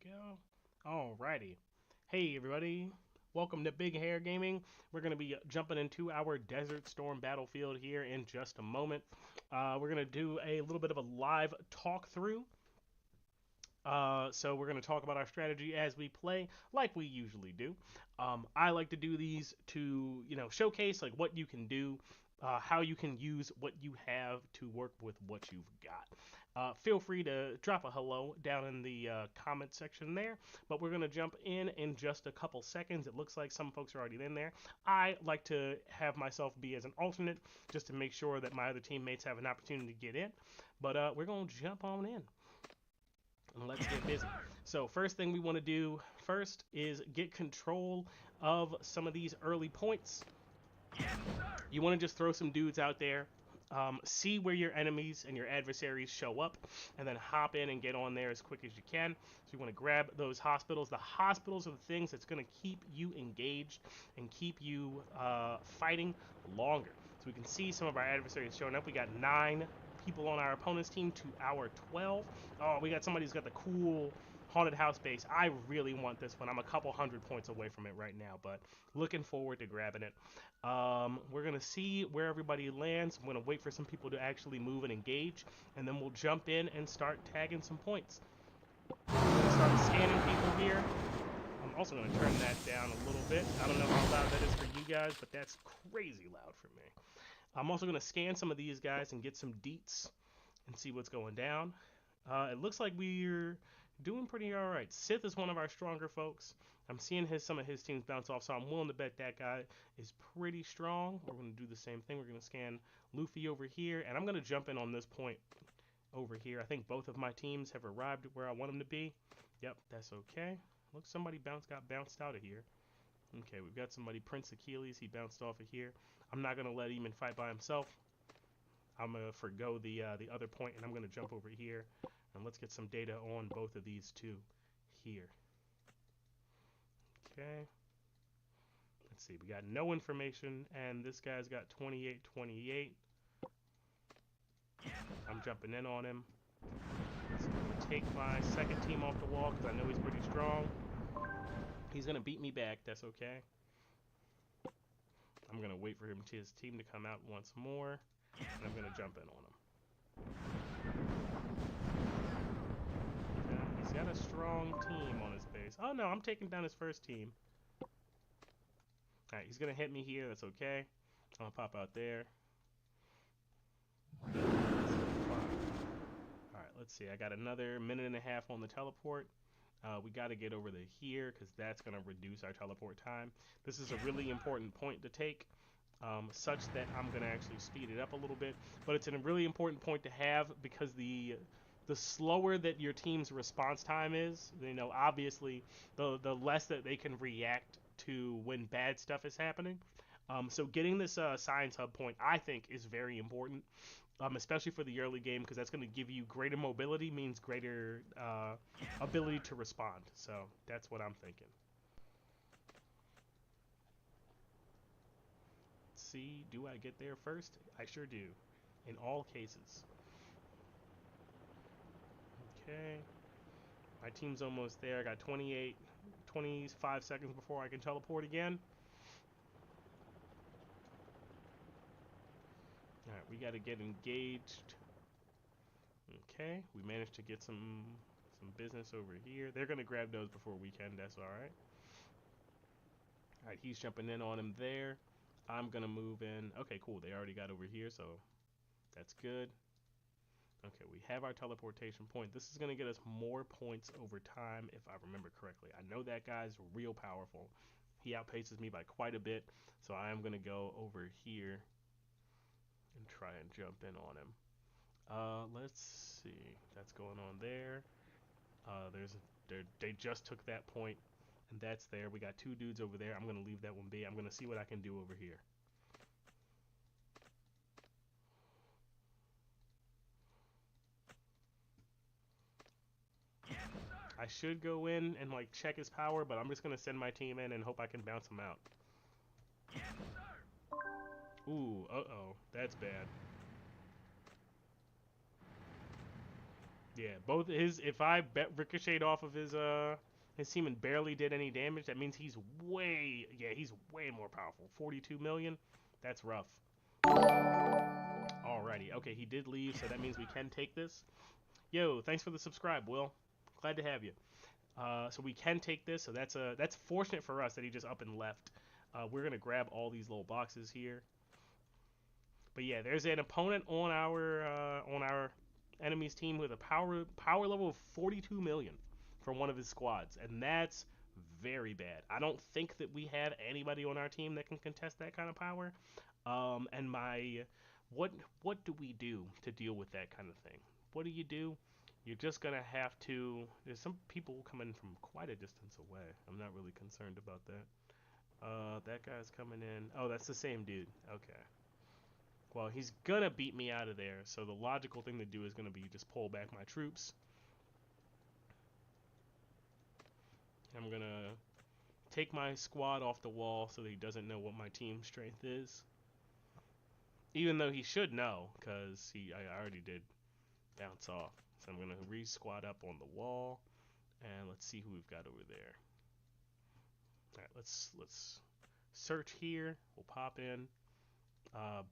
go. Alrighty. Hey everybody. Welcome to Big Hair Gaming. We're going to be jumping into our Desert Storm battlefield here in just a moment. We're going to do a little bit of a live talk through. So we're going to talk about our strategy as we play, like we usually do. I like to do these to, showcase like what you can do, how you can use what you have to work with what you've got. Feel free to drop a hello down in the comment section there, but we're going to jump in just a couple seconds. It looks like some folks are already in there. I like to have myself be as an alternate just to make sure that my other teammates have an opportunity to get in. But we're going to jump on in and let's get busy. So first thing we want to do first is get control of some of these early points. You want to just throw some dudes out there, see where your enemies and your adversaries show up, and then hop in and get on there as quick as you can. So you want to grab those hospitals. The hospitals are the things that's going to keep you engaged and keep you fighting longer. So we can see some of our adversaries showing up. We got 9 people on our opponent's team to our 12. Oh, we got somebody who's got the cool haunted house base. I really want this one. I'm a couple hundred points away from it right now, but looking forward to grabbing it. We're going to see where everybody lands. I'm going to wait for some people to actually move and engage, and then we'll jump in and start tagging some points. I'm going to start scanning people here. I'm also going to turn that down a little bit. I don't know how loud that is for you guys, but that's crazy loud for me. I'm also going to scan some of these guys and get some deets and see what's going down. It looks like we're doing pretty all right. Sith is one of our stronger folks. I'm seeing some of his teams bounce off, so I'm willing to bet that guy is pretty strong. We're going to do the same thing. We're going to scan Luffy over here, and I'm going to jump in on this point over here. I think both of my teams have arrived where I want them to be. Yep, that's okay. Look, somebody got bounced out of here. Okay, we've got somebody, Prince Achilles. He bounced off of here. I'm not going to let him fight by himself. I'm going to forgo the other point, and I'm going to jump over here. And let's get some data on both of these two here. Okay. Let's see. We got no information, and this guy's got 28-28. I'm jumping in on him. So I'm going to take my second team off the wall because I know he's pretty strong. He's going to beat me back. That's okay. I'm going to wait for his team to come out once more, and I'm going to jump in on him. He's got a strong team on his base. Oh no, I'm taking down his first team. Alright, he's going to hit me here. That's okay. I'm going to pop out there. Alright, let's see. I got another minute and a half on the teleport. We got to get over to here because that's going to reduce our teleport time. This is a really important point to take, such that I'm going to actually speed it up a little bit. But it's a really important point to have because the slower that your team's response time is, obviously the less that they can react to when bad stuff is happening. So getting this science hub point, I think, is very important. Especially for the early game, because that's going to give you greater mobility, means greater ability to respond. So that's what I'm thinking. Let's see, do I get there first? I sure do, in all cases. Okay, my team's almost there. I got 25 seconds before I can teleport again. Alright, we got to get engaged. Okay, we managed to get some business over here. They're going to grab those before we can. That's alright. Alright, he's jumping in on him there. I'm going to move in. Okay, cool. They already got over here, so that's good. Okay, we have our teleportation point. This is going to get us more points over time, if I remember correctly. I know that guy's real powerful. He outpaces me by quite a bit, so I am going to go over here and try and jump in on him. Let's see. That's going on there. They just took that point, and that's there. We got 2 dudes over there. I'm going to leave that one be. I'm going to see what I can do over here. I should go in and check his power, but I'm just going to send my team in and hope I can bounce him out. Ooh, uh-oh. That's bad. Yeah, both his. If I bet ricocheted off of his team and barely did any damage, that means he's way. Yeah, he's way more powerful. 42 million. That's rough. Alrighty. Okay, he did leave, so that means we can take this. Yo, thanks for the subscribe, Will. Glad to have you. So we can take this. So that's fortunate for us that he just up and left. We're gonna grab all these little boxes here. But yeah, there's an opponent on our enemy's team with a power level of 42 million from one of his squads, and that's very bad. I don't think that we have anybody on our team that can contest that kind of power. And my what what do we do to deal with that kind of thing? What do you do? You're just gonna have to. There's some people coming from quite a distance away. I'm not really concerned about that. That guy's coming in. Oh, that's the same dude. Okay. Well, he's gonna beat me out of there, so the logical thing to do is gonna be just pull back my troops. I'm gonna take my squad off the wall so that he doesn't know what my team strength is. Even though he should know, because I already did bounce off. So I'm gonna re-squad up on the wall, and let's see who we've got over there. All right, let's search here. We'll pop in.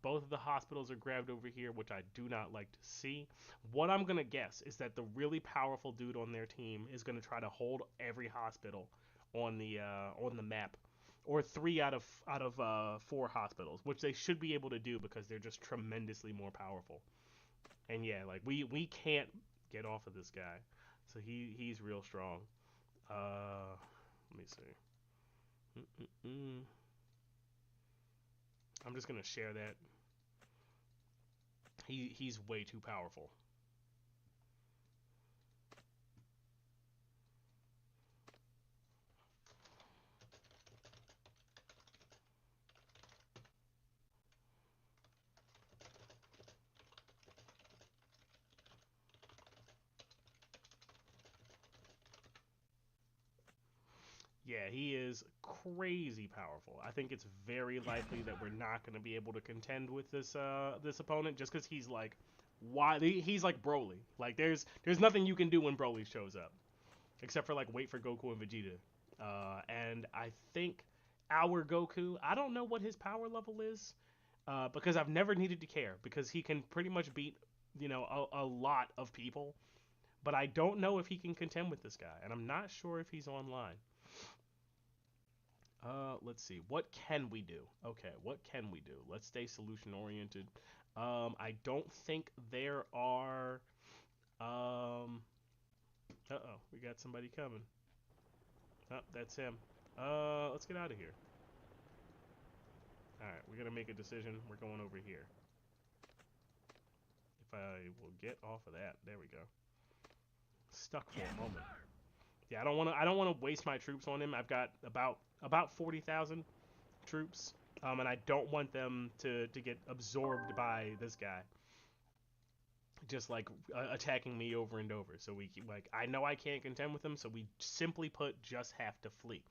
Both of the hospitals are grabbed over here, which I do not like to see. What I'm gonna guess is that the really powerful dude on their team is gonna try to hold every hospital on the map, or 3 out of 4 hospitals, which they should be able to do because they're just tremendously more powerful. And yeah, like we can't get off of this guy, so he's real strong. Let me see. I'm just gonna share that. He's way too powerful. Yeah, he is crazy powerful. I think it's very likely that we're not going to be able to contend with this opponent just because he's like, why he's like Broly. Like there's nothing you can do when Broly shows up except for like wait for Goku and Vegeta. And I think our Goku, I don't know what his power level is because I've never needed to care because he can pretty much beat a lot of people. But I don't know if he can contend with this guy, and I'm not sure if he's online. Let's see. What can we do? Okay, what can we do? Let's stay solution oriented. I don't think there are. Uh-oh, we got somebody coming. Oh, that's him. Let's get out of here. All right, we're gonna make a decision. We're going over here. If I will get off of that, there we go. Stuck for a moment. Yeah, I don't wanna waste my troops on him. I've got about 40,000 troops, and I don't want them to get absorbed by this guy, just like attacking me over and over. So I know I can't contend with him, so we simply put just have to flee.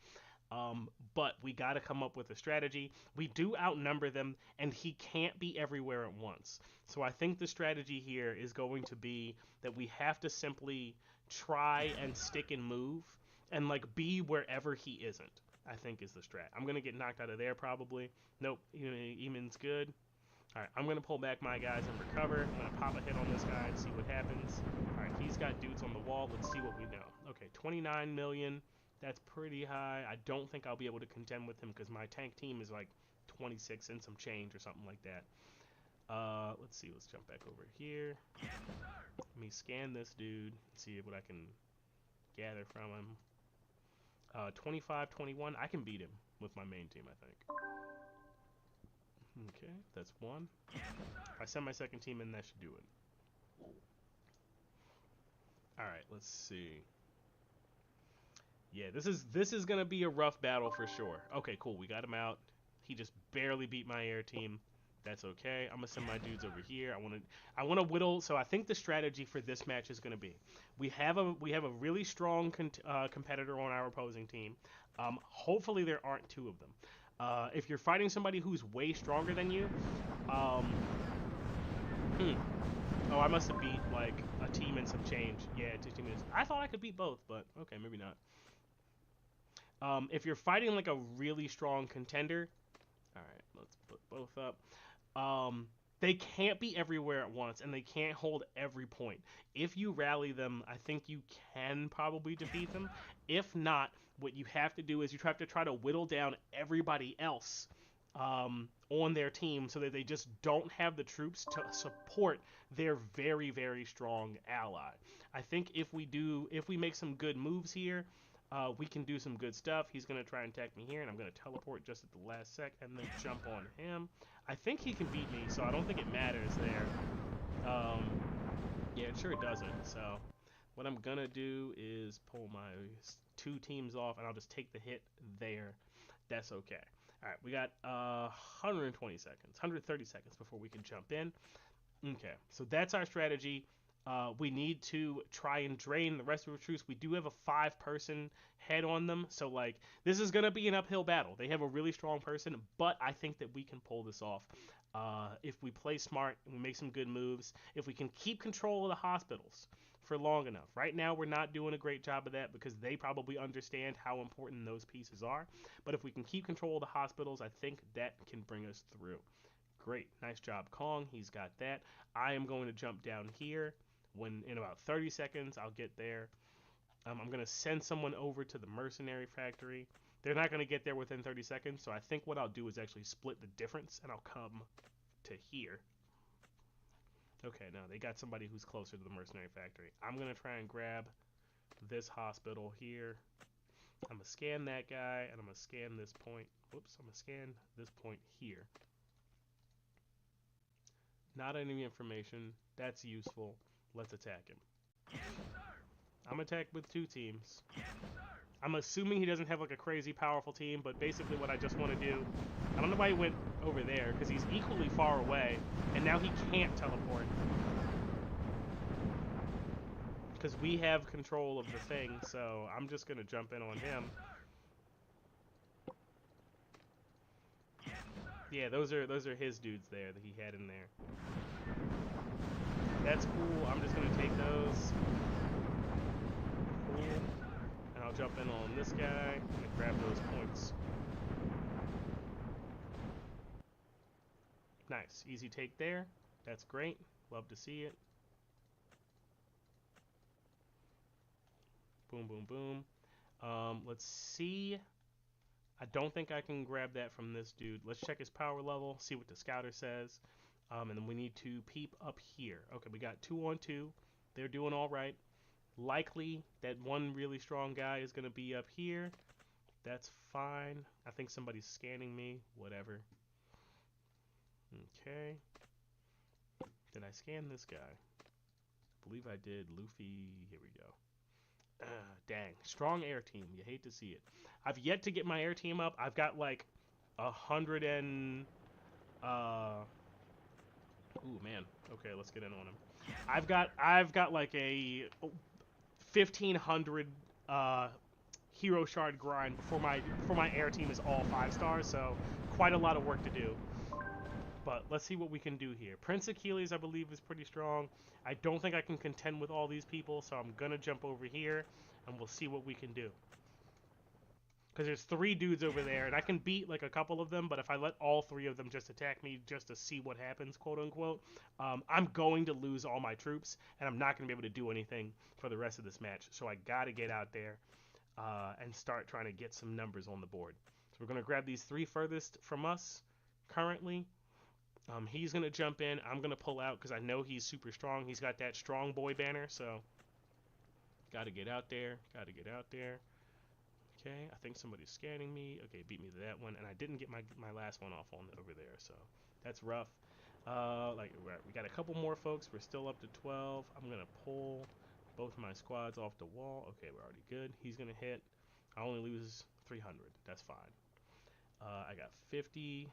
But we got to come up with a strategy. We do outnumber them, and he can't be everywhere at once. So I think the strategy here is going to be that we have to simply try and stick and move, and like be wherever he isn't. I think is the strat. I'm gonna get knocked out of there probably. Nope, Eamon's good. All right, I'm gonna pull back my guys and recover. I'm gonna pop a hit on this guy and see what happens. All right, he's got dudes on the wall. Let's see what we know. Okay, 29 million. That's pretty high. I don't think I'll be able to contend with him because my tank team is like 26 and some change or something like that. Let's see. Let's jump back over here. Let me scan this dude. See what I can gather from him. 25-21. I can beat him with my main team, I think. Okay, that's one. If I send my second team in, that should do it. Alright, let's see. Yeah, this is gonna be a rough battle for sure. Okay, cool. We got him out. He just barely beat my air team. That's okay. I'm gonna send my dudes over here. I wanna whittle. So I think the strategy for this match is gonna be we have a really strong competitor on our opposing team. Hopefully there aren't 2 of them. If you're fighting somebody who's way stronger than you, Oh, I must have beat like a team and some change. Yeah, 2 teams. I thought I could beat both, but okay, maybe not. If you're fighting like a really strong contender, all right, let's put both up. Um, they can't be everywhere at once, and they can't hold every point. If you rally them, I think you can probably defeat them. If not, what you have to do is you have to try to whittle down everybody else on their team so that they just don't have the troops to support their very, very strong ally. I think if we make some good moves here, we can do some good stuff. He's going to try and attack me here, and I'm going to teleport just at the last sec and then jump on him. I think he can beat me, so I don't think it matters there. Yeah, it sure doesn't. So what I'm going to do is pull my 2 teams off, and I'll just take the hit there. That's okay. All right, we got 120 seconds, 130 seconds before we can jump in. Okay, so that's our strategy. We need to try and drain the rest of the troops. We do have a 5-person head on them, so like this is gonna be an uphill battle. They have a really strong person, but I think that we can pull this off if we play smart and we make some good moves. If we can keep control of the hospitals for long enough. Right now, we're not doing a great job of that because they probably understand how important those pieces are. But if we can keep control of the hospitals, I think that can bring us through. Great. Nice job, Kong. He's got that. I am going to jump down here. When in about 30 seconds, I'll get there. I'm going to send someone over to the mercenary factory. They're not going to get there within 30 seconds, so I think what I'll do is actually split the difference, and I'll come to here. Okay, now they got somebody who's closer to the mercenary factory. I'm going to try and grab this hospital here. I'm going to scan that guy, and I'm going to scan this point. Whoops, I'm going to scan this point here. Not any information. That's useful. Let's attack him. I'm attacked with 2 teams. I'm assuming he doesn't have like a crazy powerful team, but basically what I just want to do, I don't know why he went over there, because he's equally far away, and now he can't teleport. Because we have control of the thing, so I'm just going to jump in on him. Yeah, those are his dudes there that he had in there. That's cool. I'm just going to take those. Cool. And I'll jump in on this guy and grab those points. Nice. Easy take there. That's great. Love to see it. Boom, boom, boom. Let's see. I don't think I can grab that from this dude. Let's check his power level, see what the scouter says. And then we need to peep up here. Okay, we got 2 on 2. They're doing all right. Likely that one really strong guy is going to be up here. That's fine. I think somebody's scanning me. Whatever. Okay. Did I scan this guy? I believe I did. Luffy. Here we go. Dang. Strong air team. You hate to see it. I've yet to get my air team up. I've got like 100 and... Ooh, man. Okay, let's get in on him. I've got like a 1,500 hero shard grind before my air team is all 5 stars, so quite a lot of work to do. But let's see what we can do here. Prince Achilles, I believe, is pretty strong. I don't think I can contend with all these people, so I'm gonna jump over here and we'll see what we can do. Because there's 3 dudes over there, and I can beat like a couple of them, but if I let all 3 of them just attack me just to see what happens, quote unquote, I'm going to lose all my troops, and I'm not going to be able to do anything for the rest of this match. So I got to get out there and start trying to get some numbers on the board. So we're going to grab these 3 furthest from us currently. He's going to jump in. I'm going to pull out because I know he's super strong. He's got that strong boy banner, so got to get out there. Got to get out there. Okay, I think somebody's scanning me. Okay, beat me to that one, and I didn't get my last one off on over there, so that's rough. We got a couple more folks. We're still up to 12. I'm gonna pull both of my squads off the wall. Okay, we're already good. He's gonna hit. I only lose 300. That's fine. I got 50.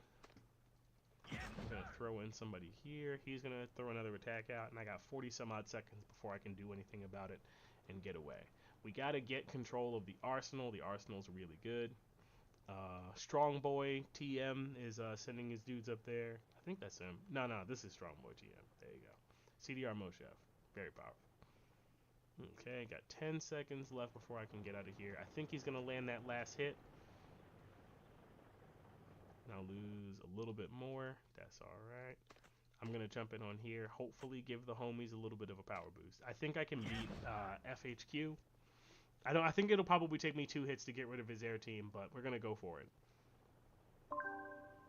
I'm gonna throw in somebody here. He's gonna throw another attack out, and I got 40 some odd seconds before I can do anything about it and get away. We got to get control of the arsenal. The arsenal's really good. Strong Boy TM is sending his dudes up there. I think that's him. No, this is Strong Boy TM. There you go. CDR Moshev. Very powerful. Okay, got 10 seconds left before I can get out of here. I think he's going to land that last hit. And I'll lose a little bit more. That's all right. I'm going to jump in on here. Hopefully give the homies a little bit of a power boost. I think I can beat FHQ. I think it'll probably take me 2 hits to get rid of his air team, but we're going to go for it.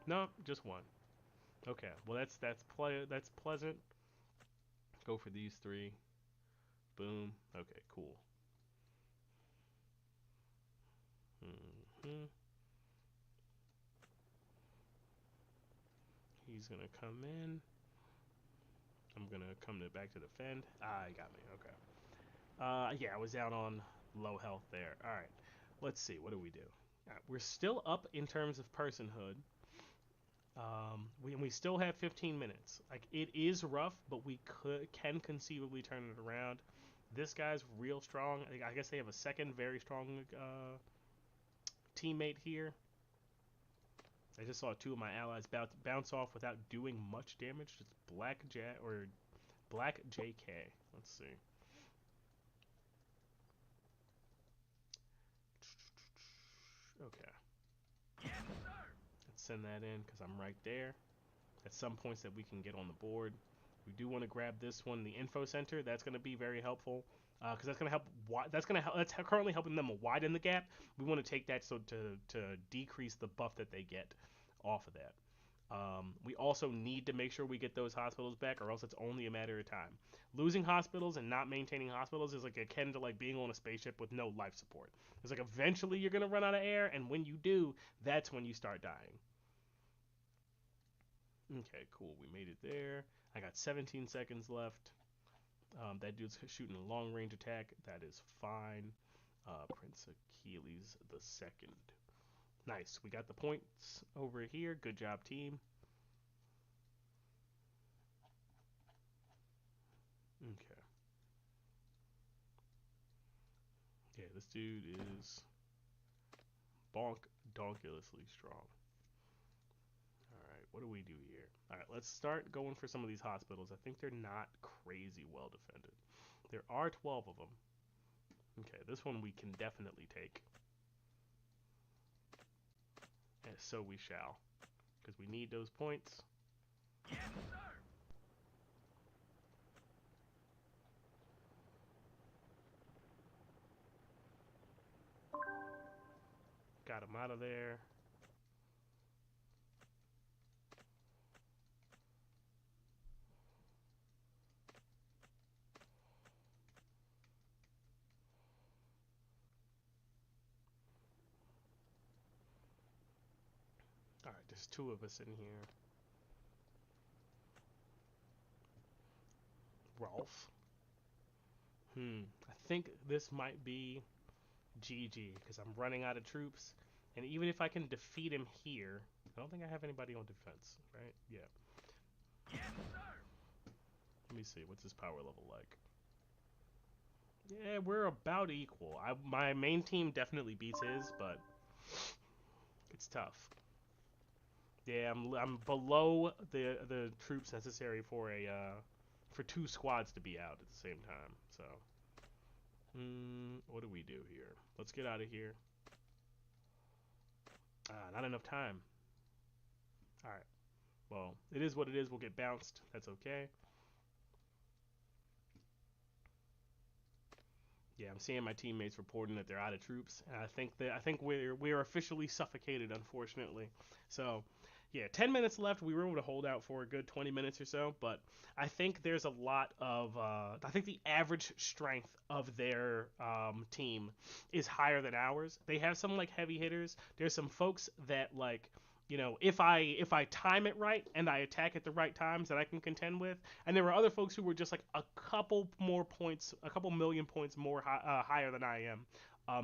No, just 1. Okay, well that's pleasant. Go for these 3. Boom. Okay, cool. He's gonna come in. I'm gonna come back to defend. Ah, he got me. Okay. Yeah, I was down on low health there. All right. Let's see. What do we do? All right, we're still up in terms of personhood. We still have 15 minutes. Like, it is rough, but we can conceivably turn it around. This guy's real strong. I guess they have a second very strong teammate here. I just saw 2 of my allies bounce off without doing much damage. Just Black JK. Let's see. Okay. Let's send that in because I'm right there. At some points that we can get on the board. We do want to grab this one, the info center. That's going to be very helpful because that's going to help. That's currently helping them widen the gap. We want to take that to decrease the buff that they get off of that. We also need to make sure we get those hospitals back, or else it's only a matter of time. Losing hospitals and not maintaining hospitals is like akin to like being on a spaceship with no life support. It's like eventually you're gonna run out of air, and when you do, that's when you start dying. Okay, cool. We made it there. I got 17 seconds left. That dude's shooting a long range attack. That is fine. Prince Achilles the second. Nice. We got the points over here. Good job, team. Okay. Yeah, this dude is donkulously strong. Alright, what do we do here? Alright, let's start going for some of these hospitals. I think they're not crazy well defended. There are 12 of them. Okay, this one we can definitely take. And so we shall. Because we need those points. Yes, sir. Got him out of there. Alright, there's 2 of us in here. Rolf. I think this might be GG because I'm running out of troops. And even if I can defeat him here, I don't think I have anybody on defense, right? Yeah. Yes, sir. Let me see, what's his power level like? Yeah, we're about equal. My main team definitely beats his, but it's tough. Yeah, I'm below the troops necessary for for 2 squads to be out at the same time. So, what do we do here? Let's get out of here. Not enough time. All right. Well, it is what it is. We'll get bounced. That's okay. Yeah, I'm seeing my teammates reporting that they're out of troops, and I think we're officially suffocated, unfortunately. So, yeah, 10 minutes left. We were able to hold out for a good 20 minutes or so, but I think there's a lot of I think the average strength of their team is higher than ours. They have some like heavy hitters. There's some folks that like, you know, if I time it right and I attack at the right times, that I can contend with. And there were other folks who were just like a couple more points, a couple million points more higher than I am,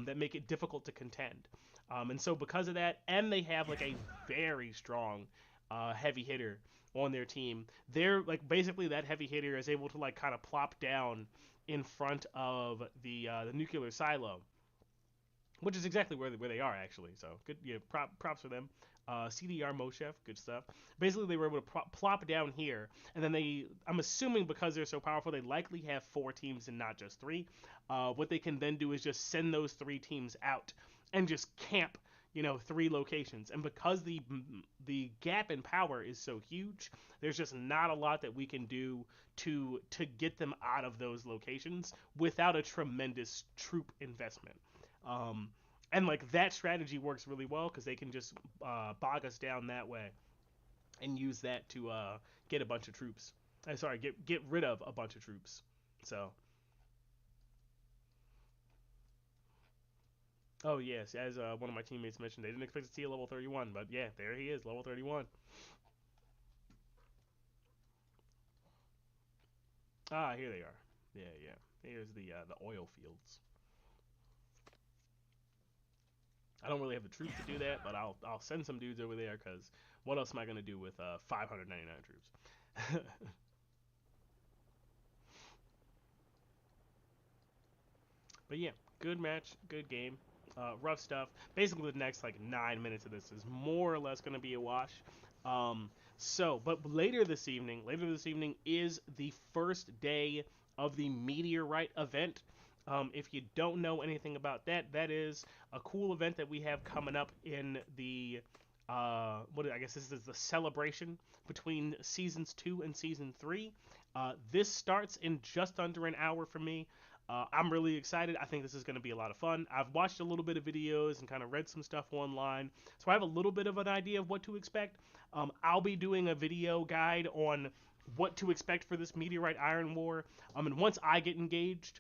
that make it difficult to contend. And so because of that, and they have like a very strong heavy hitter on their team, they're like basically that heavy hitter is able to like kind of plop down in front of the nuclear silo, which is exactly where they are actually. So good, yeah, props for them. CDR Moshev, good stuff. Basically, they were able to plop down here, and then I'm assuming because they're so powerful, they likely have 4 teams and not just 3. What they can then do is just send those 3 teams out and just camp, 3 locations. And because the gap in power is so huge, there's just not a lot that we can do to get them out of those locations without a tremendous troop investment. Um, and like that strategy works really well because they can just bog us down that way and use that to get a bunch of troops. Sorry, get rid of a bunch of troops. So, oh yes, as one of my teammates mentioned, they didn't expect to see a level 31, but yeah, there he is, level 31. Ah, here they are. Yeah, yeah. Here's the oil fields. I don't really have the troops to do that, but I'll send some dudes over there because what else am I gonna do with 599 troops? But yeah, good match, good game. Rough stuff. Basically, the next like 9 minutes of this is more or less going to be a wash. Um, but later this evening is the first day of the Meteorite event. If you don't know anything about that, that is a cool event that we have coming up in the what I guess this is the celebration between seasons 2 and season 3. This starts in just under an hour for me. I'm really excited. I think this is going to be a lot of fun. I've watched a little bit of videos and kind of read some stuff online, so I have a little bit of an idea of what to expect. I'll be doing a video guide on what to expect for this Meteorite Iron War. And once I get engaged,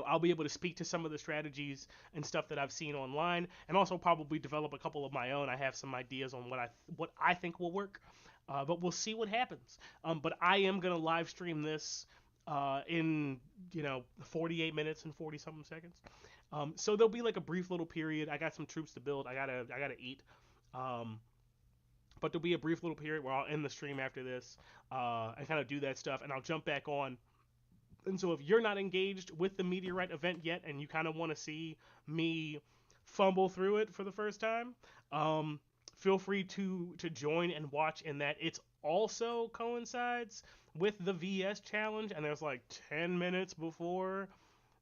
I'll be able to speak to some of the strategies and stuff that I've seen online, and also probably develop a couple of my own. I have some ideas on what I think will work, but we'll see what happens. But I am gonna live stream this in 48 minutes and 40 something seconds. So there'll be like a brief little period. I got some troops to build. I gotta eat. Um, but there'll be a brief little period where I'll end the stream after this and kind of do that stuff, and I'll jump back on. And so if you're not engaged with the Meteorite event yet and you kind of want to see me fumble through it for the first time, feel free to join and watch in that. It's also coincides with the VS challenge, and there's like 10 minutes before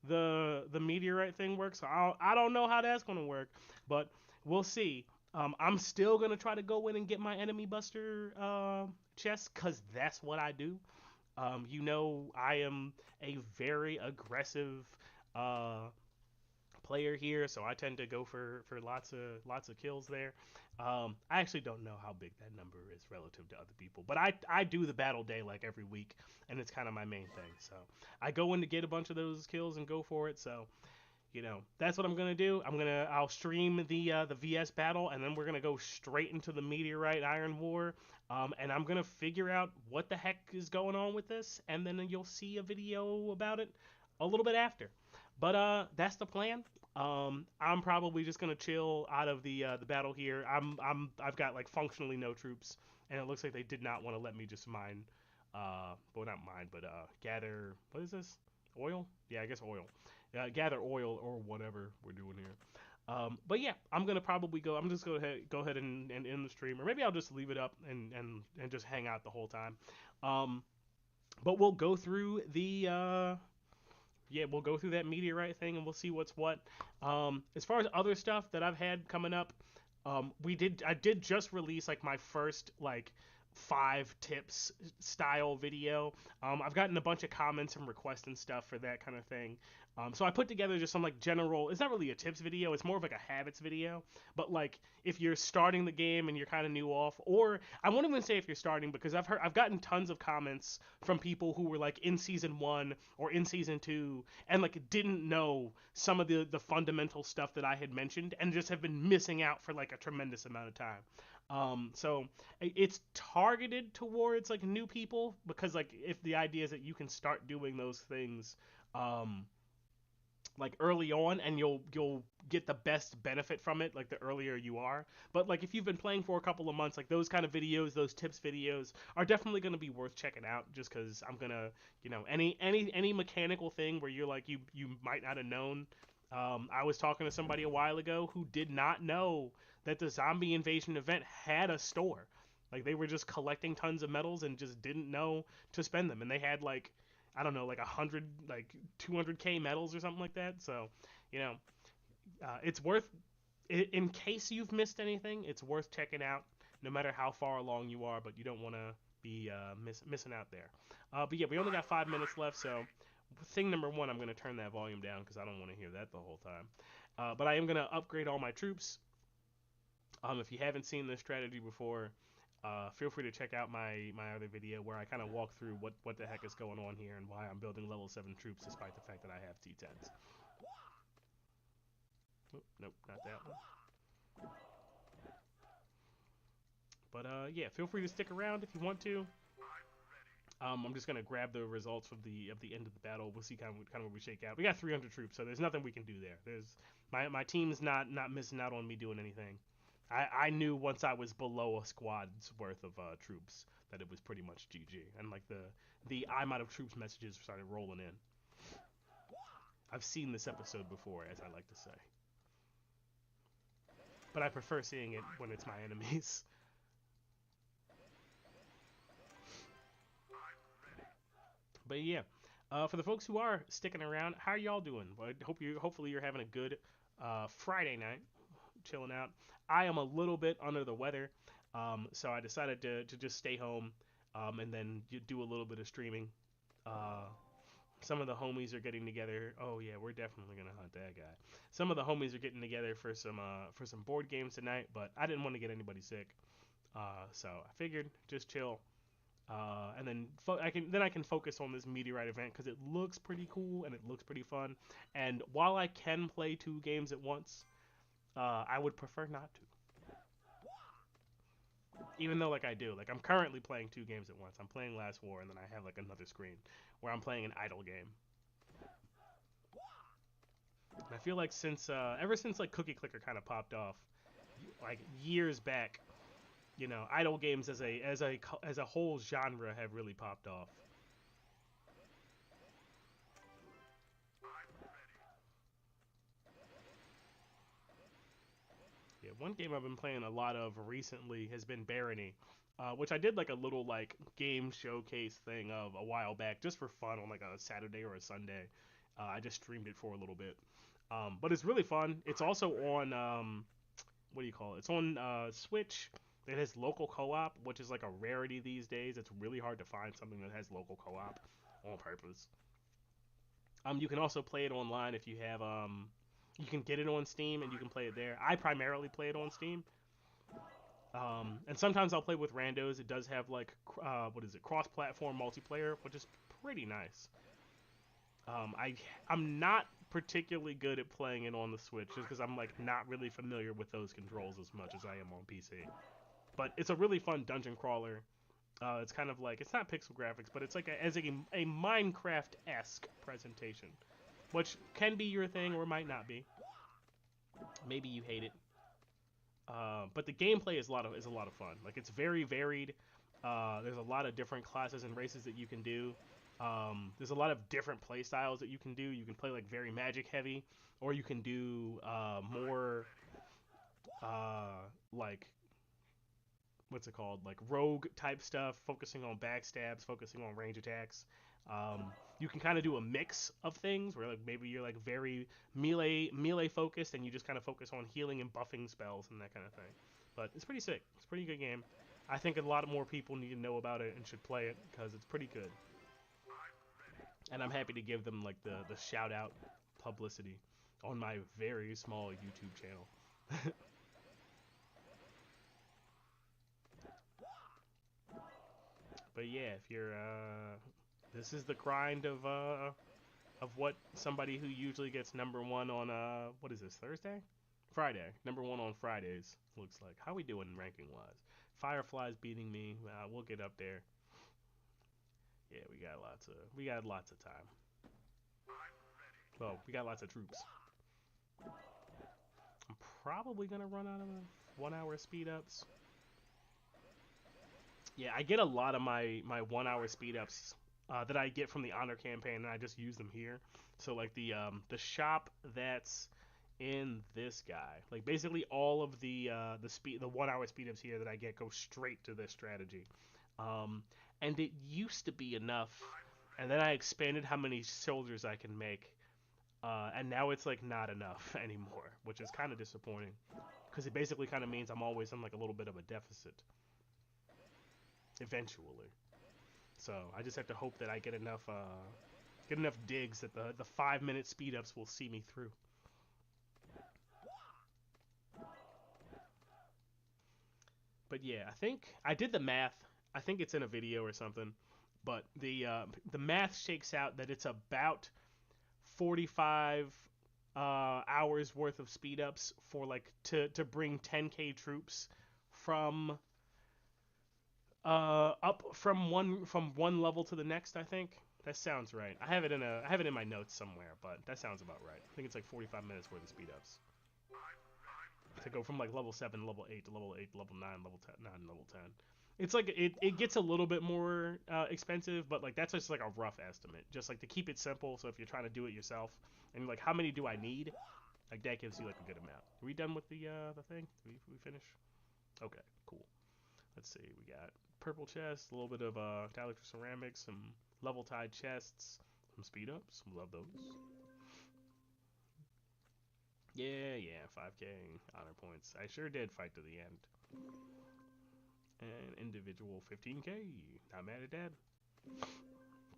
the Meteorite thing works. So I don't know how that's going to work, but we'll see. I'm still going to try to go in and get my enemy buster chest because that's what I do. I am a very aggressive uh, player here, so I tend to go for lots of kills there. I actually don't know how big that number is relative to other people, but I do the battle day like every week, and it's kind of my main thing. So I go in to get a bunch of those kills and go for it. So that's what I'm gonna do. I'll stream the VS battle, and then we're gonna go straight into the Meteorite Iron War. And I'm gonna figure out what the heck is going on with this, and then you'll see a video about it a little bit after. But that's the plan. I'm probably just gonna chill out of the battle here. I've got like functionally no troops, and it looks like they did not want to let me just mine. Well, not mine, but gather. What is this? Oil? Yeah, I guess oil. Gather oil or whatever we're doing here. But yeah, I'm gonna probably go. I'm just gonna go ahead and end the stream, or maybe I'll just leave it up and just hang out the whole time. Um, but we'll go through the we'll go through that Meteorite thing and we'll see what's what. As far as other stuff that I've had coming up, I did just release like my first like 5 tips style video. I've gotten a bunch of comments and requests and stuff for that kind of thing. So I put together just some like general. It's not really a tips video. It's more of like a habits video. But like if you're starting the game and you're kind of new off, or I won't even say if you're starting because I've gotten tons of comments from people who were like in season 1 or in season 2 and like didn't know some of the fundamental stuff that I had mentioned and just have been missing out for like a tremendous amount of time. So it's targeted towards like new people because like if the idea is that you can start doing those things like early on and you'll get the best benefit from it like the earlier you are. But like if you've been playing for a couple of months, like those kind of videos, those tips videos are definitely going to be worth checking out just because I'm gonna any mechanical thing where you're like you might not have known I was talking to somebody a while ago who did not know that the zombie invasion event had a store. Like they were just collecting tons of medals and just didn't know to spend them. And they had like, I don't know, like 100, like 200k medals or something like that. So, you know, it's worth, in case you've missed anything, it's worth checking out no matter how far along you are, but you don't want to be missing out there. But yeah, we only got 5 minutes left, so thing number one, I'm going to turn that volume down because I don't want to hear that the whole time. But I am going to upgrade all my troops. If you haven't seen this strategy before, feel free to check out my other video where I kind of walk through what the heck is going on here and why I'm building level 7 troops despite the fact that I have T10s. Oh, nope, not that one. But yeah, feel free to stick around if you want to. I'm just gonna grab the results of the end of the battle. We'll see kind of where we shake out. We got 300 troops, so there's nothing we can do there. There's my team's not missing out on me doing anything. I knew once I was below a squad's worth of troops that it was pretty much GG, and like the I'm out of troops messages started rolling in. I've seen this episode before, as I like to say, but I prefer seeing it when it's my enemies. But yeah, for the folks who are sticking around, how are y'all doing? I hope hopefully you're having a good Friday night, chilling out. I am a little bit under the weather, so I decided to just stay home and then do a little bit of streaming. Uh, some of the homies are getting together. Oh yeah, we're definitely gonna hunt that guy. Some of the homies are getting together for some board games tonight, but I didn't want to get anybody sick, so I figured just chill. And then I can focus on this Meteorite event because it looks pretty cool and it looks pretty fun. And while I can play 2 games at once, I would prefer not to. Even though like I do, like I'm currently playing 2 games at once. I'm playing Last War and then I have like another screen where I'm playing an idle game. And I feel like since ever since like Cookie Clicker kind of popped off, like years back, you know, idle games as a whole genre have really popped off. Yeah, one game I've been playing a lot of recently has been Barony, which I did like a little like game showcase thing of a while back just for fun on like a Saturday or a Sunday. I just streamed it for a little bit, but it's really fun. It's also on what do you call it? It's on Switch. It has local co-op, which is like a rarity these days. It's really hard to find something that has local co-op on purpose. You can also play it online if you have you can get it on Steam and you can play it there. I primarily play it on Steam. And sometimes I'll play with randos. It does have like what is it, cross-platform multiplayer, which is pretty nice. I'm not particularly good at playing it on the Switch just because I'm like not really familiar with those controls as much as I am on PC. But it's a really fun dungeon crawler. It's kind of like it's not pixel graphics, but it's like a Minecraft-esque presentation, which can be your thing or might not be. Maybe you hate it. But the gameplay is a lot of fun. Like it's very varied. There's a lot of different classes and races that you can do. There's a lot of different play styles that you can do. You can play like very magic heavy, or you can do more like what's it called, like rogue type stuff, focusing on backstabs, focusing on range attacks. You can kind of do a mix of things where like maybe you're like very melee focused and you just kind of focus on healing and buffing spells and that kind of thing. But it's pretty sick. It's a pretty good game. I think a lot more people need to know about it and should play it because it's pretty good. And I'm happy to give them like the shout out publicity on my very small YouTube channel. But yeah, if you're this is the grind of what somebody who usually gets #1 on what is this, Thursday? Friday. #1 on Fridays looks like. How we doing ranking wise? Firefly's beating me. We'll get up there. Yeah, we got lots of time. Well, we got lots of troops. I'm probably gonna run out of 1 hour speed ups. Yeah, I get a lot of my 1 hour speed ups that I get from the honor campaign, and I just use them here. So like the shop that's in this guy, like basically all of the speed, the 1 hour speed ups here that I get go straight to this strategy. Um, and it used to be enough, and then I expanded how many soldiers I can make, and now it's like not enough anymore, which is kind of disappointing because it basically kind of means I'm always in like a little bit of a deficit eventually. So I just have to hope that I get enough digs that the 5 minute speed ups will see me through. But yeah, I think I did the math. I think it's in a video or something. But the math shakes out that it's about 45 hours worth of speed ups for like to bring 10k troops from up from one level to the next. I think that sounds right. I have it in my notes somewhere, but that sounds about right. I think it's like 45 minutes worth of speed ups to go from like level 7 to level 8 to level 8 to level 9 level 10 9 level 10. It's like it gets a little bit more expensive, but like that's just like a rough estimate, just like to keep it simple. So if you're trying to do it yourself and like how many do I need, like that gives you like a good amount. Are we done with the thing? We finish? Okay, cool. Let's see. We got purple chest, a little bit of dielectric ceramics, some level tied chests, some speed ups. Love those. Yeah, yeah, 5k honor points. I sure did fight to the end. And individual 15k. Not mad at that.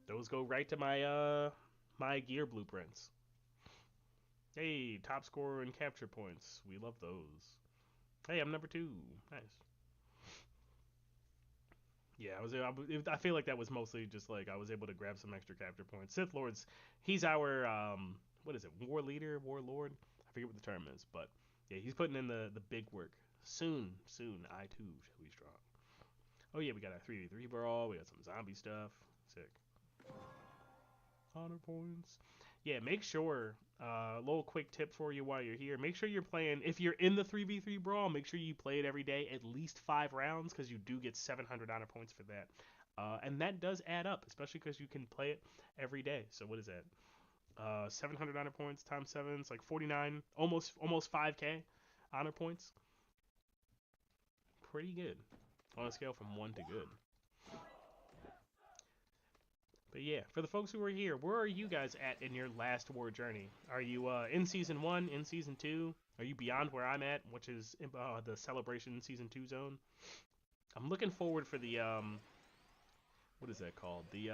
Those go right to my gear blueprints. Hey, top scorer and capture points. We love those. Hey, I'm number 2. Nice. Yeah, I feel like that was mostly just like I was able to grab some extra capture points. Sith Lords, he's our what is it? War leader, warlord. I forget what the term is, but yeah, he's putting in the big work. Soon, I too shall be strong. Oh yeah, we got a 3v3 brawl. We got some zombie stuff. Sick. Honor points. Yeah, make sure. A little quick tip for you while you're here. Make sure you're playing. If you're in the 3v3 brawl, make sure you play it every day, at least 5 rounds, because you do get 700 honor points for that. And that does add up, especially because you can play it every day. So what is that? 700 honor points times 7. It's like 49, almost 5k honor points. Pretty good on a scale from 1 to good. But yeah, for the folks who are here, where are you guys at in your last war journey? Are you in season 1, in season 2? Are you beyond where I'm at, which is the celebration season 2 zone? I'm looking forward for the what is that called? The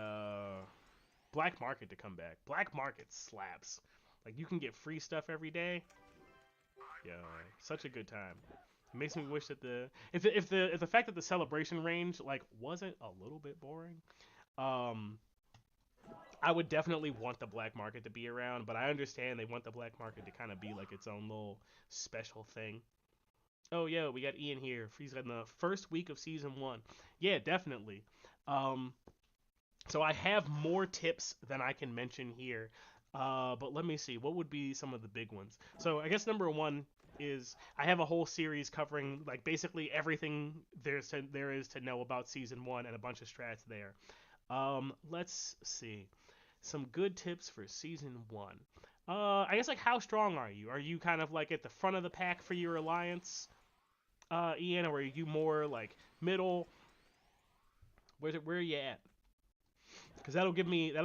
black market to come back. Black market slaps. Like you can get free stuff every day. Yeah, such a good time. It makes me wish that if the fact that the celebration range like wasn't a little bit boring, um, I would definitely want the black market to be around, but I understand they want the black market to kind of be like its own little special thing. Oh, yeah, we got Ian here. He's in the first week of season 1. Yeah, definitely. Um, so I have more tips than I can mention here. But let me see. What would be some of the big ones? So I guess number 1 is I have a whole series covering like basically everything there is to know about season 1 and a bunch of strats there. Let's see. Some good tips for season 1. I guess like how strong are you? Are you kind of like at the front of the pack for your alliance, Ian, or are you more like middle? Where are you at? Because that'll give me a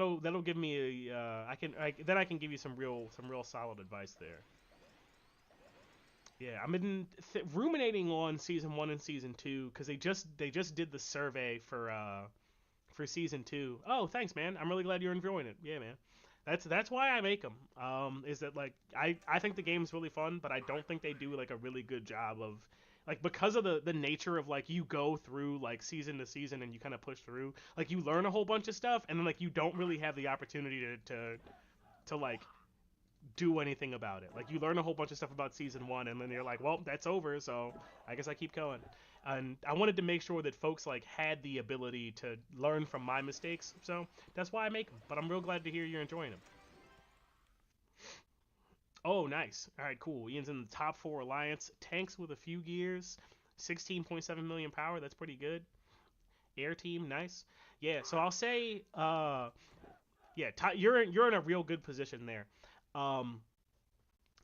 then I can give you some real solid advice there. Yeah, I'm ruminating on season 1 and season 2 because they just did the survey for season 2. Oh, thanks, man. I'm really glad you're enjoying it. Yeah, man. That's why I make them. Is that like I think the game's really fun, but I don't think they do like a really good job of like because of the nature of like you go through like season to season and you kind of push through. Like you learn a whole bunch of stuff and then like you don't really have the opportunity to like do anything about it. Like you learn a whole bunch of stuff about season 1 and then you're like, well, that's over, so I guess I keep going. And I wanted to make sure that folks like had the ability to learn from my mistakes, so that's why I make them. But I'm real glad to hear you're enjoying them. Oh, nice. All right, cool. Ian's in the top 4 alliance. Tanks with a few gears, 16.7 million power. That's pretty good. Air team, nice. Yeah, so I'll say, yeah, you're in a real good position there. Um,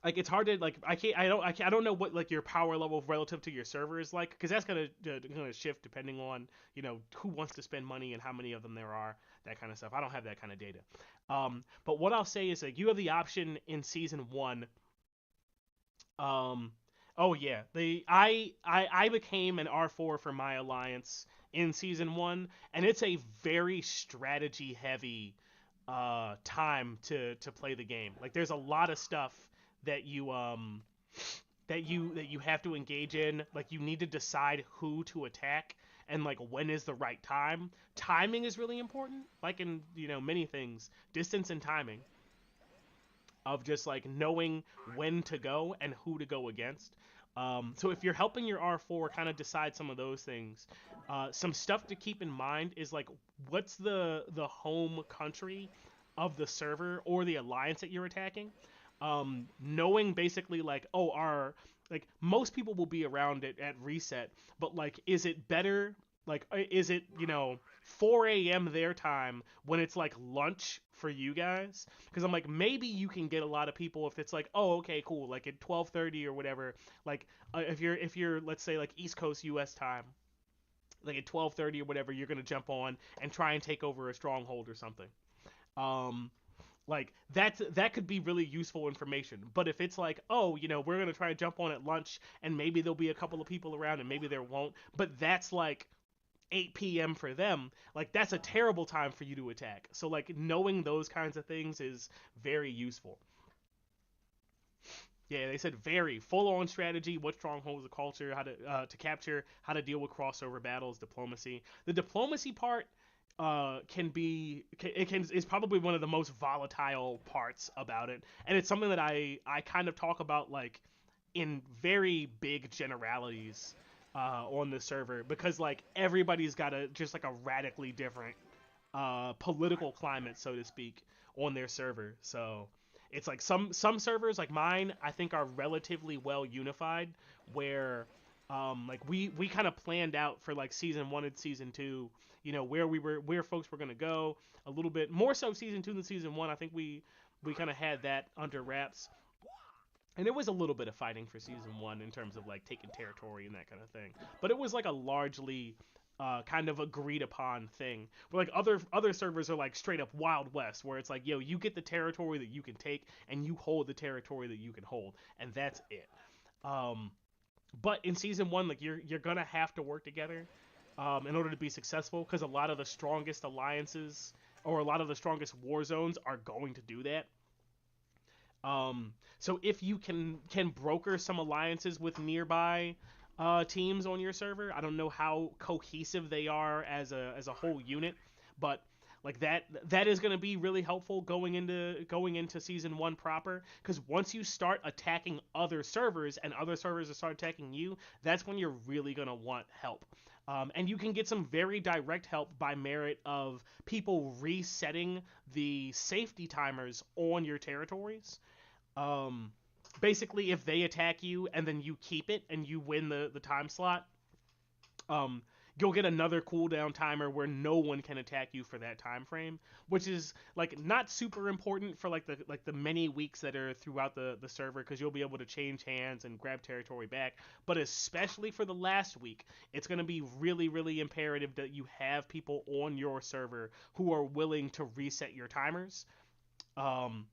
like it's hard to like I don't know what like your power level relative to your server is like because that's gonna shift depending on who wants to spend money and how many of them there are, that kind of stuff. I don't have that kind of data. But what I'll say is like you have the option in season one. um oh yeah, I became an R4 for my alliance in season one, and it's a very strategy heavy time to play the game. Like there's a lot of stuff that you have to engage in. Like you need to decide who to attack and like when is the right time. Timing is really important, like in many things, distance and timing of just like knowing when to go and who to go against. So if you're helping your R4 kind of decide some of those things, some stuff to keep in mind is like what's the home country of the server or the alliance that you're attacking. Knowing basically like, oh, our like most people will be around it at reset, but like is it better, like is it 4 a.m. their time when it's like lunch for you guys? Because I'm like, maybe you can get a lot of people if it's like, oh, okay, cool, like at 12:30 or whatever. Like if you're let's say like East Coast U.S. time, like at 12:30 or whatever, you're gonna jump on and try and take over a stronghold or something. Um, like that could be really useful information. But if it's like, oh, we're gonna try to jump on at lunch, and maybe there'll be a couple of people around, and maybe there won't, but that's like 8 p.m. for them, like that's a terrible time for you to attack. So like knowing those kinds of things is very useful. Yeah, they said very full on strategy, what strongholds, the culture, how to capture, how to deal with crossover battles, diplomacy. The diplomacy part is probably one of the most volatile parts about it, and it's something that I kind of talk about like in very big generalities on the server because like everybody's got a just like a radically different political climate, so to speak, on their server. So it's like some servers like mine, I think, are relatively well unified, where like we kind of planned out for like season one and season two, where folks were gonna go a little bit more so season two than season one. I think we kind of had that under wraps. And it was a little bit of fighting for season one in terms of like taking territory and that kind of thing, but it was like a largely kind of agreed upon thing. Where like other servers are like straight up Wild West, where it's like, yo, you get the territory that you can take, and you hold the territory that you can hold, and that's it. Um, but in season one, like you're gonna have to work together in order to be successful, because a lot of the strongest alliances or a lot of the strongest war zones are going to do that. So if you can broker some alliances with nearby teams on your server, I don't know how cohesive they are as a whole unit, but like that is going to be really helpful going into season one proper. Because once you start attacking other servers and other servers start attacking you, that's when you're really going to want help. And you can get some very direct help by merit of people resetting the safety timers on your territories. um, Basically, if they attack you and then you keep it and you win the time slot, um, you'll get another cooldown timer where no one can attack you for that time frame, which is like not super important for like the many weeks that are throughout the server, because you'll be able to change hands and grab territory back. But especially for the last week, it's going to be really really imperative that you have people on your server who are willing to reset your timers. Um,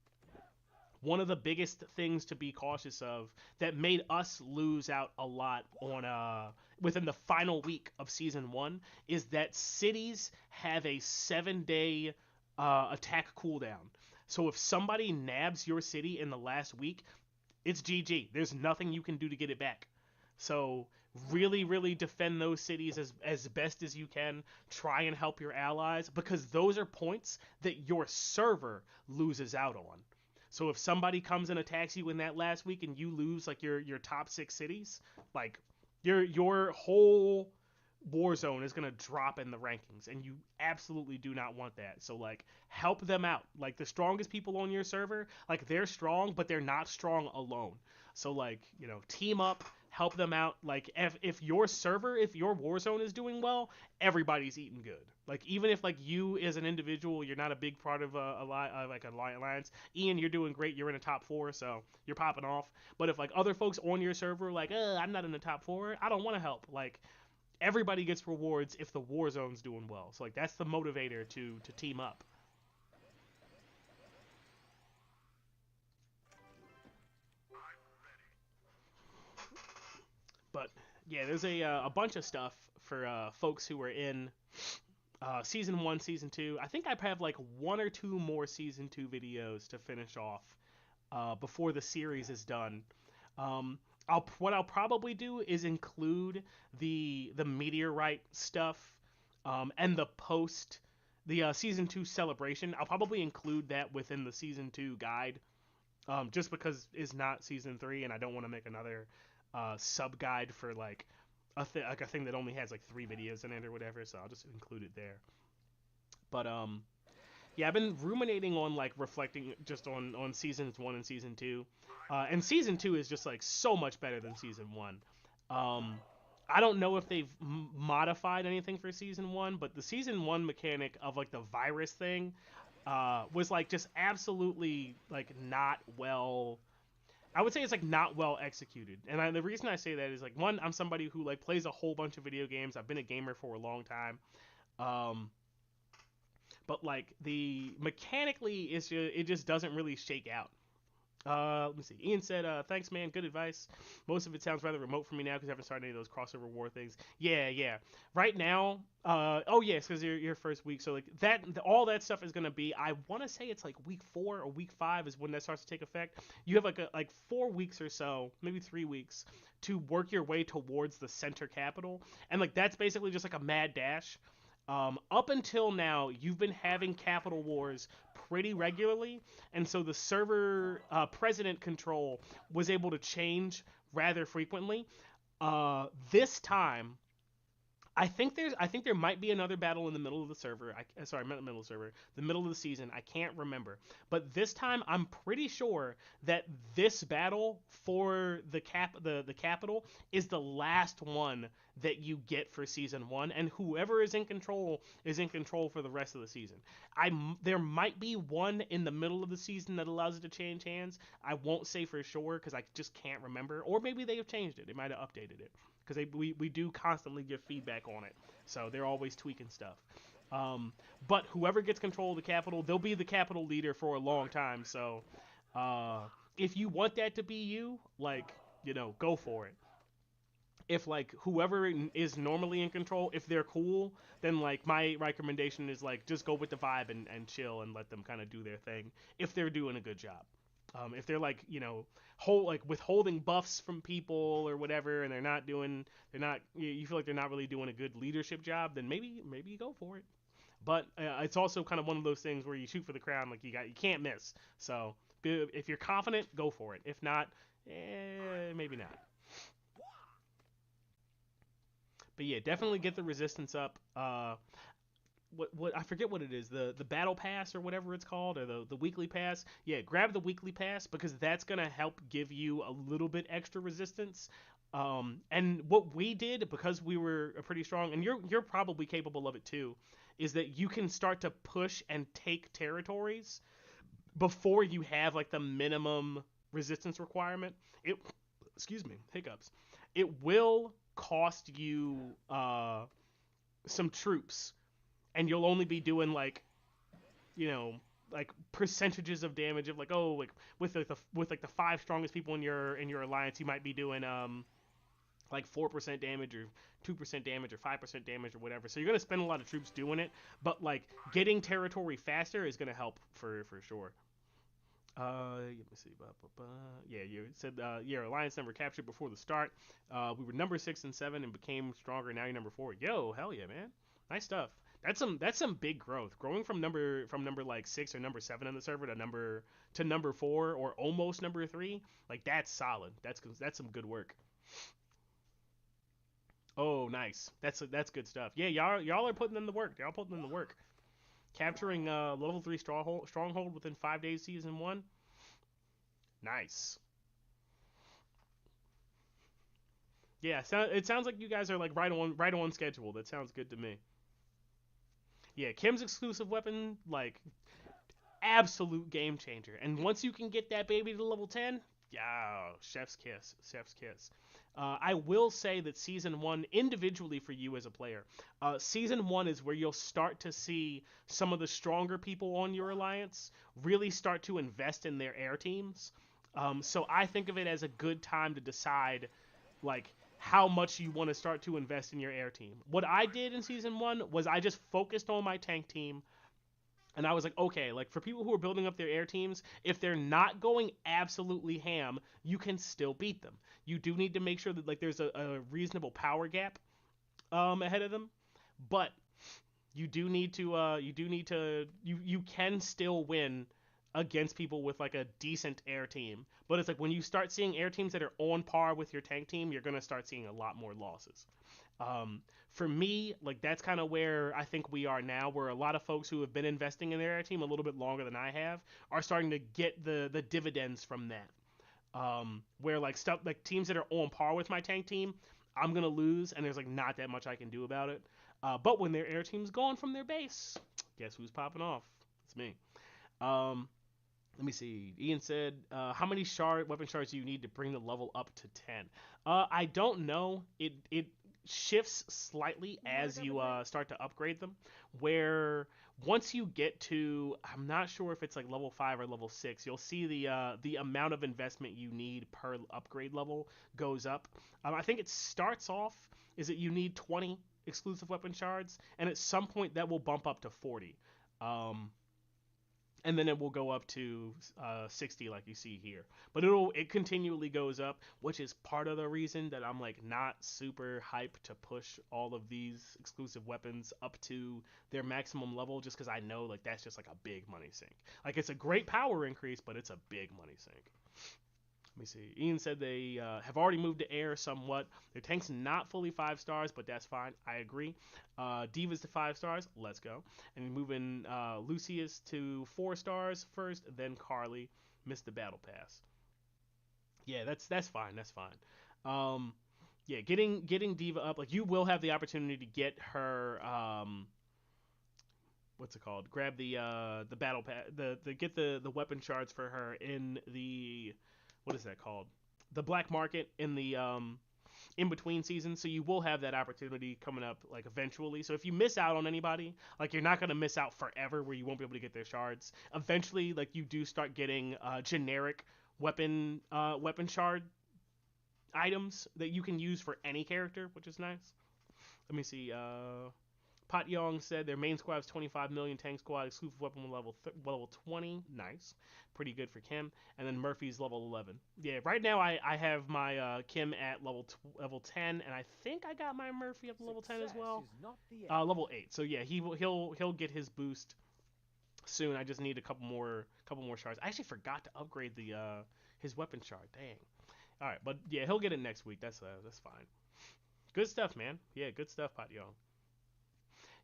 One of the biggest things to be cautious of that made us lose out a lot on within the final week of season one is that cities have a 7 day attack cooldown. So if somebody nabs your city in the last week, it's GG. There's nothing you can do to get it back. So really, really defend those cities as best as you can. Try and help your allies, because those are points that your server loses out on. So if somebody comes and attacks you in that last week and you lose like your top six cities, like your whole war zone is gonna drop in the rankings, and you absolutely do not want that. So like help them out. Like the strongest people on your server, like they're strong, but they're not strong alone. So like, team up, help them out. Like if your server, if your Warzone is doing well, everybody's eating good. Like even if like you as an individual, you're not a big part of like a alliance. Ian, you're doing great. You're in the top 4, so you're popping off. But if like other folks on your server like, I'm not in the top 4, I don't want to help. Like everybody gets rewards if the Warzone's doing well. So like that's the motivator to team up. But yeah, there's a bunch of stuff for folks who are in season 1, season 2. I think I have like one or two more season 2 videos to finish off before the series is done. Um, what I'll probably do is include the Meteorite stuff and the post the season 2 celebration. I'll probably include that within the season 2 guide, just because it's not season 3, and I don't want to make another sub guide for like like a thing that only has like 3 videos in it or whatever. So I'll just include it there. But yeah, I've been ruminating on like reflecting just on seasons 1 and season 2, and season 2 is just like so much better than season 1. Um, I don't know if they've modified anything for season 1, but the season 1 mechanic of like the virus thing was like just absolutely like not well. I would say it's like not well executed, and the reason I say that is like, one, I'm somebody who like plays a whole bunch of video games. I've been a gamer for a long time. Um, but like the mechanically it just doesn't really shake out. Let me see. Ian said, "Thanks, man. Good advice. Most of it sounds rather remote for me now because I haven't started any of those crossover war things. Yeah, yeah. Right now, oh yes, because your first week. So like that, all that stuff is gonna be. I want to say it's like week 4 or week 5 is when that starts to take effect. You have like 4 weeks or so, maybe 3 weeks, to work your way towards the center capital, and like that's basically just like a mad dash. Up until now, you've been having capital wars pretty regularly, and so the server president control was able to change rather frequently. This time, I think there might be another battle in the middle of the server. Sorry, not the middle of the server, the middle of the season. I can't remember, but this time I'm pretty sure that this battle for the capital is the last one that you get for season 1, and whoever is in control for the rest of the season. There might be one in the middle of the season that allows it to change hands. I won't say for sure because I just can't remember, or maybe they have changed it. They might have updated it because we do constantly give feedback on it, so they're always tweaking stuff. But whoever gets control of the capital, they'll be the capital leader for a long time. So if you want that to be you, like, go for it. If like whoever is normally in control, if they're cool, then like my recommendation is like just go with the vibe and chill and let them kind of do their thing if they're doing a good job. If they're like like withholding buffs from people or whatever, and they're not you feel like they're not really doing a good leadership job, then maybe you go for it. But it's also kind of one of those things where you shoot for the crown, like you can't miss. So if you're confident, go for it. If not, maybe not. But yeah, definitely get the resistance up. What I forget what it is, the battle pass or whatever it's called, or the weekly pass. Yeah, grab the weekly pass because that's gonna help give you a little bit extra resistance. And what we did, because we were pretty strong, and you're probably capable of it too, is that you can start to push and take territories before you have like the minimum resistance requirement. It Excuse me, hiccups. It will cost you some troops, and you'll only be doing like, you know like percentages of damage of like, oh, like with like the 5 strongest people in your alliance, you might be doing like 4% damage or 2% damage or 5% damage or whatever. So you're gonna spend a lot of troops doing it, but like getting territory faster is gonna help for sure. Let me see. Yeah, you said your alliance number captured before the start. We were number 6 and 7 and became stronger. Now you're number 4. Yo, hell yeah, man. Nice stuff. That's some big growth. Growing from number like 6 or number 7 in the server to number 4 or almost number 3. Like that's solid. That's some good work. Oh, nice. That's good stuff. Yeah, y'all are putting in the work. Y'all putting in the work. Capturing level 3 stronghold within 5 days season 1. Nice. Yeah, it sounds like you guys are like right on schedule. That sounds good to me. Yeah, Kim's exclusive weapon, like absolute game changer. And once you can get that baby to level 10, yeah, chef's kiss, chef's kiss. I will say that season one, individually for you as a player, season one is where you'll start to see some of the stronger people on your alliance really start to invest in their air teams. So I think of it as a good time to decide like how much you want to start to invest in your air team. What I did in season one was I just focused on my tank team, and I was like, okay, like for people who are building up their air teams, if they're not going absolutely ham, you can still beat them. You do need to make sure that like there's a reasonable power gap ahead of them, but you can still win against people with like a decent air team. But it's like when you start seeing air teams that are on par with your tank team, you're gonna start seeing a lot more losses. For me, like that's kind of where I think we are now, where a lot of folks who have been investing in their air team a little bit longer than I have are starting to get the dividends from that. Where like stuff like teams that are on par with my tank team, I'm gonna lose, and there's like not that much I can do about it. But when their air team's gone from their base, guess who's popping off? It's me. Um, Let me see. Ian said, "How many weapon shards do you need to bring the level up to 10?" I don't know. It shifts slightly as you start to upgrade them. Where once you get to, I'm not sure if it's like level 5 or level 6, you'll see the amount of investment you need per upgrade level goes up. I think it starts off is that you need 20 exclusive weapon shards, and at some point that will bump up to 40. Um, and then it will go up to 60 like you see here, but it continually goes up, which is part of the reason that I'm like not super hyped to push all of these exclusive weapons up to their maximum level, just because I know like that's just like a big money sink. Like it's a great power increase, but it's a big money sink. Let me see. Ian said they have already moved to air somewhat. Their tank's not fully 5 stars, but that's fine. I agree. Diva's to 5 stars. Let's go. And moving Lucius to 4 stars first, then Carly. Missed the battle pass. Yeah, that's fine. That's fine. Um, yeah, getting Diva up, like you will have the opportunity to get her. What's it called? Grab the battle pass, the get the weapon shards for her in the, what is that called? The black market in the in between seasons. So you will have that opportunity coming up like eventually. So if you miss out on anybody, like you're not gonna miss out forever where you won't be able to get their shards. Eventually, like you do start getting generic weapon shard items that you can use for any character, which is nice. Let me see. Pat Young said their main squad is 25 million, tank squad exclusive weapon level 20. Nice. Pretty good for Kim. And then Murphy's level 11. Yeah, right now I have my Kim at level 10, and I think I got my Murphy up to level 10 as well. Level 8. So yeah, he'll get his boost soon. I just need a couple more shards. I actually forgot to upgrade the his weapon shard. Dang. All right, but yeah, he'll get it next week. That's fine. Good stuff, man. Yeah, good stuff, Pat Young.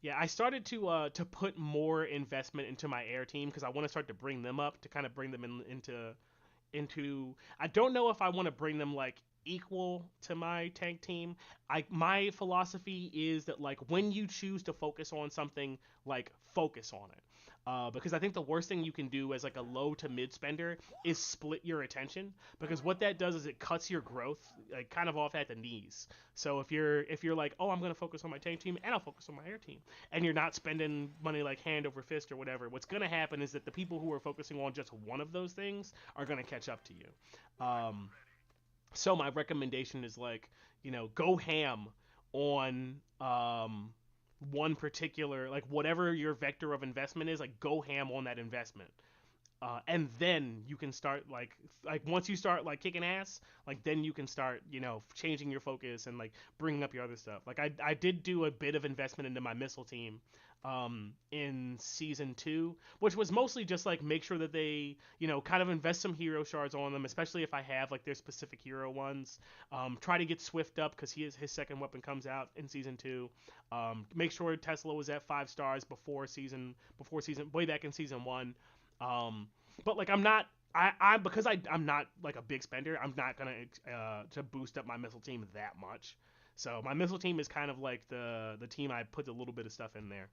Yeah, I started to put more investment into my air team because I want to start to bring them up to kind of bring them into. I don't know if I want to bring them like equal to my tank team. My philosophy is that like when you choose to focus on something, like focus on it. Because I think the worst thing you can do as like a low to mid spender is split your attention, because what that does is it cuts your growth like kind of off at the knees. So if you're like, oh, I'm gonna focus on my tank team and I'll focus on my air team, and you're not spending money like hand over fist or whatever, what's gonna happen is that the people who are focusing on just one of those things are gonna catch up to you. So my recommendation is like, go ham on one particular, like whatever your vector of investment is, like go ham on that investment. And then you can start like once you start like kicking ass, like then you can start changing your focus and like bringing up your other stuff. Like I did do a bit of investment into my missile team in season 2, which was mostly just like make sure that they kind of invest some hero shards on them, especially if I have like their specific hero ones. Try to get Swift up because his second weapon comes out in season 2. Make sure Tesla was at 5 stars before season way back in season 1. But like I'm not I'm because I'm not like a big spender. I'm not gonna to boost up my missile team that much. So my missile team is kind of like the team I put a little bit of stuff in there.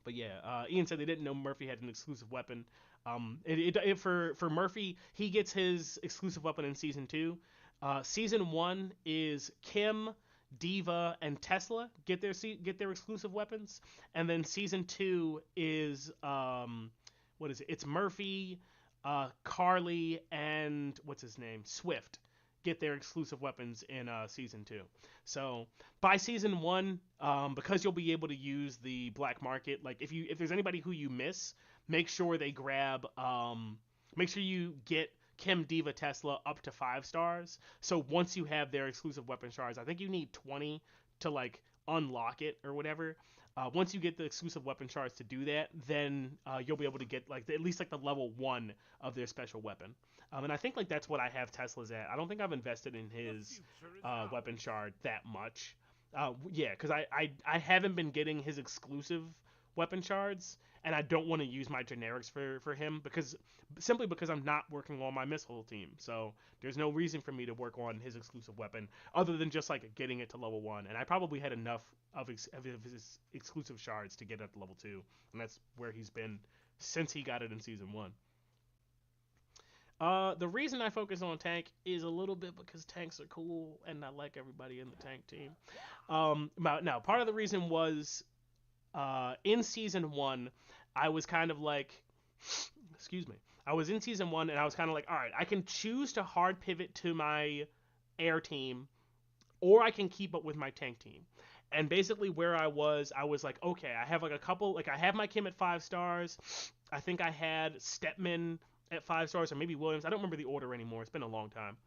But yeah, Ian said they didn't know Murphy had an exclusive weapon. For Murphy, he gets his exclusive weapon in season two. Season one is Kim, Diva, and Tesla get their exclusive weapons, and then season two is what is it? It's Murphy, Carly, and what's his name? Swift get their exclusive weapons in season two. So by season one, because you'll be able to use the black market, like if there's anybody who you miss, make sure they grab make sure you get Kim, Diva, Tesla up to 5 stars. So once you have their exclusive weapon shards, I think you need 20 to like unlock it or whatever. Once you get the exclusive weapon shards to do that, then you'll be able to get like at least like the level one of their special weapon. And I think like that's what I have Tesla's at. I don't think I've invested in his weapon shard that much. Yeah, because I haven't been getting his exclusive weapon shards, and I don't want to use my generics for him because simply because I'm not working on my missile team. So there's no reason for me to work on his exclusive weapon other than just like getting it to level one. And I probably had enough of his exclusive shards to get up to level two, and that's where he's been since he got it in season one. The reason I focus on tank is a little bit because tanks are cool and I like everybody in the tank team. Now part of the reason was in season one, I was kind of like, excuse me, I was in season one and I was kind of like, all right, I can choose to hard pivot to my air team, or I can keep up with my tank team. And basically, where I was like, okay, I have like a couple, like I have my Kim at 5 stars. I think I had Stepman at 5 stars, or maybe Williams. I don't remember the order anymore. It's been a long time.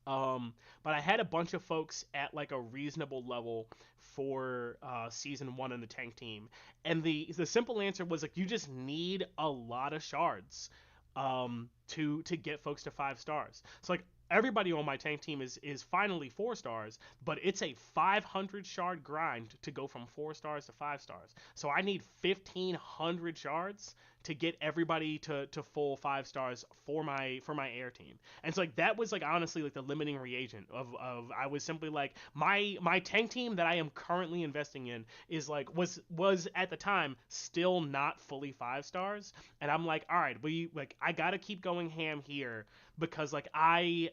But I had a bunch of folks at like a reasonable level for season one in the tank team, and the simple answer was like you just need a lot of shards to get folks to 5 stars. So like everybody on my tank team is finally 4 stars, but it's a 500 shard grind to go from 4 stars to 5 stars. So I need 1,500 shards to get everybody to full 5 stars for my air team. And so like that was like honestly like the limiting reagent of I was simply like my tank team that I am currently investing in is like was at the time still not fully 5 stars, and I'm like, all right, we like I gotta keep going ham here because like I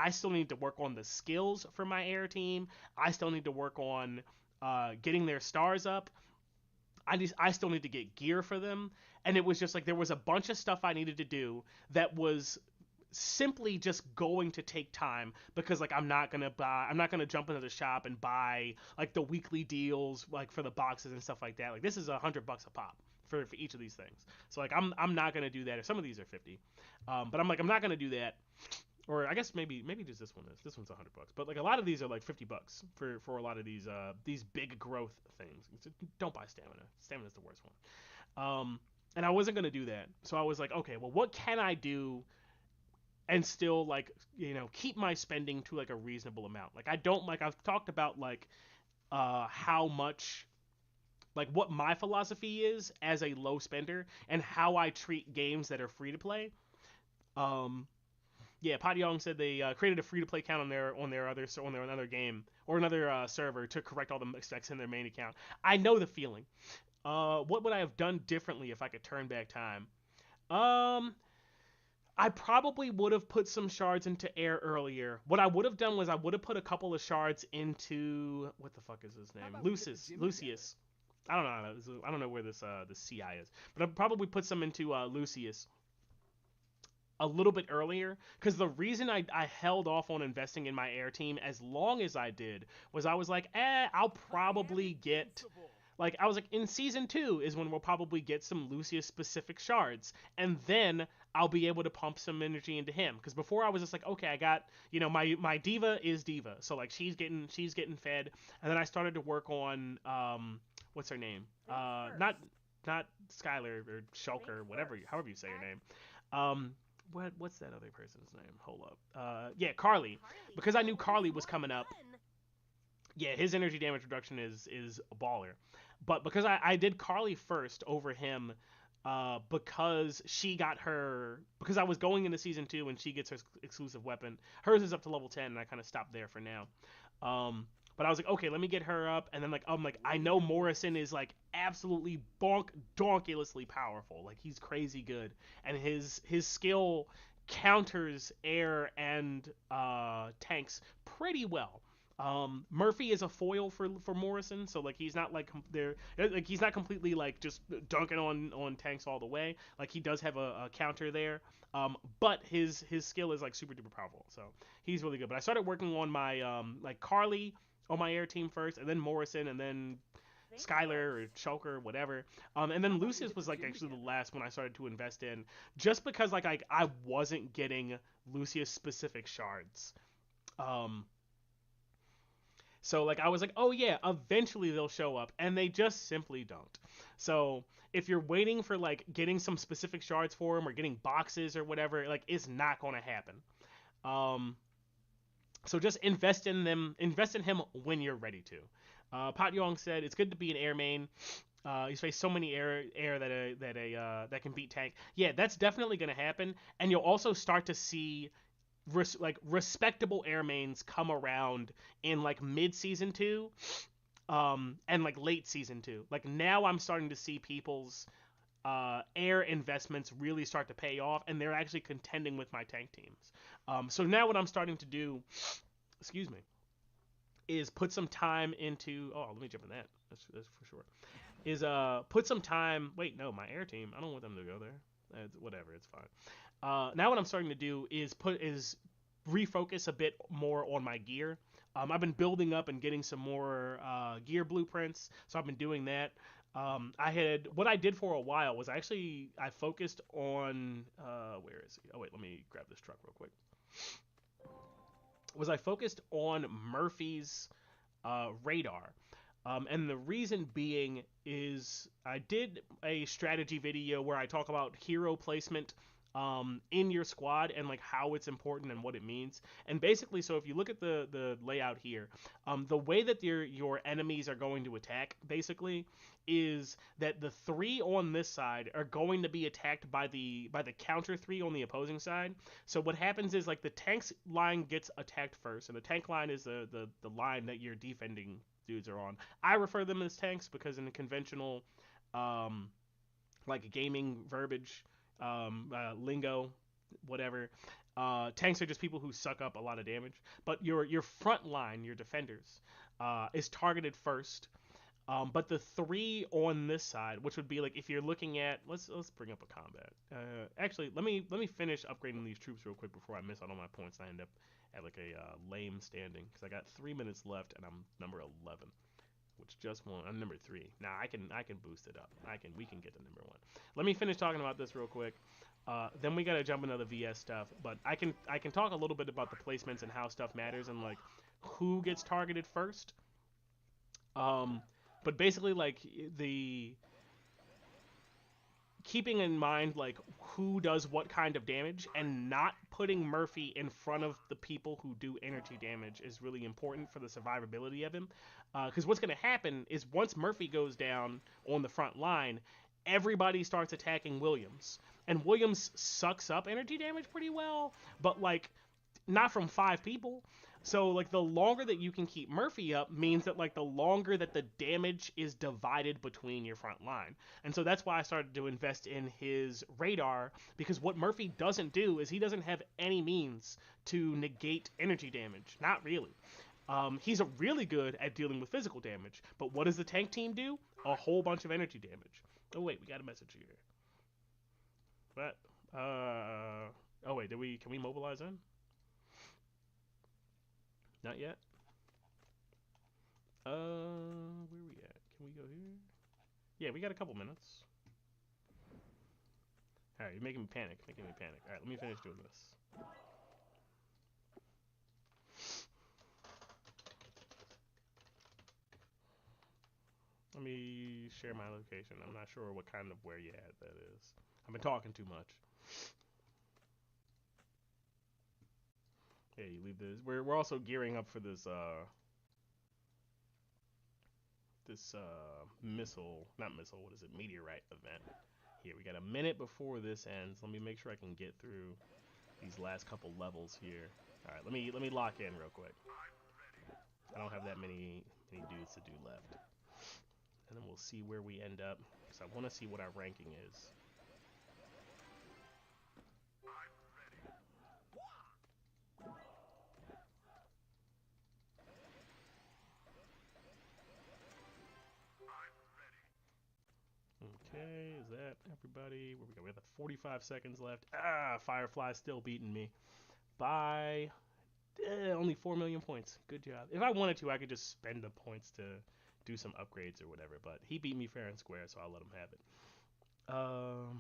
still need to work on the skills for my air team. I still need to work on getting their stars up. I still need to get gear for them, and it was just like there was a bunch of stuff I needed to do that was simply just going to take time because like I'm not gonna jump into the shop and buy like the weekly deals like for the boxes and stuff like that. Like this is $100 a pop for each of these things. So like I'm not gonna do that. Or some of these are 50, but I'm like I'm not gonna do that. Or I guess maybe just this one's $100, but like a lot of these are like $50 for a lot of these big growth things. Don't buy stamina. Stamina's the worst one. And I wasn't gonna do that, so I was like, okay, well, what can I do and still like keep my spending to like a reasonable amount? Like I don't like I've talked about like how much like what my philosophy is as a low spender and how I treat games that are free to play. Um, yeah, Pat Young said they created a free to play account on their another game or another server to correct all the mistakes in their main account. I know the feeling. What would I have done differently if I could turn back time? Um, I probably would have put some shards into air earlier. What I would have done was I would have put a couple of shards into what the fuck is his name? Lucius. I don't know. I don't know where this CI is, but I probably put some into Lucius a little bit earlier because the reason I held off on investing in my air team as long as I did was I was like, I'll probably get like I was like in season two is when we'll probably get some Lucius specific shards, and then I'll be able to pump some energy into him. Because before I was just like, okay, I got my diva is diva, so like she's getting fed, and then I started to work on what's her name? Not Skylar or Shulker, whatever however you say her name. What's that other person's name? Hold up. Yeah, Carly. Because I knew Carly was coming up. Yeah, his energy damage reduction is a baller. But because I did Carly first over him, because she got her because I was going into season 2 and she gets her exclusive weapon. Hers is up to level 10 and I kind of stopped there for now. But I was like, okay, let me get her up, and then like I'm like, I know Morrison is like absolutely donkulously powerful, like he's crazy good, and his skill counters air and tanks pretty well. Murphy is a foil for Morrison, so like he's not like there, like he's not completely like just dunking on tanks all the way. Like he does have a counter there, but his skill is like super duper powerful, so he's really good. But I started working on my like Carly on my air team first, and then Morrison, and then Skylar or Shulker, whatever. And then Lucius was like actually the last one I started to invest in, just because like I wasn't getting Lucius specific shards. Um, so like I was like, oh yeah, eventually they'll show up, and they just simply don't. So if you're waiting for like getting some specific shards for him or getting boxes or whatever, like it's not going to happen. Um, so just invest in them, invest in him when you're ready to. Pat Yong said it's good to be an air main. He's faced so many air that can beat tank. Yeah, that's definitely going to happen, and you'll also start to see like respectable air mains come around in like mid season 2 and like late season 2. Like now I'm starting to see people's air investments really start to pay off, and they're actually contending with my tank teams. So now what I'm starting to do, excuse me, is put some time into. Oh, let me jump in that. That's for sure. Is put some time. Wait, no, my air team. I don't want them to go there. Whatever, it's fine. Now what I'm starting to do is refocus a bit more on my gear. I've been building up and getting some more gear blueprints, so I've been doing that. I had what I did for a while was I focused on where is he? Oh wait, let me grab this truck real quick. Was I focused on Murphy's radar? And the reason being is I did a strategy video where I talk about hero placement in your squad and like how it's important and what it means. And basically, so if you look at the layout here, the way that your enemies are going to attack basically is that the 3 on this side are going to be attacked by the counter 3 on the opposing side. So what happens is like the tanks line gets attacked first, and the tank line is the line that your defending dudes are on. I refer them as tanks because in the conventional um, like gaming verbiage, lingo, whatever. Tanks are just people who suck up a lot of damage. But your front line, your defenders, is targeted first. But the 3 on this side, which would be like if you're looking at, let's bring up a combat. Actually, let me finish upgrading these troops real quick before I miss out on my points. And I end up at like a lame standing because I got 3 minutes left and I'm number 11. Which just won. I'm number 3. Now I can boost it up. We can get to number 1. Let me finish talking about this real quick. Then we gotta jump into the VS stuff. But I can talk a little bit about the placements and how stuff matters and like who gets targeted first. Um, but basically like the keeping in mind like who does what kind of damage and not putting Murphy in front of the people who do energy damage is really important for the survivability of him. Because what's going to happen is once Murphy goes down on the front line, everybody starts attacking Williams. And Williams sucks up energy damage pretty well, but like not from 5 people. So like the longer that you can keep Murphy up means that like the longer that the damage is divided between your front line. And so that's why I started to invest in his radar, because what Murphy doesn't do is he doesn't have any means to negate energy damage. Not really. He's really good at dealing with physical damage, but what does the tank team do? A whole bunch of energy damage. Oh wait, we got a message here. What? Oh wait, can we mobilize in? Not yet. Where we at? Can we go here? Yeah, we got a couple minutes. All right, you're making me panic. Making me panic. All right, let me finish doing this. Let me share my location. I'm not sure what kind of where you at that is. I've been talking too much. Yeah, you leave this. We're also gearing up for this missile, not missile. What is it? Meteorite event. Here, we got a minute before this ends. Let me make sure I can get through these last couple levels here. All right, let me lock in real quick. I don't have that many dudes to do left, and then we'll see where we end up. Because I want to see what our ranking is. Okay, is that everybody? Where we go? We have 45 seconds left. Ah, Firefly's still beating me by only 4 million points. Good job. If I wanted to, I could just spend the points to do some upgrades or whatever, but he beat me fair and square, so I'll let him have it. Uh,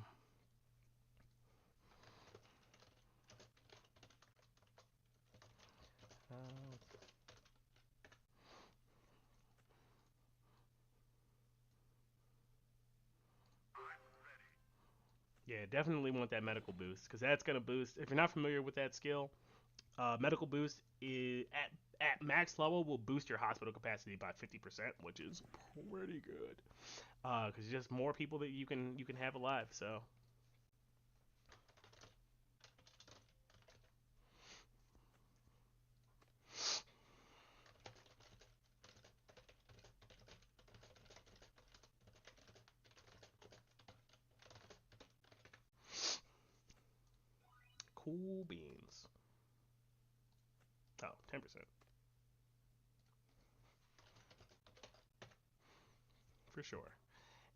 yeah, definitely want that medical boost because that's gonna boost. If you're not familiar with that skill, medical boost is at max level will boost your hospital capacity by 50%, which is pretty good. Because just more people that you can have alive. So cool beans. Oh, 10% for sure.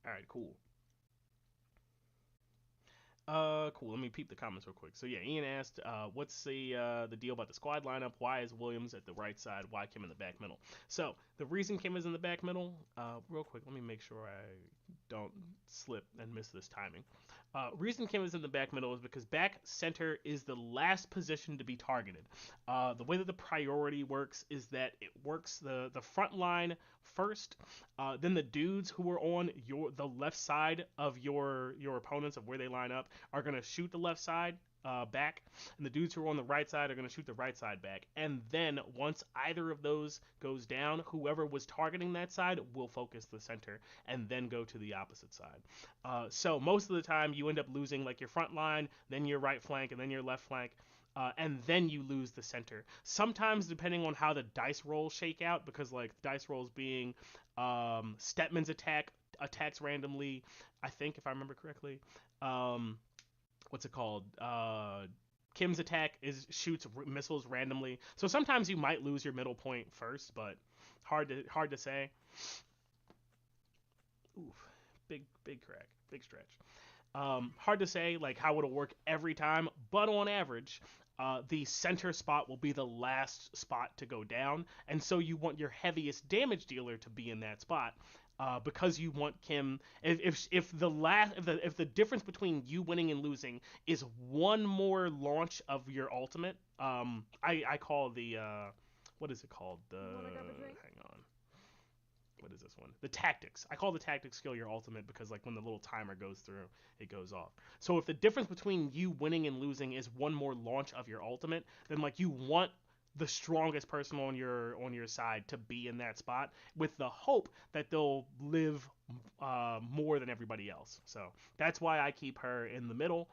All right, cool. Cool. Let me peep the comments real quick. So yeah, Ian asked, "What's the deal about the squad lineup? Why is Williams at the right side? Why Kim in the back middle?" So the reason Kim is in the back middle, real quick, let me make sure I don't slip and miss this timing. Reason Kim is in the back middle is because back center is the last position to be targeted. The way that the priority works is that it works the front line first, then the dudes who are on the left side of your opponents of where they line up are gonna shoot the left side back, and the dudes who are on the right side are gonna shoot the right side back. And then once either of those goes down, whoever was targeting that side will focus the center and then go to the opposite side. So most of the time you end up losing like your front line, then your right flank, and then your left flank. And then you lose the center. Sometimes, depending on how the dice rolls shake out, because like dice rolls being Stetman's attacks randomly, I think if I remember correctly. What's it called? Kim's attack is shoots missiles randomly. So sometimes you might lose your middle point first, but hard to say. Oof, big crack, big stretch. Hard to say like how it'll work every time, but on average, the center spot will be the last spot to go down, and so you want your heaviest damage dealer to be in that spot. Because you want Kim, if the difference between you winning and losing is one more launch of your ultimate, I call the what is it called, the hang on, what is this one? The tactics. I call the tactics skill your ultimate because like when the little timer goes through, it goes off. So if the difference between you winning and losing is one more launch of your ultimate, then like you want the strongest person on your side to be in that spot with the hope that they'll live more than everybody else. So that's why I keep her in the middle.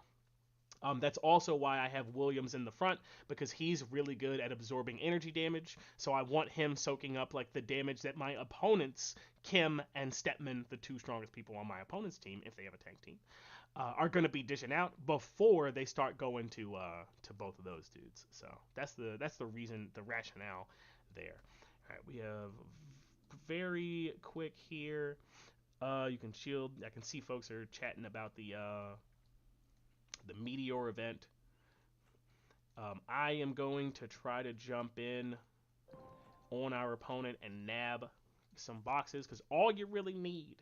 That's also why I have Williams in the front because he's really good at absorbing energy damage. So I want him soaking up like the damage that my opponents, Kim and Stetman, the two strongest people on my opponent's team, if they have a tank team, are going to be dishing out before they start going to both of those dudes. So that's the reason, the rationale there. All right, we have very quick here. You can shield. I can see folks are chatting about the Meteor event. I am going to try to jump in on our opponent and nab some boxes because all you really need,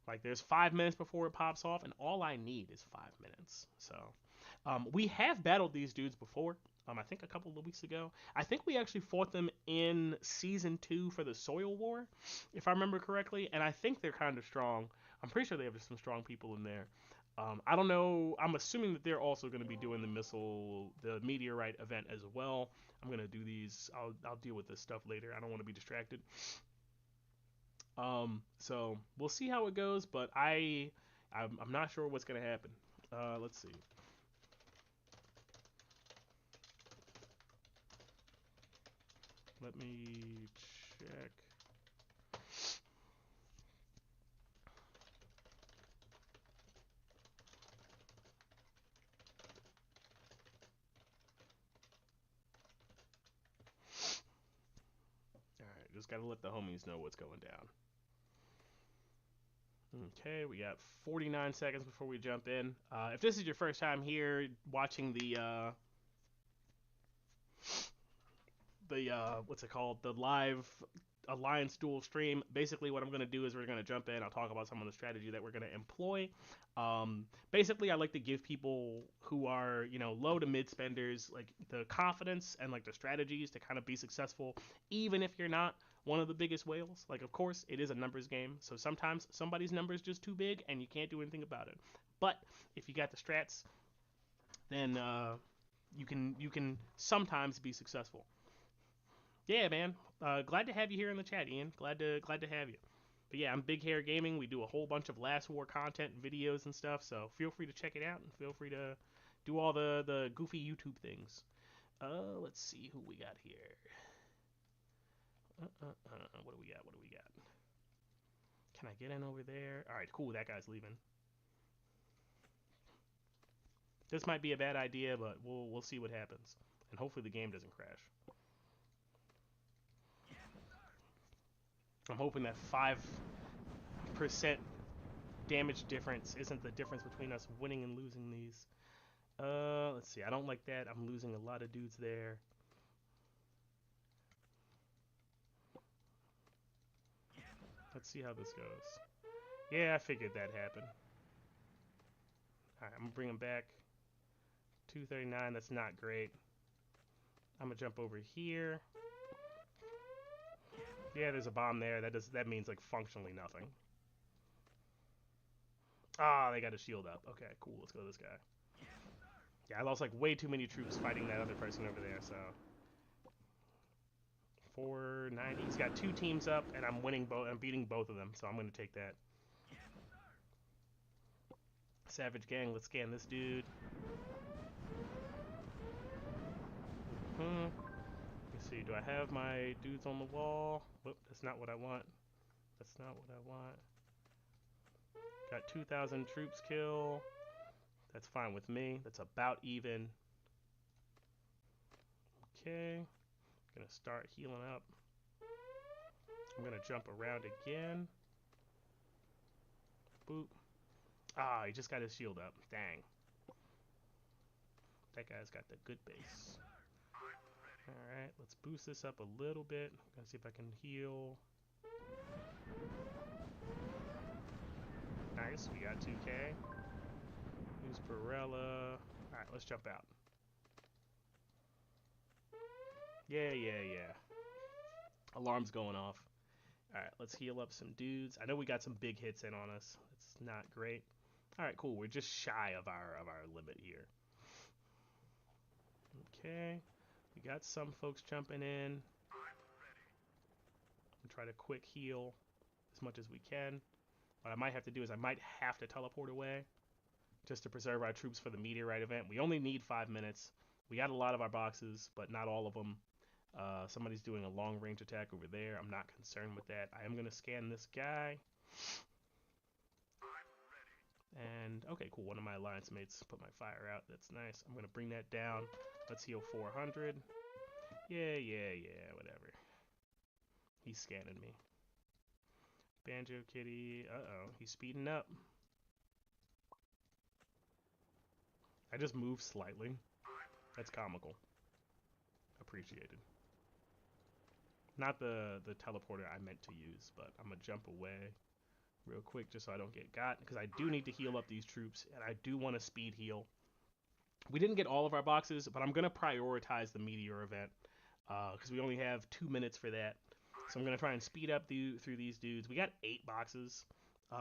like, there's 5 minutes before it pops off, and all I need is 5 minutes. So, we have battled these dudes before. I think a couple of weeks ago. I think we actually fought them in season 2 for the Soil War, if I remember correctly, and I think they're kind of strong. I'm pretty sure they have some strong people in there. I don't know. I'm assuming that they're also going to be doing the Meteorite event as well. I'm going to do these. I'll deal with this stuff later. I don't want to be distracted. So we'll see how it goes, but I'm not sure what's gonna happen. Let's see. Let me check. All right, just gotta let the homies know what's going down. Okay, we got 49 seconds before we jump in. If this is your first time here watching the what's it called, the live Alliance dual stream, basically what I'm going to do is we're going to jump in. I'll talk about some of the strategy that we're going to employ. Basically, I like to give people who are, low to mid spenders, like the confidence and like the strategies to kind of be successful, even if you're not one of the biggest whales. Like, of course, it is a numbers game, so sometimes somebody's number is just too big and you can't do anything about it. But if you got the strats, then you can sometimes be successful. Yeah, man. Glad to have you here in the chat, Ian. Glad to have you. But yeah, I'm Big Hair Gaming. We do a whole bunch of Last War content and videos and stuff, so feel free to check it out and feel free to do all the goofy YouTube things. Let's see who we got here. What do we got? What do we got? Can I get in over there? All right, cool. That guy's leaving. This might be a bad idea, but we'll see what happens, and hopefully the game doesn't crash. I'm hoping that 5% damage difference isn't the difference between us winning and losing these. Let's see. I don't like that. I'm losing a lot of dudes there. Let's see how this goes. Yeah, I figured that happened. Alright, I'm gonna bring him back. 239, that's not great. I'm gonna jump over here. Yeah, there's a bomb there. That means like functionally nothing. Ah, they got a shield up. Okay, cool. Let's go to this guy. Yeah, I lost like way too many troops fighting that other person over there, so 490. He's got 2 teams up, and I'm winning both. I'm beating both of them, so I'm gonna take that. Savage Gang, let's scan this dude. Let's see, do I have my dudes on the wall? Whoop, that's not what I want. That's not what I want. Got 2,000 troops kill. That's fine with me. That's about even. Okay. Gonna start healing up. I'm gonna jump around again. Boop. Ah, he just got his shield up. Dang. That guy's got the good base. Alright, let's boost this up a little bit. I'm gonna see if I can heal. Nice, we got 2k. Use Barella. Alright, let's jump out. Yeah. Alarm's going off. Alright, let's heal up some dudes. I know we got some big hits in on us. It's not great. Alright, cool. We're just shy of our limit here. Okay. We got some folks jumping in. I'm try to quick heal as much as we can. What I might have to do is I might have to teleport away just to preserve our troops for the Meteorite event. We only need 5 minutes. We got a lot of our boxes, but not all of them. Somebody's doing a long range attack over there. I'm not concerned with that. I am going to scan this guy. And, okay, cool. One of my alliance mates put my fire out. That's nice. I'm going to bring that down. Let's heal 400. Yeah, whatever. He's scanning me. Banjo Kitty. Uh-oh. He's speeding up. I just moved slightly. That's comical. Appreciated. Not the teleporter I meant to use, but I'm going to jump away real quick just so I don't get got, because I do need to heal up these troops, and I do want to speed heal. We didn't get all of our boxes, but I'm going to prioritize the Meteor event, because we only have 2 minutes for that. So I'm going to try and speed up through these dudes. We got 8 boxes,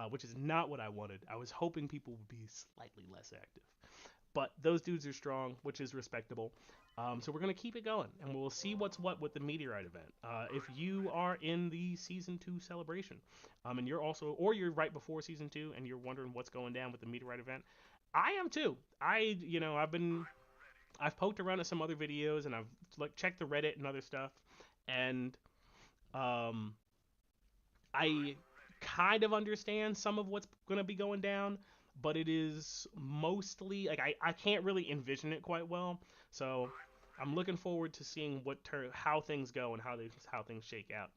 which is not what I wanted. I was hoping people would be slightly less active. But those dudes are strong, which is respectable. So we're gonna keep it going, and we'll see what's what with the Meteorite event. If you are in the season 2 celebration, and you're also, or you're right before season 2, and you're wondering what's going down with the Meteorite event, I am too. I've poked around at some other videos, and I've like checked the Reddit and other stuff, and um, I kind of understand some of what's gonna be going down, but it is mostly like I can't really envision it quite well. So I'm looking forward to seeing how things go and how things shake out.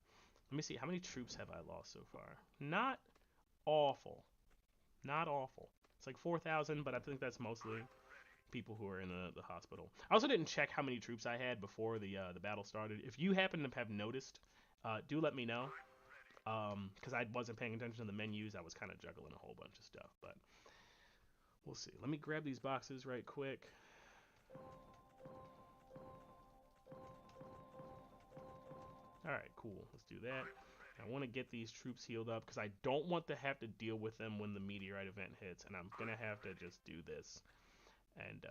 Let me see, how many troops have I lost so far? Not awful, not awful. It's like 4,000, but I think that's mostly people who are in the hospital. I also didn't check how many troops I had before the battle started. If you happen to have noticed, do let me know. Because I wasn't paying attention to the menus. I was kind of juggling a whole bunch of stuff, but we'll see. Let me grab these boxes right quick. All right, cool. Let's do that. I want to get these troops healed up because I don't want to have to deal with them when the Meteorite event hits, and I'm gonna have to just do this and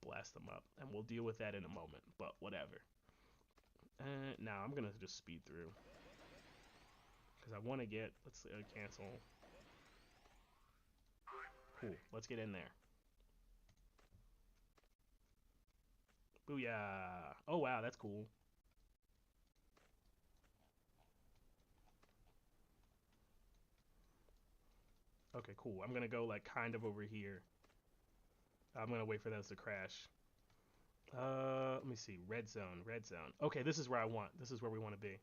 blast them up, and we'll deal with that in a moment. But whatever. Now I'm gonna just speed through because I want to get. Let's cancel. Cool. Let's get in there. Booyah! Oh wow, that's cool. Okay, cool. I'm gonna go like kind of over here. I'm gonna wait for those to crash. Let me see. Red zone, red zone. Okay, this is where I want. This is where we want to be.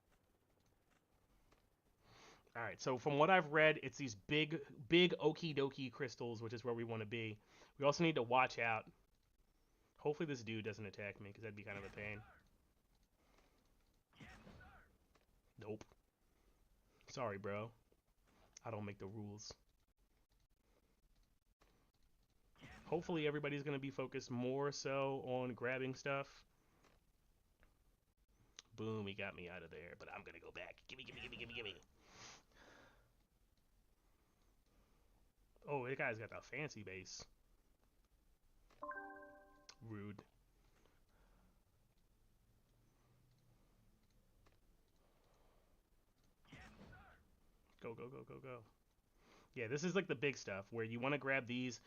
All right. So from what I've read, it's these big okie dokie crystals, which is where we want to be. We also need to watch out. Hopefully this dude doesn't attack me, because that'd be kind of a pain. Nope. Sorry, bro. I don't make the rules. Hopefully everybody's gonna be focused more so on grabbing stuff. Boom, he got me out of there, but I'm gonna go back. Gimme, gimme, gimme, gimme, gimme. Oh, that guy's got a fancy base. Rude. Go, go, go, go, go. Yeah, this is like the big stuff where you want to grab these.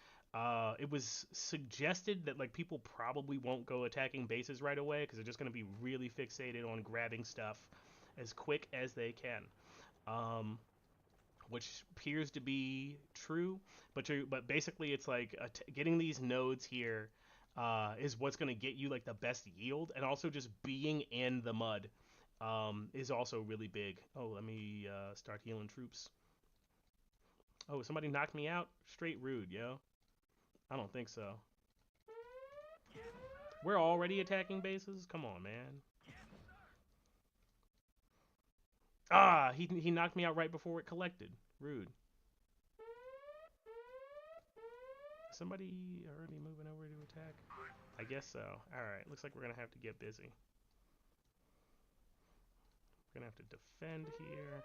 It was suggested that like people probably won't go attacking bases right away because they're just going to be really fixated on grabbing stuff as quick as they can. Um, which appears to be true. But basically, it's like getting these nodes here is what's going to get you like the best yield, and also just being in the mud is also really big. Oh, let me start healing troops. Oh, somebody knocked me out? Straight rude, yo. I don't think so. We're already attacking bases? Come on, man. Ah, he knocked me out right before it collected. Rude. Somebody already moving over to attack? I guess so. Alright, looks like we're going to have to get busy. We're going to have to defend here.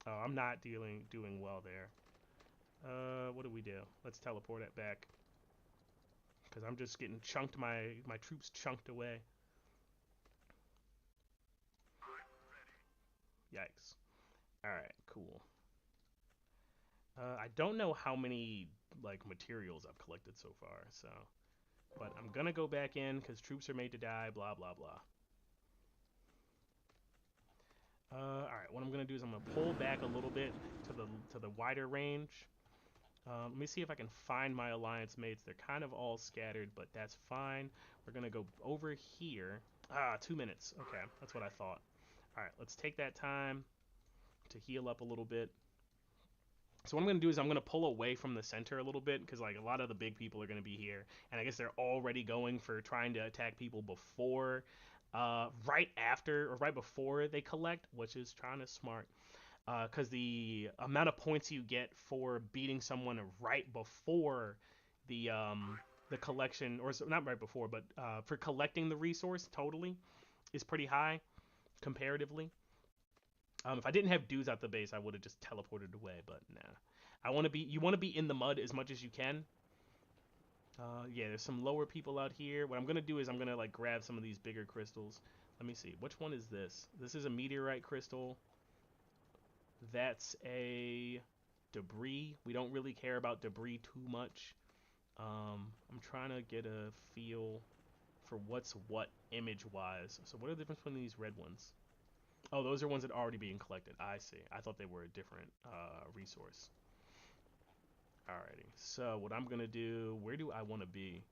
Oh, I'm not doing well there. What do we do? Let's teleport it back. Because I'm just getting chunked, my troops chunked away. Yikes. Alright, cool. I don't know how many like materials I've collected so far, so but I'm gonna go back in because troops are made to die, blah blah blah. Alright, what I'm gonna do is I'm gonna pull back a little bit to the wider range. Let me see if I can find my alliance mates. They're kind of all scattered, but that's fine. We're gonna go over here. Ah, 2 minutes. Okay, that's what I thought. Alright, let's take that time to heal up a little bit. So what I'm going to do is I'm going to pull away from the center a little bit because like a lot of the big people are going to be here, and I guess they're already going for trying to attack people before, right after or right before they collect, which is kind of smart because the amount of points you get for beating someone right before the collection, or not right before, but for collecting the resource totally is pretty high comparatively. If I didn't have dudes at the base, I would have just teleported away, but nah. You want to be in the mud as much as you can. Yeah, there's some lower people out here. What I'm gonna do is I'm gonna like grab some of these bigger crystals. Let me see. Which one is this? This is a meteorite crystal. That's a debris. We don't really care about debris too much. I'm trying to get a feel for what's what image-wise. So what are the difference between these red ones? Oh, those are ones that are already being collected. I see. I thought they were a different resource. Alrighty. So what I'm gonna do? Where do I want to be?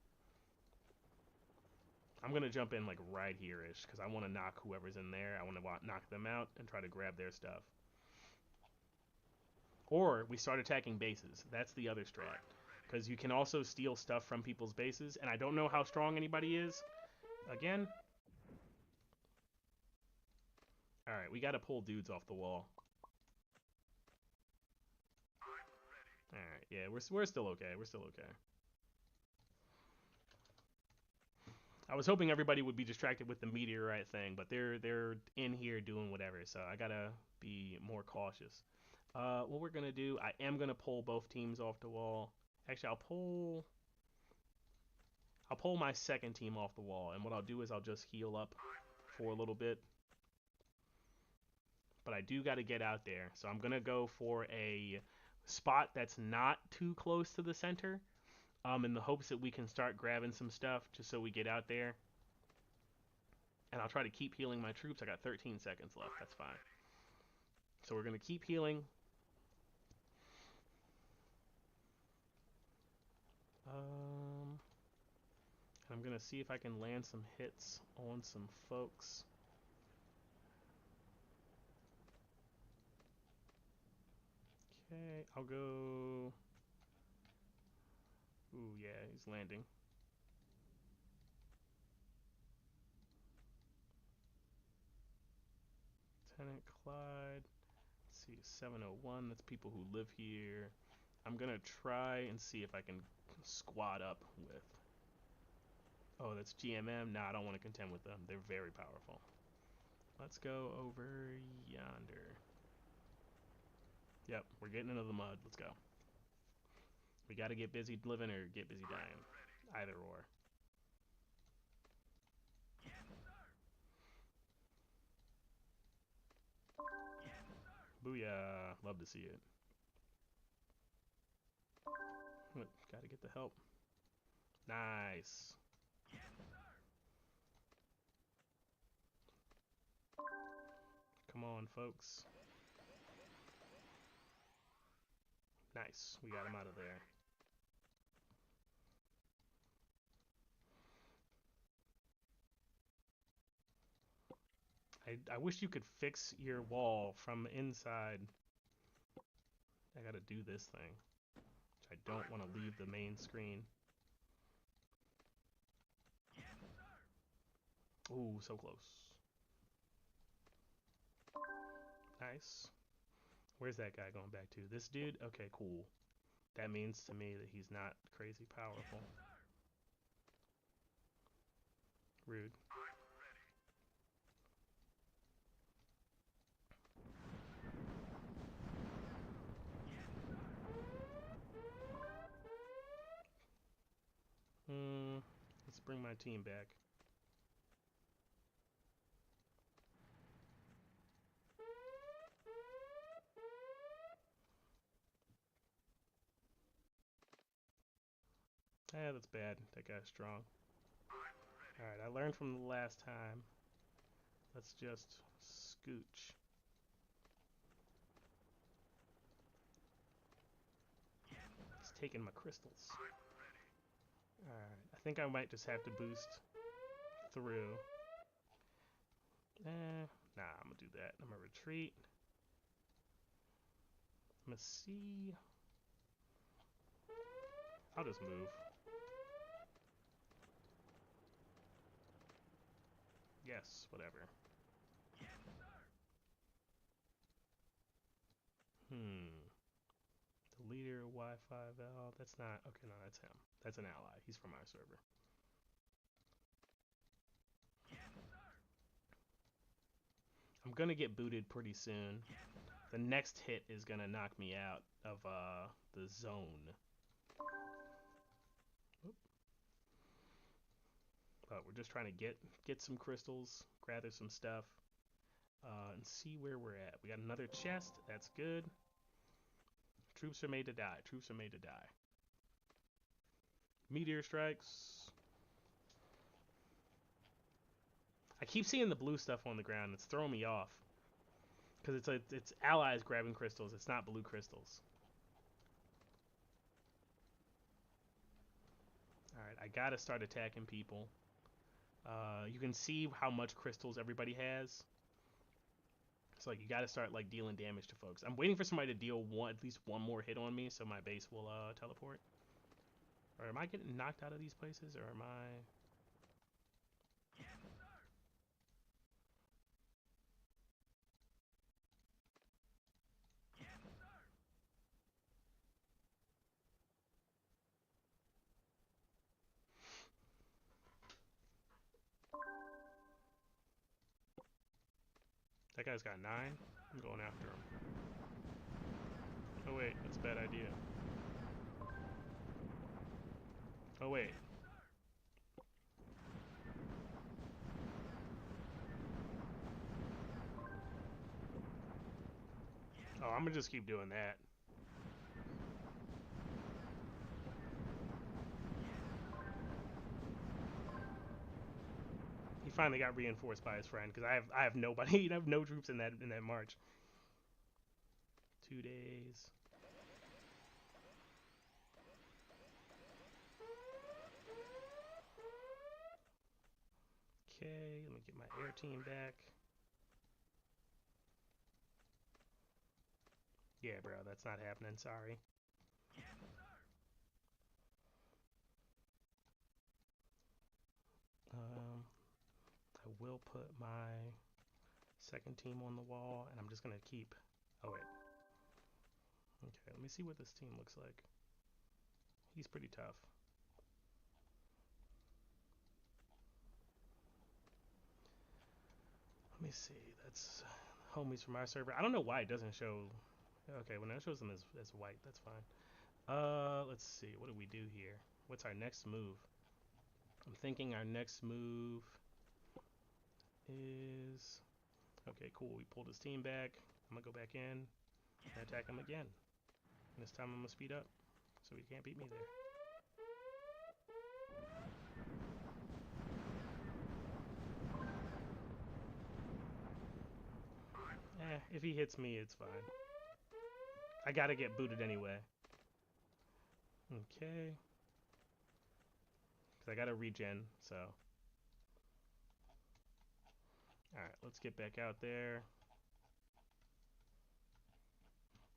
I'm gonna jump in like right here-ish because I want to knock whoever's in there. I want to knock them out and try to grab their stuff. Or we start attacking bases. That's the other strat. Because you can also steal stuff from people's bases, and I don't know how strong anybody is. Again. Alright, we gotta pull dudes off the wall. Alright, yeah, we're still okay. We're still okay. I was hoping everybody would be distracted with the meteorite thing, but they're in here doing whatever, so I gotta be more cautious. What we're gonna do, I am gonna pull both teams off the wall. Actually, I'll pull my second team off the wall, and what I'll do is I'll just heal up for a little bit. But I do got to get out there, so I'm gonna go for a spot that's not too close to the center, in the hopes that we can start grabbing some stuff just so we get out there. And I'll try to keep healing my troops. I got 13 seconds left. That's fine. So we're gonna keep healing. I'm gonna see if I can land some hits on some folks. Okay, I'll go. Ooh, yeah, he's landing. Lieutenant Clyde. Let's see, 701. That's people who live here. I'm gonna try and see if I can squad up with. Oh, that's GMM. Nah, I don't want to contend with them. They're very powerful. Let's go over yonder. Yep, we're getting into the mud. Let's go. We got to get busy living or get busy dying. Either or. Booyah. Love to see it. Got to get the help. Nice. Come on, folks. Nice. We got him out of there. I wish you could fix your wall from inside. I gotta do this thing. I don't want to leave the main screen. Ooh, so close. Nice. Where's that guy going back to? This dude? Okay, cool. That means to me that he's not crazy powerful. Rude. Let's bring my team back. Yeah, that's bad. That guy's strong. Alright, I learned from the last time. Let's just scooch. He's taking my crystals. Alright, I think I might just have to boost through. Nah, I'm gonna do that. I'm gonna retreat. I'm gonna see. I'll just move. Yes, whatever. The leader, Wi-Fi Val. That's not. Okay, no, that's him. That's an ally. He's from our server. I'm gonna get booted pretty soon. The next hit is gonna knock me out of the zone. Oop. But we're just trying to get some crystals, gather some stuff, and see where we're at. We got another chest. That's good. Troops are made to die. Troops are made to die. Meteor strikes. I keep seeing the blue stuff on the ground. It's throwing me off. Because it's allies grabbing crystals. It's not blue crystals. Alright, I gotta start attacking people. You can see how much crystals everybody has. So like you gotta start like dealing damage to folks. I'm waiting for somebody to deal at least one more hit on me so my base will teleport. Or am I getting knocked out of these places, or am I... That guy's got 9. I'm going after him. Oh wait, that's a bad idea. Oh wait. Oh, I'm gonna just keep doing that. He finally got reinforced by his friend because I have nobody. I have no troops in that march. 2 days. Okay, let me get my air team back. Yeah, bro, that's not happening. Sorry. I will put my second team on the wall, and I'm just gonna keep. Oh wait. Okay, let me see what this team looks like. He's pretty tough. Let me see. That's homies from our server. I don't know why it doesn't show. Okay, when that shows them as white, that's fine. Let's see. What do we do here? What's our next move? I'm thinking our next move is... Okay, cool. We pulled his team back. I'm gonna go back in and attack him again. And this time I'm gonna speed up, so he can't beat me there. If he hits me, it's fine. I gotta get booted anyway. Okay. Because I gotta regen, so. Alright, let's get back out there.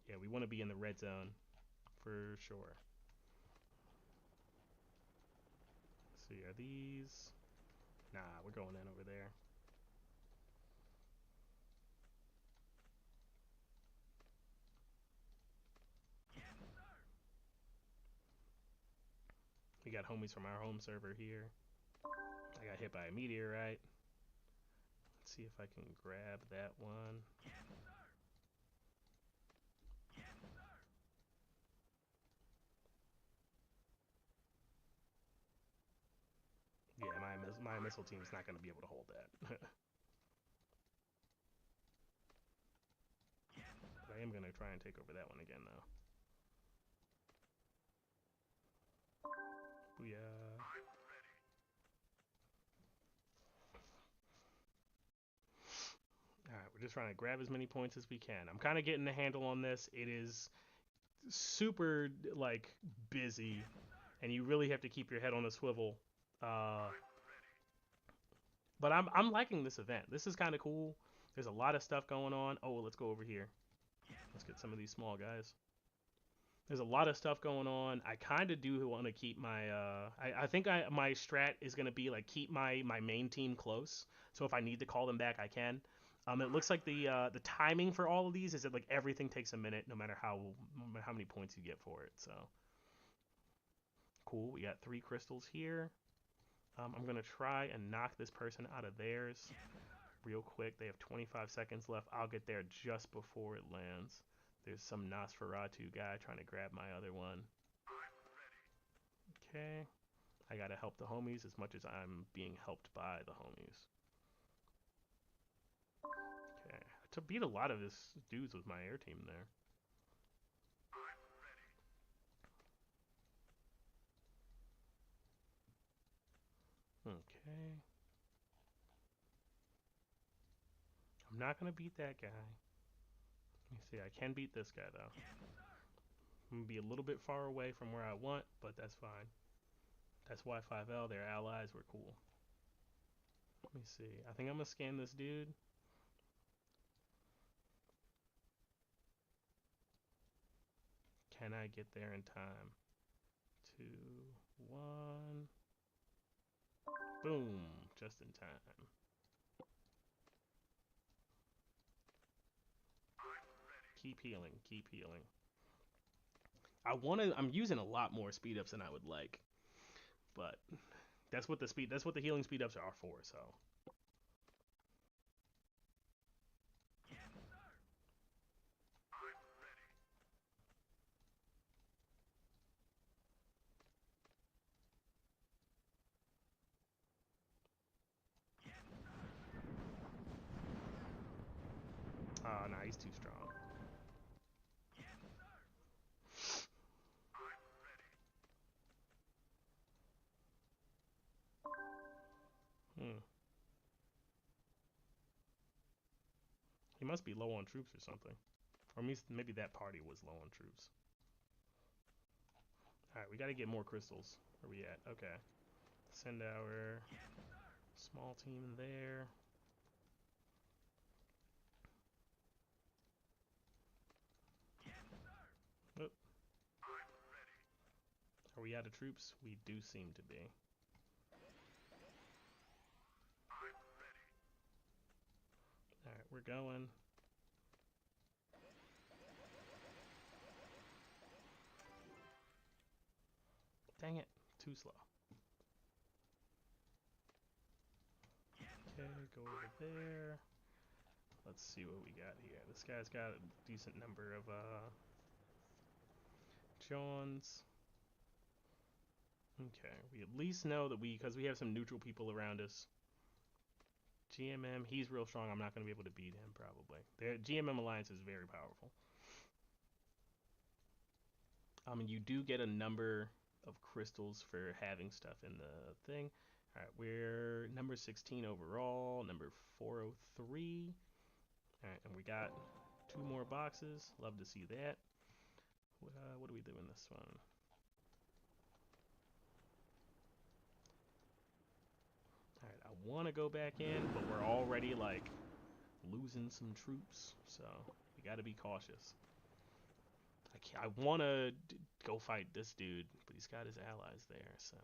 Yeah, we want to be in the red zone. For sure. Let's see, are these... Nah, we're going in over there. We got homies from our home server here. I got hit by a meteorite. Let's see if I can grab that one. Yeah, my missile team is not going to be able to hold that. But I am going to try and take over that one again, though. Booyah. Alright, we're just trying to grab as many points as we can. I'm kind of getting a handle on this. It is super, like, busy, and you really have to keep your head on a swivel. But I'm liking this event. This is kind of cool. There's a lot of stuff going on. Oh, let's go over here. Let's get some of these small guys. There's a lot of stuff going on. I kind of do want to keep my... I think my strat is going to be, like, keep my main team close. So if I need to call them back, I can. It looks like the timing for all of these is that, like, everything takes a minute no matter how many points you get for it. So, cool. We got 3 crystals here. I'm going to try and knock this person out of theirs. real quick. They have 25 seconds left. I'll get there just before it lands. There's some Nosferatu guy trying to grab my other one. Okay. I gotta help the homies as much as I'm being helped by the homies. Okay. To beat a lot of this dudes with my air team there. Okay. I'm not gonna beat that guy. Let me see. I can beat this guy though. I'm gonna be a little bit far away from where I want, but that's fine. That's Y5L. Their allies were cool. Let me see. I think I'm gonna scan this dude. Can I get there in time? 2, 1. Boom. Just in time. Keep healing. Keep healing. I'm using a lot more speed ups than I would like. But that's what the healing speed ups are for, so. Oh, nah, he's too strong. Hmm. He must be low on troops or something. Or maybe that party was low on troops. Alright, we gotta get more crystals. Where we at? Okay. Send our small team there. Oh. Are we out of troops? We do seem to be. Alright, we're going. Dang it, too slow. Okay, go over there. Let's see what we got here. This guy's got a decent number of Johns. Okay, we at least know that because we have some neutral people around us. GMM, he's real strong. I'm not going to be able to beat him probably. Their GMM alliance is very powerful. You do get a number of crystals for having stuff in the thing. All right, we're number 16 overall, number 403. All right, and we got 2 more boxes. Love to see that. What do we do in this one? All right, I want to go back in, but we're already like losing some troops, so we got to be cautious. I want to go fight this dude, but he's got his allies there, so.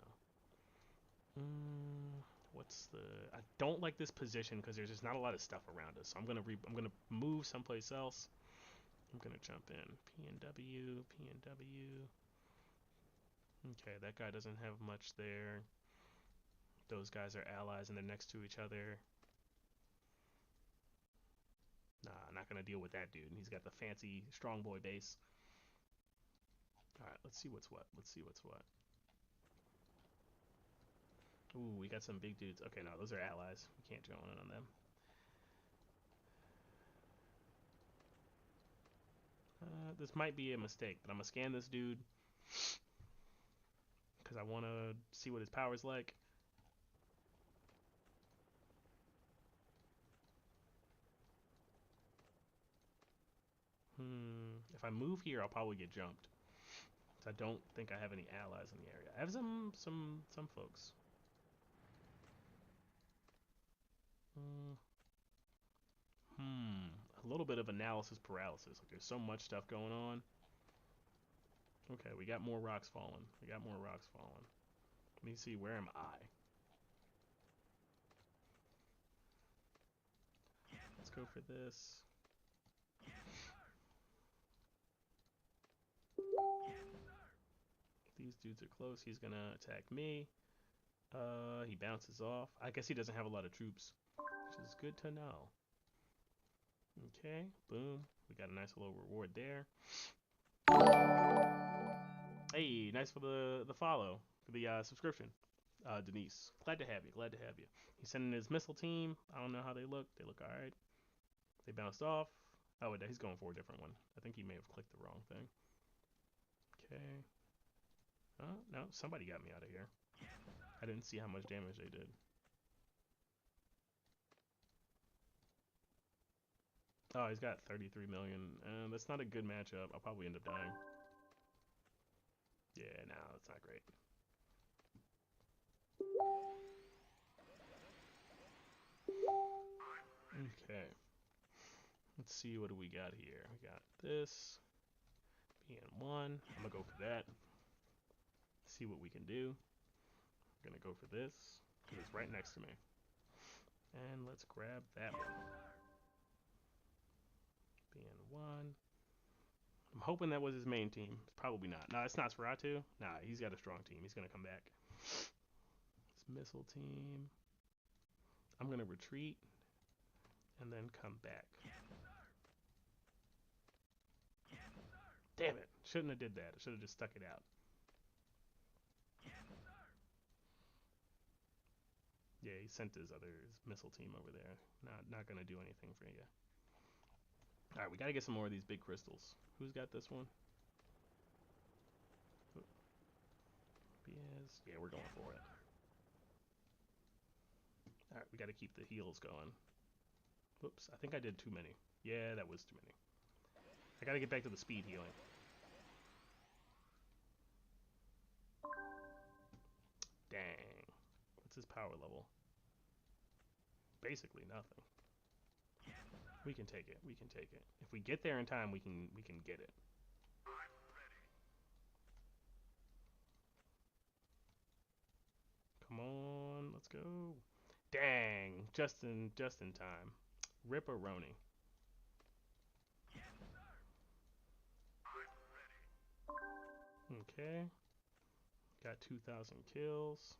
What's the? I don't like this position because there's just not a lot of stuff around us. So I'm gonna move someplace else. I'm gonna jump in. PNW, PNW. Okay, that guy doesn't have much there. Those guys are allies and they're next to each other. Nah, I'm not gonna deal with that dude. He's got the fancy strong boy base. Alright, let's see what's what. Let's see what's what. Ooh, we got some big dudes. Okay, no, those are allies. We can't go in on them. This might be a mistake, but I'm gonna scan this dude because I want to see what his power's like. If I move here, I'll probably get jumped. I don't think I have any allies in the area. I have some folks. A little bit of analysis paralysis. Like there's so much stuff going on. Okay, we got more rocks falling. We got more rocks falling. Let me see, where am I? Let's go for this. These dudes are close. He's gonna attack me. He bounces off. I guess he doesn't have a lot of troops, which is good to know. Okay, boom. We got a nice little reward there. Hey, nice for the follow, for the subscription. Denise, glad to have you. Glad to have you. He's sending his missile team. I don't know how they look. They look all right. They bounced off. Oh, he's going for a different one. I think he may have clicked the wrong thing. Okay. Oh, no, somebody got me out of here. I didn't see how much damage they did. Oh, he's got 33 million. That's not a good matchup. I'll probably end up dying. Yeah, no, that's not great. Okay. Let's see, what do we got here? We got this. BN1. I'm gonna go for that. See what we can do. I'm gonna go for this, because it's right next to me. And let's grab that one. BN1. I'm hoping that was his main team. Probably not. No, it's not Sratu. Nah, he's got a strong team. He's gonna come back. This missile team. I'm gonna retreat and then come back. Damn it. Shouldn't have did that. I should have just stuck it out. Yeah, he sent his missile team over there. Not gonna do anything for you. All right, we gotta get some more of these big crystals. Who's got this one? BS. Yeah, we're going for it. All right, we gotta keep the heals going. Whoops, I think I did too many. Yeah, that was too many. I gotta get back to the speed healing. Dang. What's his power level? Basically nothing. We can take it. We can take it. If we get there in time, we can get it. Come on, let's go. Dang, just in time. Ripperoni. Okay. Got 2,000 kills.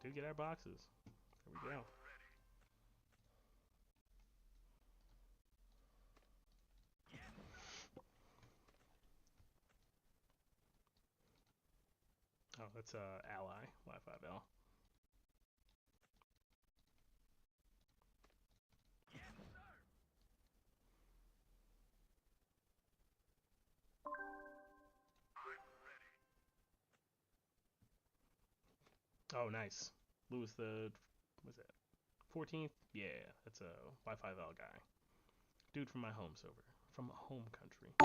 Did get our boxes. There we go. Oh, that's ally Y5L. Oh, nice. Lewis the what's that? 14th? Yeah, that's a Y5L guy. Dude from my home server. From a home country.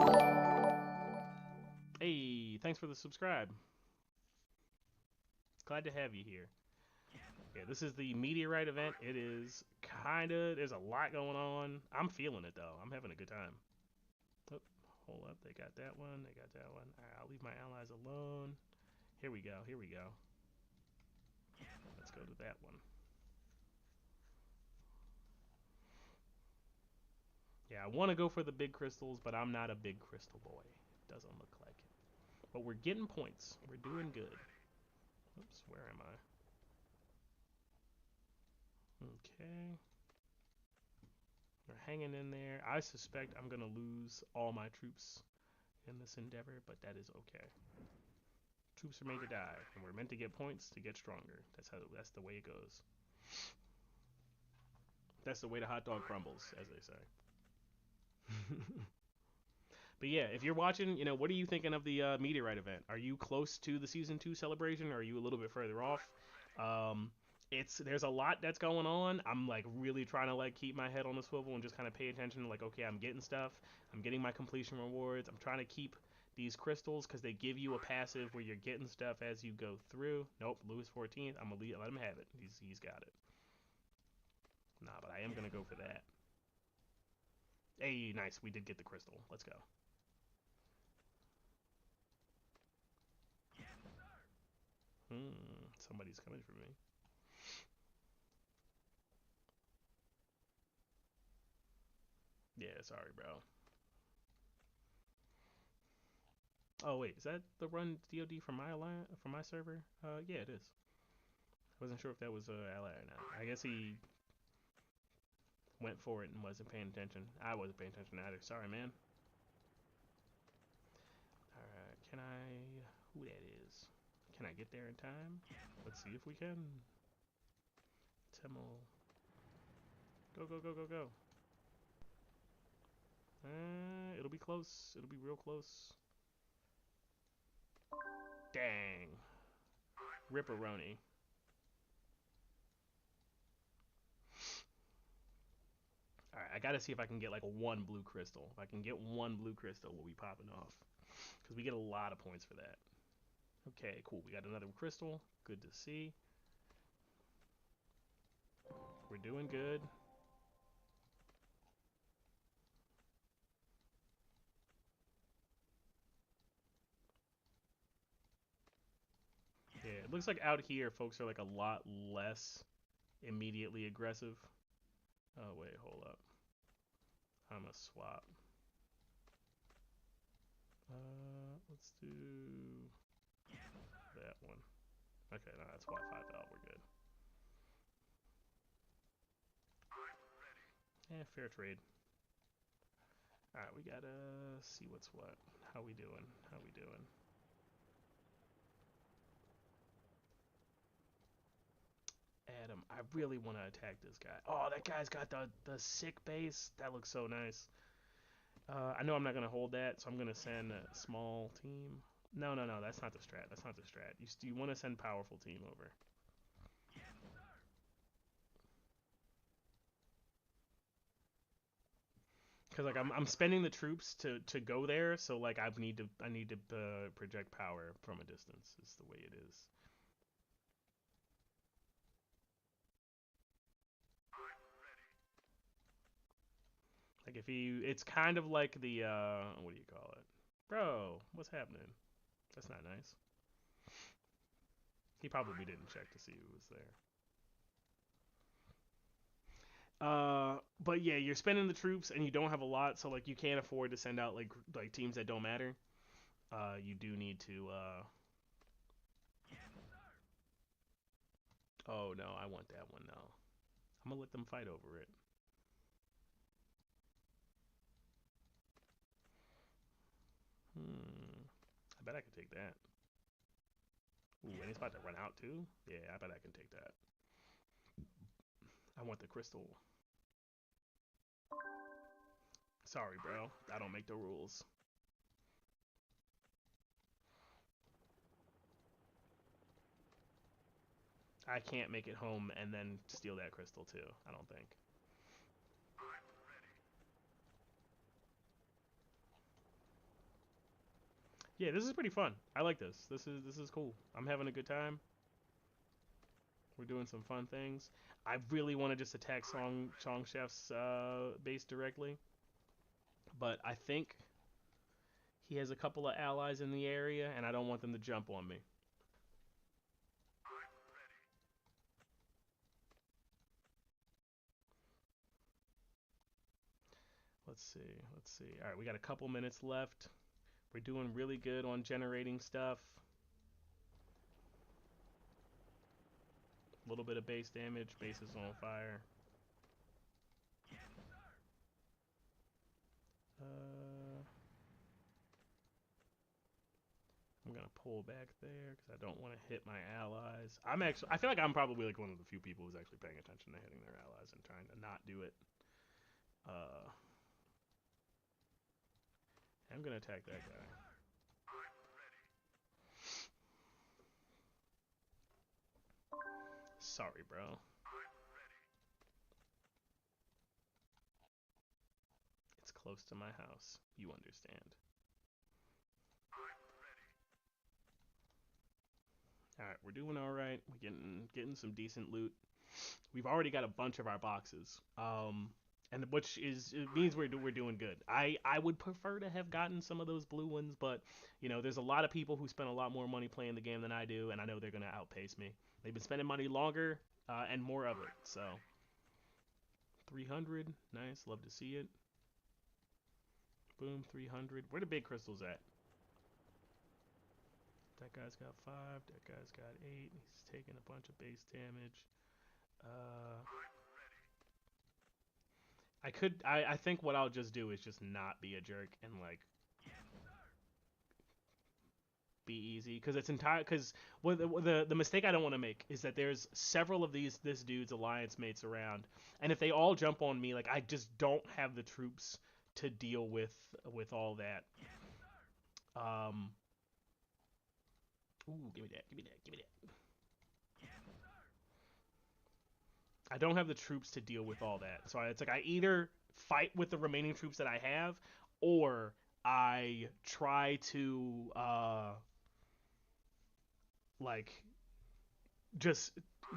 Hey, thanks for the subscribe. Glad to have you here. Yeah, this is the Meteorite event. It is there's a lot going on. I'm feeling it though. I'm having a good time. Oh, hold up. They got that one. They got that one. All right, I'll leave my allies alone. Here we go. Here we go. Let's go to that one. Yeah, I want to go for the big crystals, but I'm not a big crystal boy. Doesn't look like it. But we're getting points. We're doing good. Oops, where am I? Okay. We're hanging in there. I suspect I'm going to lose all my troops in this endeavor, but that is okay. Troops are made to die, and we're meant to get points to get stronger. That's the way it goes. That's the way the hot dog crumbles, as they say. But yeah, if you're watching, what are you thinking of the Meteorite event? Are you close to the season 2 celebration, or are you a little bit further off? There's a lot that's going on. I'm like really trying to like keep my head on the swivel and just kind of pay attention to like, okay, I'm getting stuff. I'm getting my completion rewards. I'm trying to keep these crystals because they give you a passive where you're getting stuff as you go through. Nope, Lewis 14th. I'm gonna let him have it. He's got it. Nah, but I am gonna go for that. Hey, nice. We did get the crystal. Let's go. Somebody's coming for me. Yeah, sorry, bro. Oh wait, is that the run DoD from my from my server? Yeah, it is. I wasn't sure if that was ally or not. I guess he went for it and wasn't paying attention. I wasn't paying attention either. Sorry, man. All right, can I? Who that is? Can I get there in time? Let's see if we can. Temmel. Go, go, go, go, go. It'll be close. It'll be real close. Dang. Ripperoni. Alright, I gotta see if I can get like a one blue crystal. If I can get one blue crystal, we'll be popping off. Because we get a lot of points for that. Okay, cool. We got another crystal. Good to see. We're doing good. Yeah, it looks like out here folks are like a lot less immediately aggressive. Oh, wait, hold up. I'm gonna swap. Let's do that one. Okay, no, that's why 5 We're good. Yeah, fair trade. Alright, we gotta see what's what. How we doing? How we doing? Adam, I really want to attack this guy. Oh, that guy's got the sick base. That looks so nice. I know I'm not gonna hold that, so I'm gonna send a small team. No, no, no, that's not the strat. That's not the strat. You want to send powerful team over. Because like I'm spending the troops to go there, so like I need to project power from a distance. Is the way it is. Like if he, it's kind of like the what do you call it, bro? What's happening? That's not nice. He probably didn't check to see who was there. But yeah, you're spending the troops and you don't have a lot, so like you can't afford to send out like teams that don't matter. You do need to. Oh no, I want that one now. I'm gonna let them fight over it. I bet I could take that. Ooh, and he's about to run out too. Yeah, I bet I can take that. I want the crystal. Sorry, bro. I don't make the rules. I can't make it home and then steal that crystal too. I don't think. Yeah, this is pretty fun. I like this. This is cool. I'm having a good time. We're doing some fun things. I really want to just attack Song Chef's base directly, but I think he has a couple of allies in the area, and I don't want them to jump on me. Let's see. Let's see. All right, we got a couple minutes left. We're doing really good on generating stuff. A little bit of base damage. Base is on fire. I'm gonna pull back there because I don't want to hit my allies. I feel like I'm probably like one of the few people who's actually paying attention to hitting their allies and trying to not do it. Uh, I'm gonna attack that guy. Sorry, bro. It's close to my house. You understand. All right, we're doing all right. We're getting some decent loot. We've already got a bunch of our boxes. And which is it means we're doing good. I would prefer to have gotten some of those blue ones, but you know, there's a lot of people who spend a lot more money playing the game than I do, and I know they're gonna outpace me. They've been spending money longer and more of it. So 300, nice, love to see it. Boom, 300. Where the big crystals at? That guy's got 5. That guy's got 8. He's taking a bunch of base damage. Uh, I think what I'll just do is just not be a jerk and like be easy because it's entire because the mistake I don't want to make is that there's several of this dude's alliance mates around, and if they all jump on me, like I just don't have the troops to deal with all that. Um, ooh, give me that, give me that, give me that. I don't have the troops to deal with all that, so it's like I either fight with the remaining troops that I have, or I try to like just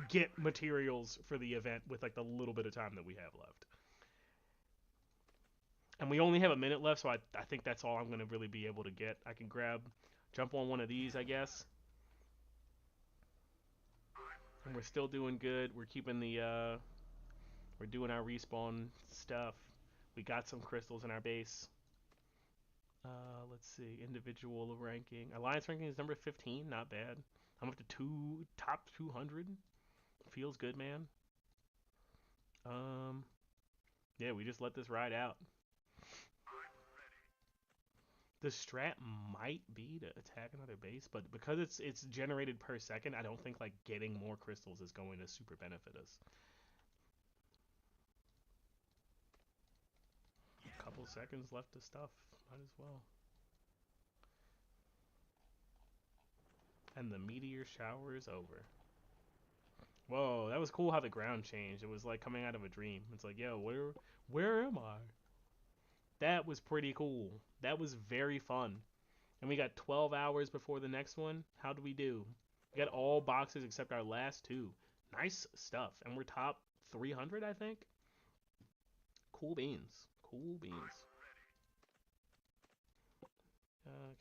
get materials for the event with like the little bit of time that we have left. And we only have a minute left, so I think that's all I'm going to really be able to get. I can jump on one of these, I guess. And we're still doing good. We're keeping we're doing our respawn stuff. We got some crystals in our base. Let's see, individual ranking. Alliance ranking is number 15, not bad. I'm up to top 200. Feels good, man. Um, yeah, we just let this ride out. The strat might be to attack another base, but because it's generated per second, I don't think like getting more crystals is going to super benefit us. A couple seconds left to stuff, might as well. And the meteor shower is over. Whoa, that was cool how the ground changed. It was like coming out of a dream. It's like, yo, where am I? That was pretty cool. That was very fun. And we got 12 hours before the next one. How do we do? We got all boxes except our last two. Nice stuff. And we're top 300, I think. Cool beans. Cool beans.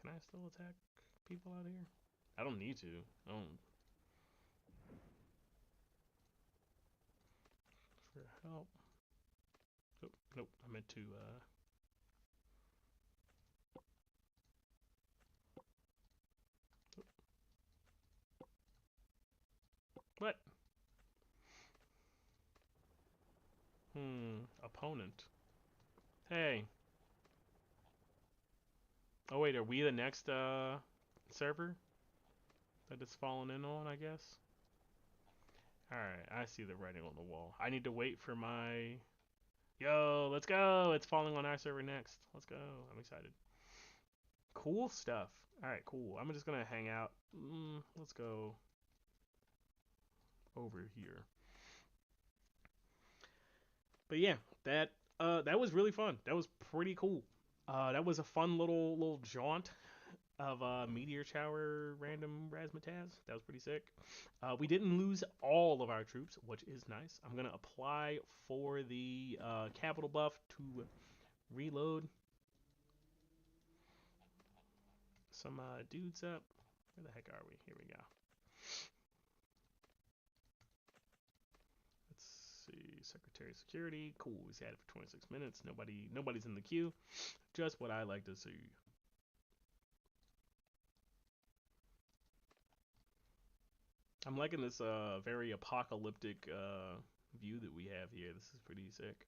Can I still attack people out here? I don't need to. I don't. For help. Oh, nope. I meant to. What? Opponent. Hey. Oh wait, are we the next server that it's fallen in on? I guess. All right, I see the writing on the wall. I need to wait for my. Yo, let's go! It's falling on our server next. Let's go! I'm excited. Cool stuff. All right, cool. I'm just gonna hang out. Let's go over here. But yeah, that was really fun. That was pretty cool. That was a fun little jaunt of meteor shower random razzmatazz. That was pretty sick. We didn't lose all of our troops, which is nice. I'm gonna apply for the capital buff to reload some dudes up. Where the heck are we? Here we go. Let's see. Secretary of Security. Cool. He's had it for 26 minutes. Nobody's in the queue. Just what I like to see. I'm liking this very apocalyptic view that we have here. This is pretty sick.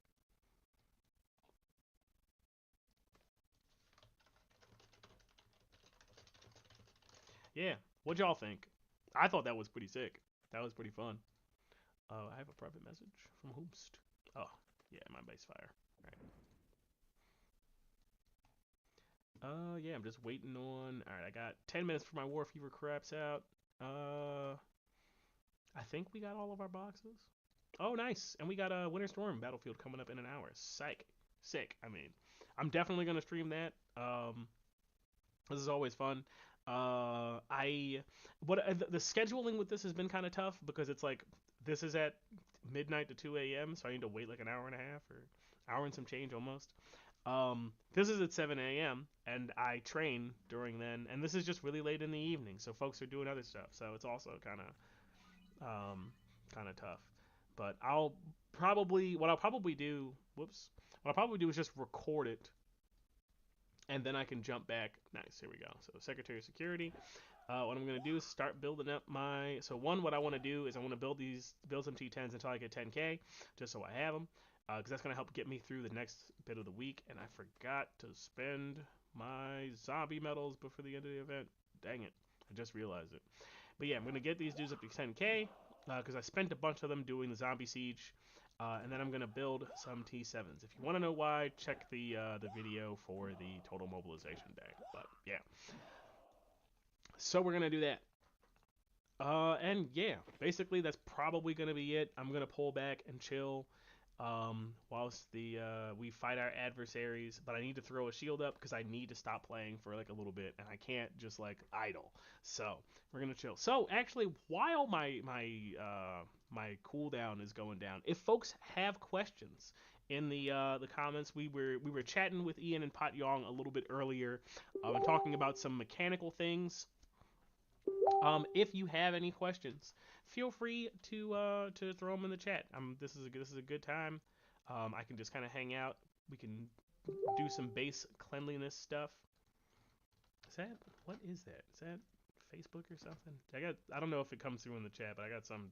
Yeah, what y'all think? I thought that was pretty sick. That was pretty fun. I have a private message from Hoopst. Oh, yeah, my base fire. All right. Yeah, I'm just waiting on. All right, I got 10 minutes for my War Fever craps out. I think we got all of our boxes. Oh, nice. And we got a Winter Storm Battlefield coming up in an hour. Psych. Sick. I mean, I'm definitely gonna stream that. This is always fun. I what the scheduling with this has been kind of tough because it's like this is at midnight to 2 a.m. so I need to wait like an hour and a half or hour and some change almost. This is at 7 a.m. and I train during then, and this is just really late in the evening, so folks are doing other stuff. So it's also kind of tough. But what I'll probably do. Whoops. What I'll probably do is just record it and then I can jump back. Nice, here we go. So Secretary of Security. What I'm gonna do is start building up my. So one, what I want to do is I want to build some T10s until I get 10k, just so I have them, because that's gonna help get me through the next bit of the week. And I forgot to spend my zombie medals before the end of the event. Dang it, I just realized it. But yeah, I'm gonna get these dudes up to 10k, because I spent a bunch of them doing the zombie siege. And then I'm gonna build some T7s. If you want to know why, check the video for the total mobilization day. But yeah, so we're gonna do that. And yeah, basically that's probably gonna be it. I'm gonna pull back and chill, whilst we fight our adversaries. But I need to throw a shield up because I need to stop playing for like a little bit, and I can't just like idle. So we're gonna chill. So actually, while my cooldown is going down, if folks have questions in the comments, we were chatting with Ian and Pat Yong a little bit earlier, and talking about some mechanical things. If you have any questions, feel free to throw them in the chat. This is a good time. I can just kind of hang out. We can do some base cleanliness stuff. Is that what is that? Is that Facebook or something? I don't know if it comes through in the chat, but I got some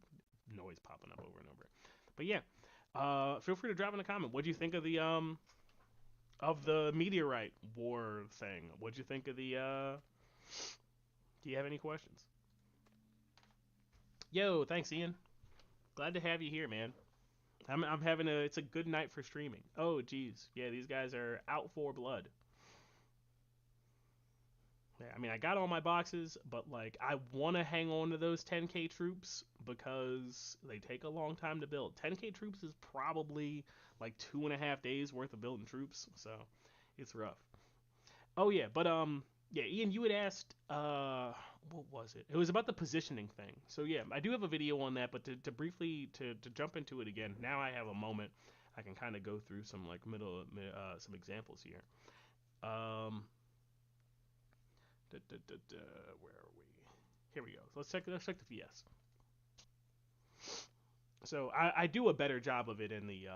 noise popping up over and over. But yeah, feel free to drop in a comment. What do you think of the meteorite war thing? What do you think of the Do you have any questions? Yo, thanks, Ian. Glad to have you here, man. I'm having it's a good night for streaming. Oh, geez. Yeah, these guys are out for blood. Yeah, I mean, I got all my boxes, but like, I want to hang on to those 10k troops because they take a long time to build. 10k troops is probably like 2.5 days worth of building troops, so it's rough. Oh yeah, but yeah, Ian, you had asked what was it? It was about the positioning thing. So yeah, I do have a video on that, but to briefly to jump into it again, now I have a moment. I can kind of go through some like some examples here. Um, where are we? Here we go. So let's check the VS. So I do a better job of it in the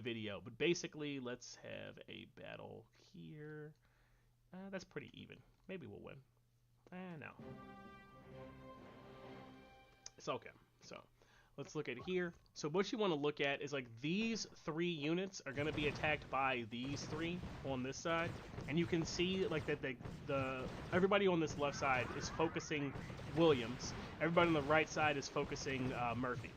video, but basically let's have a battle here. That's pretty even. Maybe we'll win. No. It's okay. So let's look at here. So what you want to look at is like these 3 units are going to be attacked by these 3 on this side, and you can see like that the everybody on this left side is focusing Williams. Everybody on the right side is focusing Murphy.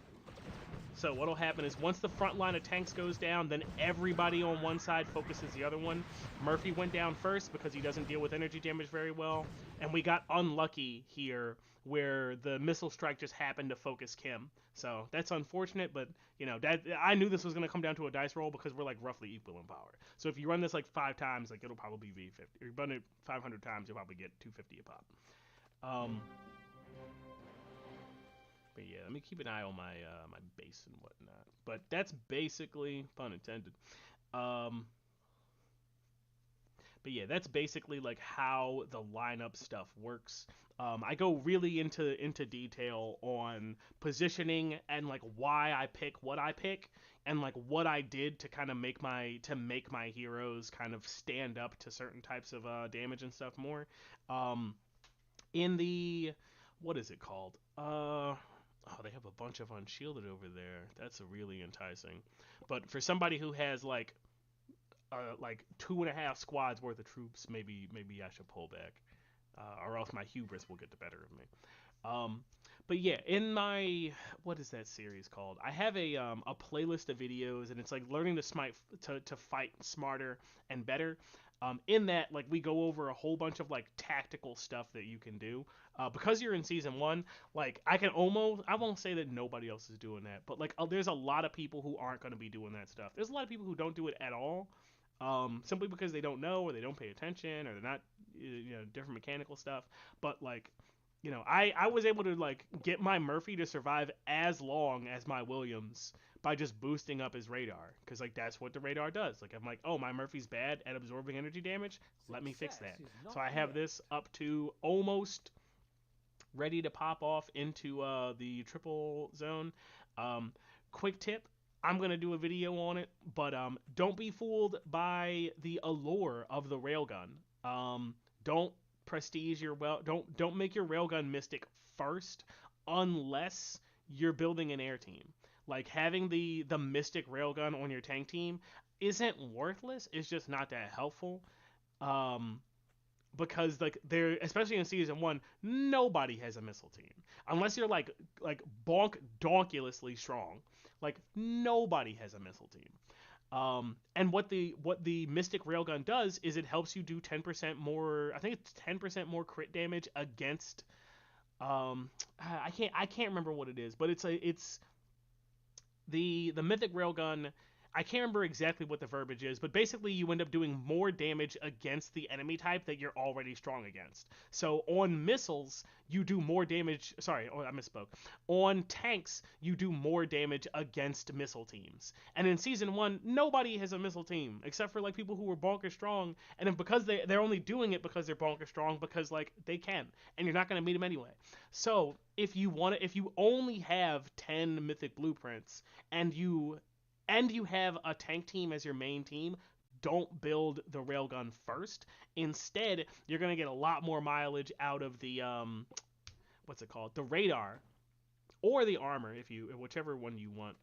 So what'll happen is once the front line of tanks goes down, then everybody on one side focuses the other one. Murphy went down first because he doesn't deal with energy damage very well, and we got unlucky here where the missile strike just happened to focus Kim. So that's unfortunate, but you know that I knew this was going to come down to a dice roll because we're like roughly equal in power. So if you run this like 5 times, like it'll probably be 50. If you run it 500 times, you'll probably get 250 a pop. But yeah, let me keep an eye on my base and whatnot. But that's basically, pun intended. Um, but yeah, that's basically like how the lineup stuff works. I go really into detail on positioning and like why I pick what I pick and like what I did to kind of make my heroes kind of stand up to certain types of damage and stuff more. In the what is it called? Oh, they have a bunch of unshielded over there. That's really enticing. But for somebody who has like 2.5 squads worth of troops, maybe I should pull back, or else my hubris will get the better of me. Um, but yeah, in my what is that series called? I have a playlist of videos, and it's like learning to fight smarter and better. In that, like we go over a whole bunch of like tactical stuff that you can do. Because you're in season 1, like I won't say that nobody else is doing that, but like there's a lot of people who aren't going to be doing that stuff. There's a lot of people who don't do it at all, simply because they don't know or they don't pay attention or they're not, different mechanical stuff. But like, I was able to like get my Murphy to survive as long as my Williams by just boosting up his radar, because like that's what the radar does. Like I'm like, oh, my Murphy's bad at absorbing energy damage, let me fix that. So I have this up to almost ready to pop off into the triple zone. Quick tip, I'm going to do a video on it, but don't be fooled by the allure of the railgun. Don't prestige your don't make your railgun mystic first unless you're building an air team. Like having the mystic railgun on your tank team isn't worthless. It's just not that helpful. Um, because like they're especially in season one, nobody has a missile team unless you're like bonk donkulously strong. Like nobody has a missile team. And what the Mystic Railgun does is it helps you do 10% more. I think it's 10% more crit damage against. I can't remember what it is, but it's the Mythic Railgun. I can't remember exactly what the verbiage is, but basically you end up doing more damage against the enemy type that you're already strong against. So on missiles, you do more damage. Sorry, I misspoke. On tanks, you do more damage against missile teams. And in season one, nobody has a missile team except for like people who were bonker strong, and then because they're only doing it because they're bonker strong because like they can, and you're not gonna meet them anyway. So if you only have 10 mythic blueprints and you have a tank team as your main team, don't build the railgun first. Instead, you're gonna get a lot more mileage out of the what's it called, the radar or the armor, if you whichever one you want.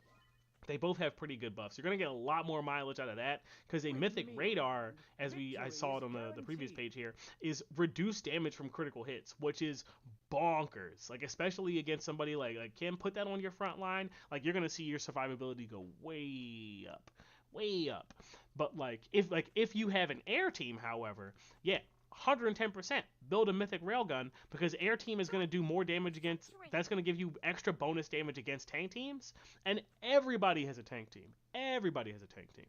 They both have pretty good buffs. You're gonna get a lot more mileage out of that because a mythic radar, as I saw it on the previous page here, is reduced damage from critical hits, which is bonkers. Like especially against somebody like Kim, put that on your front line, like you're gonna see your survivability go way up, way up. But if you have an air team, however, yeah, 110% build a mythic railgun because air team is going to do more damage against, that's going to give you extra bonus damage against tank teams, and everybody has a tank team, everybody has a tank team.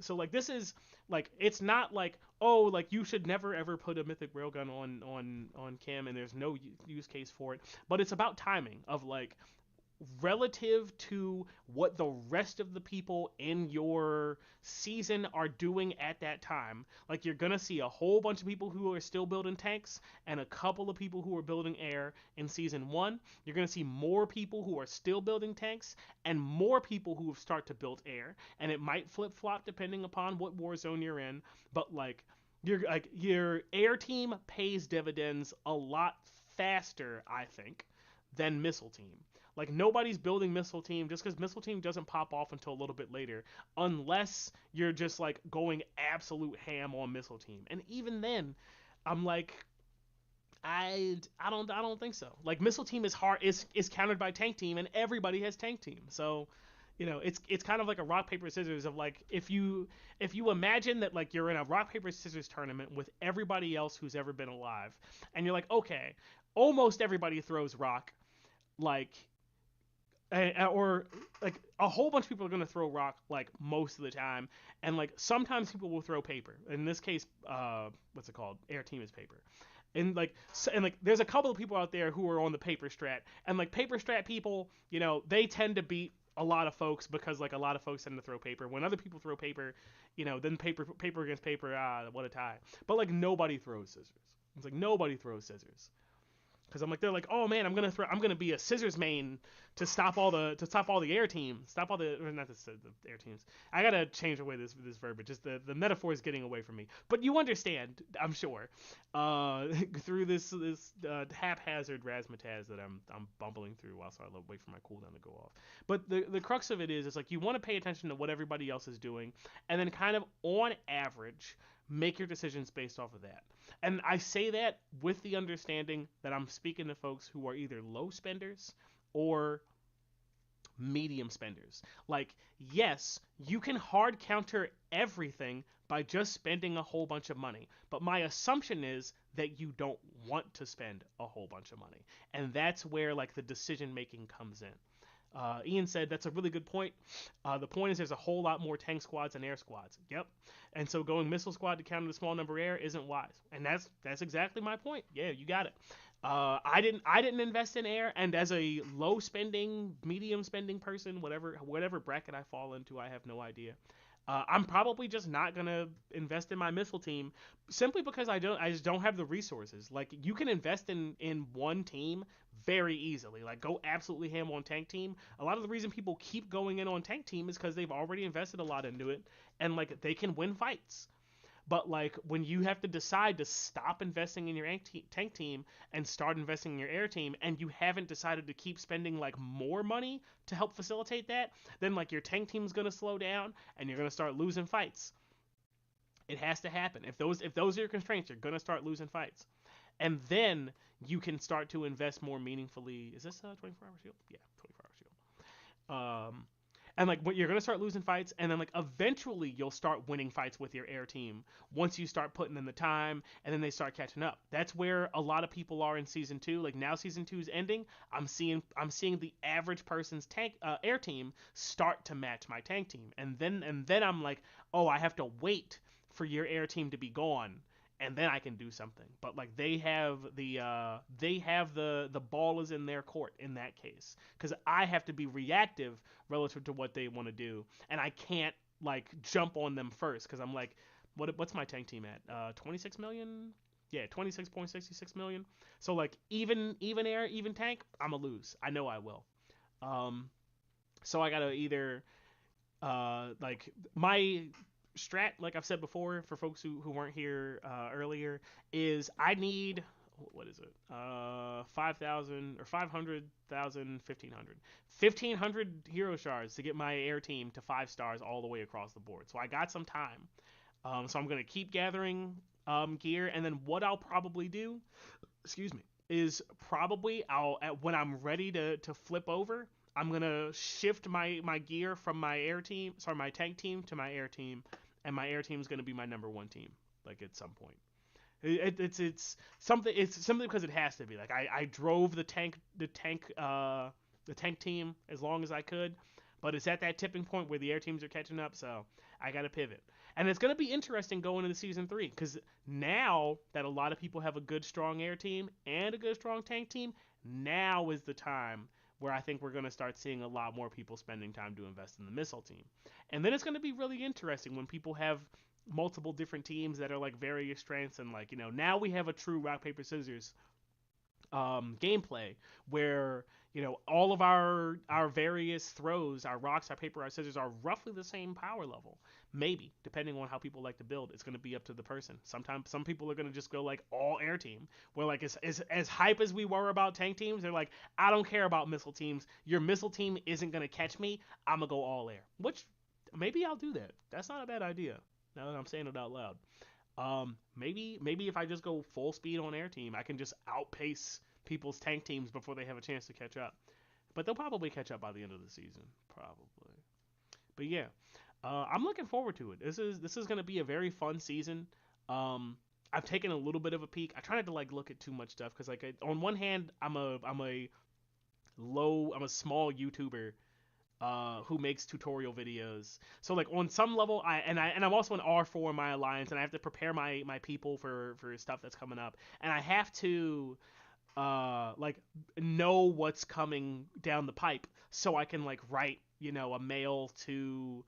So like this is like it's not like, oh, like you should never ever put a mythic railgun on Kim and there's no use case for it, but it's about timing of like relative to what the rest of the people in your season are doing at that time. Like you're gonna see a whole bunch of people who are still building tanks and a couple of people who are building air in season one. You're gonna see more people who are still building tanks and more people who start to build air. And it might flip flop depending upon what war zone you're in. But your air team pays dividends a lot faster, I think, than missile team. Like nobody's building missile team just because missile team doesn't pop off until a little bit later, unless you're just like going absolute ham on missile team. And even then, I'm like, I don't think so. Like missile team is hard is countered by tank team, and everybody has tank team. So, it's kind of like a rock paper scissors of like if you imagine that like you're in a rock paper scissors tournament with everybody else who's ever been alive, and you're like, okay, almost everybody throws rock, like or like a whole bunch of people are going to throw rock like most of the time, and like sometimes people will throw paper. In this case, what's it called, air team is paper. And there's a couple of people out there who are on the paper strat, and like paper strat people, they tend to beat a lot of folks because like a lot of folks tend to throw paper. When other people throw paper, then paper against paper, what a tie. But like nobody throws scissors. It's like nobody throws scissors. Because they're like, oh man, I'm gonna be a scissors main to stop all the air teams, stop all the, or not the air teams. I gotta change away this verbiage. Just the metaphor is getting away from me. But you understand, I'm sure, through this haphazard razzmatazz that I'm bumbling through whilst I wait for my cooldown to go off. But the crux of it is like you want to pay attention to what everybody else is doing, and then kind of on average make your decisions based off of that. And I say that with the understanding that I'm speaking to folks who are either low spenders or medium spenders. Like, yes, you can hard counter everything by just spending a whole bunch of money. But my assumption is that you don't want to spend a whole bunch of money. And that's where like the decision making comes in. Ian said that's a really good point. The point is there's a whole lot more tank squads and air squads. Yep. And so going missile squad to counter the small number air isn't wise. And that's exactly my point. Yeah, you got it. I didn't invest in air, and as a low spending, medium spending person, whatever bracket I fall into, I have no idea. I'm probably just not gonna invest in my missile team simply because I just don't have the resources. Like you can invest in one team very easily. Like go absolutely ham on tank team. A lot of the reason people keep going in on tank team is because they've already invested a lot into it, and like they can win fights. But like when you have to decide to stop investing in your tank team and start investing in your air team, and you haven't decided to keep spending like more money to help facilitate that, then like your tank team's gonna slow down and you're gonna start losing fights. It has to happen. If those are your constraints, you're gonna start losing fights, and then you can start to invest more meaningfully. Is this a 24-hour shield? Yeah, 24-hour shield. And like, you're gonna start losing fights, and then like eventually you'll start winning fights with your air team once you start putting in the time, and then they start catching up. That's where a lot of people are in season two. Like now, season two is ending. I'm seeing the average person's tank air team start to match my tank team, and then I'm like, oh, I have to wait for your air team to be gone, and then I can do something. But like they have the ball is in their court in that case, because I have to be reactive relative to what they want to do, and I can't like jump on them first because I'm like, what's my tank team at? 26 million. Yeah, 26.66 million. So like even air, even tank, I'm a lose. I know I will. Um, so I gotta either like my strat, like I've said before, for folks who weren't here earlier, is I need, what is it? 5,000 or 500,000, 1,500 hero shards to get my air team to 5 stars all the way across the board. So I got some time. So I'm gonna keep gathering gear, and then what I'll probably do, excuse me, is probably when I'm ready to flip over, I'm gonna shift my gear from my air team, sorry, my tank team to my air team, and my air team is gonna be my number one team, like at some point. It's something because it has to be. Like I drove the tank team as long as I could, but it's at that tipping point where the air teams are catching up, so I got to pivot. And it's going to be interesting going into season 3, because now that a lot of people have a good strong air team and a good strong tank team, now is the time where I think we're going to start seeing a lot more people spending time to invest in the missile team. And then it's going to be really interesting when people have multiple different teams that are like various strengths, and like, now we have a true rock paper scissors gameplay where all of our various throws, our rocks, our paper, our scissors, are roughly the same power level. Maybe, depending on how people like to build, it's going to be up to the person. Sometimes some people are going to just go like all air team, where like as hype as we were about tank teams, they're like, I don't care about missile teams, your missile team isn't going to catch me, I'm going to go all air. Which maybe I'll do that. That's not a bad idea now that I'm saying it out loud. Maybe if I just go full speed on air team, I can just outpace people's tank teams before they have a chance to catch up. But they'll probably catch up by the end of the season, probably. But yeah, I'm looking forward to it. This is going to be a very fun season. I've taken a little bit of a peek. I try not to like look at too much stuff because like on one hand, I'm a small YouTuber who makes tutorial videos. So like on some level, I'm also an R4 in my alliance, and I have to prepare my people for stuff that's coming up, and I have to like know what's coming down the pipe so I can like write a mail to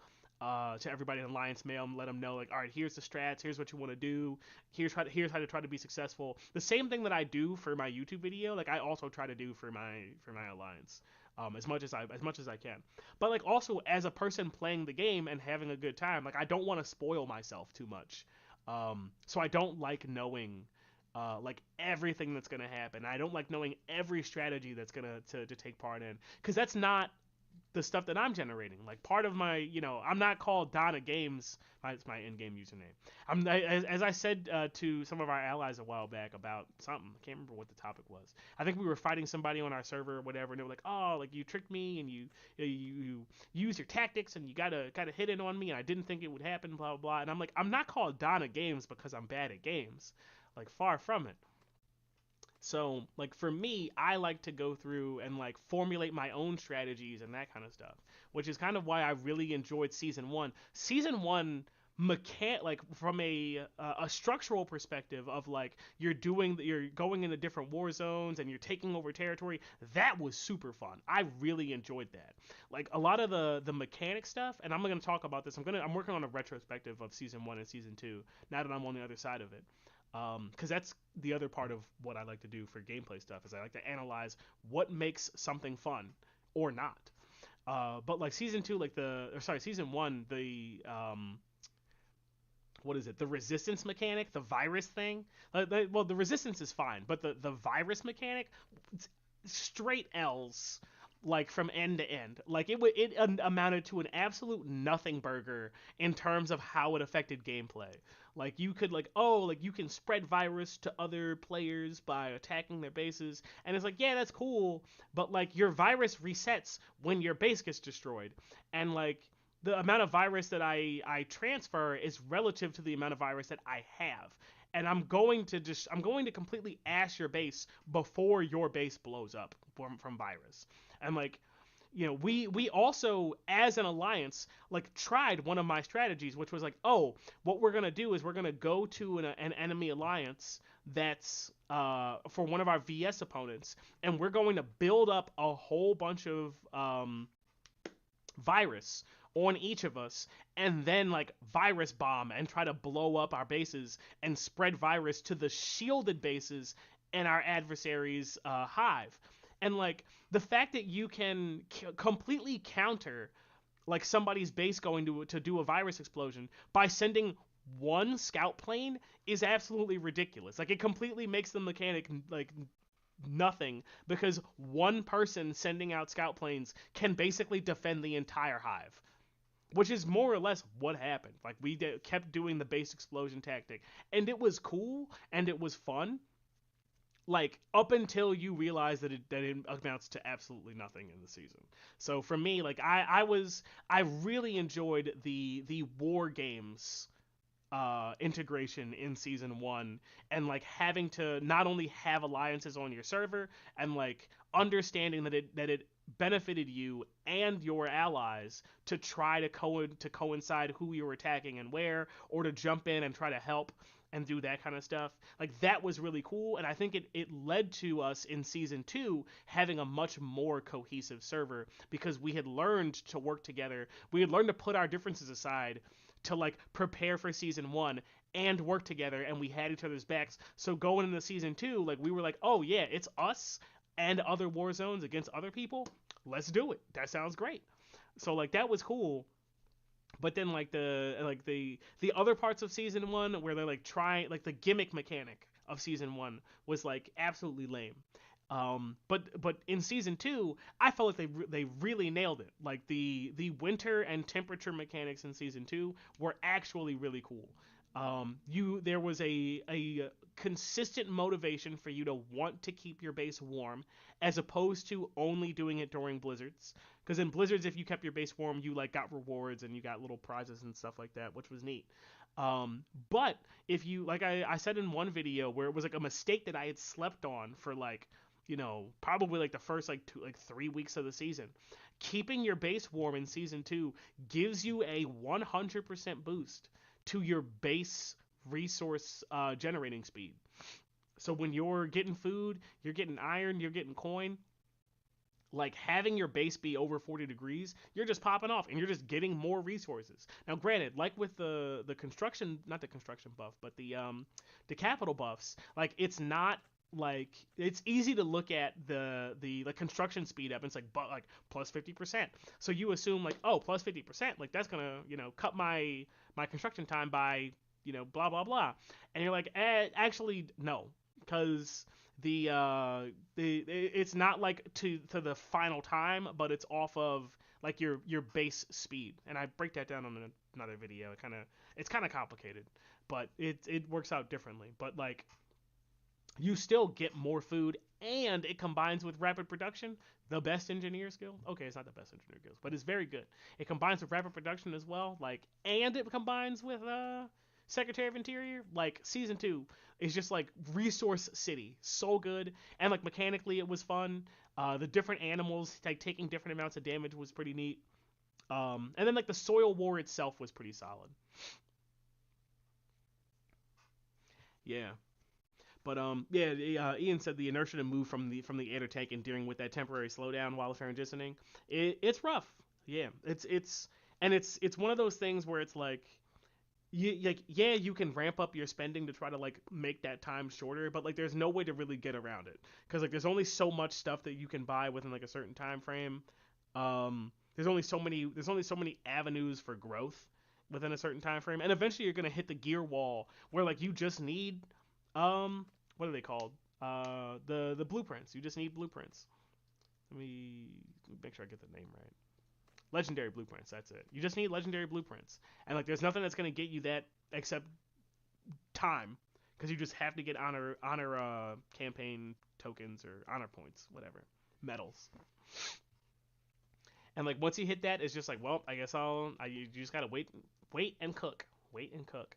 everybody in Alliance Mail and let them know, like, all right, here's the strats, here's what you want to do, here's how to try to be successful. The same thing that I do for my YouTube video, like I also try to do for my Alliance, as much as I can. But like also as a person playing the game and having a good time, like I don't want to spoil myself too much. So I don't like knowing like everything that's gonna happen. I don't like knowing every strategy that's gonna to take part in, because that's not the stuff that I'm generating. Like part of my, I'm not called Donna Games. It's my in-game username. As I said to some of our allies a while back about something. I can't remember what the topic was. I think we were fighting somebody on our server or whatever, and they were like, "Oh, like you tricked me, and you use your tactics, and you gotta hit it on me, and I didn't think it would happen, blah blah blah." And I'm like, I'm not called Donna Games because I'm bad at games. Like far from it. So, like for me, I like to go through and like formulate my own strategies and that kind of stuff, which is kind of why I really enjoyed season 1. Season 1 like from a structural perspective of like you're going into different war zones and you're taking over territory. That was super fun. I really enjoyed that. Like a lot of the mechanic stuff, and I'm going to talk about this. I'm working on a retrospective of season 1 and season 2 now that I'm on the other side of it. Because that's the other part of what I like to do for gameplay stuff, is I like to analyze what makes something fun or not. But like season 2, season 1, what is it? The resistance mechanic, the virus thing. Well, the resistance is fine, but the virus mechanic, it's straight L's, like from end to end. Like it amounted to an absolute nothing burger in terms of how it affected gameplay. Like you could like you can spread virus to other players by attacking their bases, and it's like yeah that's cool, but like your virus resets when your base gets destroyed, and like the amount of virus that I transfer is relative to the amount of virus that I have. And I'm going to completely ash your base before your base blows up from virus. And like we also as an alliance like tried one of my strategies, which was like, oh, what we're gonna do is we're gonna go to an enemy alliance that's for one of our VS opponents, and we're going to build up a whole bunch of virus on each of us, and then like virus bomb and try to blow up our bases and spread virus to the shielded bases in our adversary's hive. And like the fact that you can completely counter like somebody's base going to do a virus explosion by sending one scout plane is absolutely ridiculous. Like it completely makes the mechanic like nothing, because one person sending out scout planes can basically defend the entire hive, which is more or less what happened. Like kept doing the base explosion tactic, and it was cool and it was fun. Like up until you realize that it amounts to absolutely nothing in the season. So for me, like I really enjoyed the war games integration in season one, and like having to not only have alliances on your server and like understanding that it benefited you and your allies to try to coincide who you're attacking and where, or to jump in and try to help and do that kind of stuff. Like that was really cool, and I think it led to us in season two having a much more cohesive server, because we had learned to work together. We had learned to put our differences aside to like prepare for season one and work together, and we had each other's backs. So going into season two, like we were like, oh yeah, it's us and other war zones against other people. Let's do it. That sounds great. So like that was cool. But then like the other parts of season one where they're like trying, like the gimmick mechanic of season one was like absolutely lame. But in season two, I felt like they really nailed it. Like the winter and temperature mechanics in season two were actually really cool. There was a consistent motivation for you to want to keep your base warm, as opposed to only doing it during blizzards. Because in blizzards, if you kept your base warm, you like got rewards and you got little prizes and stuff like that, which was neat. But if you, like I said in one video where it was like a mistake that I had slept on for like probably like the first like 3 weeks of the season. Keeping your base warm in season two gives you a 100% boost to your base resource generating speed. So when you're getting food, you're getting iron, you're getting coin, like having your base be over 40 degrees, you're just popping off and you're just getting more resources. Now granted, like with the construction, not the construction buff, but the capital buffs, like it's not like it's easy to look at the construction speed up and it's like but like plus 50%. So you assume like, oh, plus 50%, like that's gonna cut my construction time by blah blah blah, and you're like actually no, because the it's not like to the final time, but it's off of like your base speed, and I break that down on another video. It's kind of complicated, but it works out differently. But like you still get more food, and it combines with rapid production, the best engineer skill. Okay, it's not the best engineer skills, but it's very good. It combines with rapid production as well, like, and it combines with Secretary of Interior. Like season two is just like Resource City, so good, and like mechanically it was fun. The different animals like taking different amounts of damage was pretty neat. And then like the soil war itself was pretty solid. Yeah. But yeah, Ian said the inertia to move from the air to tank and dealing with that temporary slowdown while transitioning, it's rough. Yeah, it's one of those things where it's like yeah, you can ramp up your spending to try to like make that time shorter, but like there's no way to really get around it, because like there's only so much stuff that you can buy within like a certain time frame. There's only so many avenues for growth within a certain time frame, and eventually you're gonna hit the gear wall where like you just need what are they called? The blueprints. You just need blueprints. Let me make sure I get the name right. Legendary blueprints. That's it. You just need legendary blueprints, and like there's nothing that's gonna get you that except time, because you just have to get honor campaign tokens or honor points, whatever, medals. And like once you hit that, it's just like, well, I guess you just gotta wait and cook, wait and cook.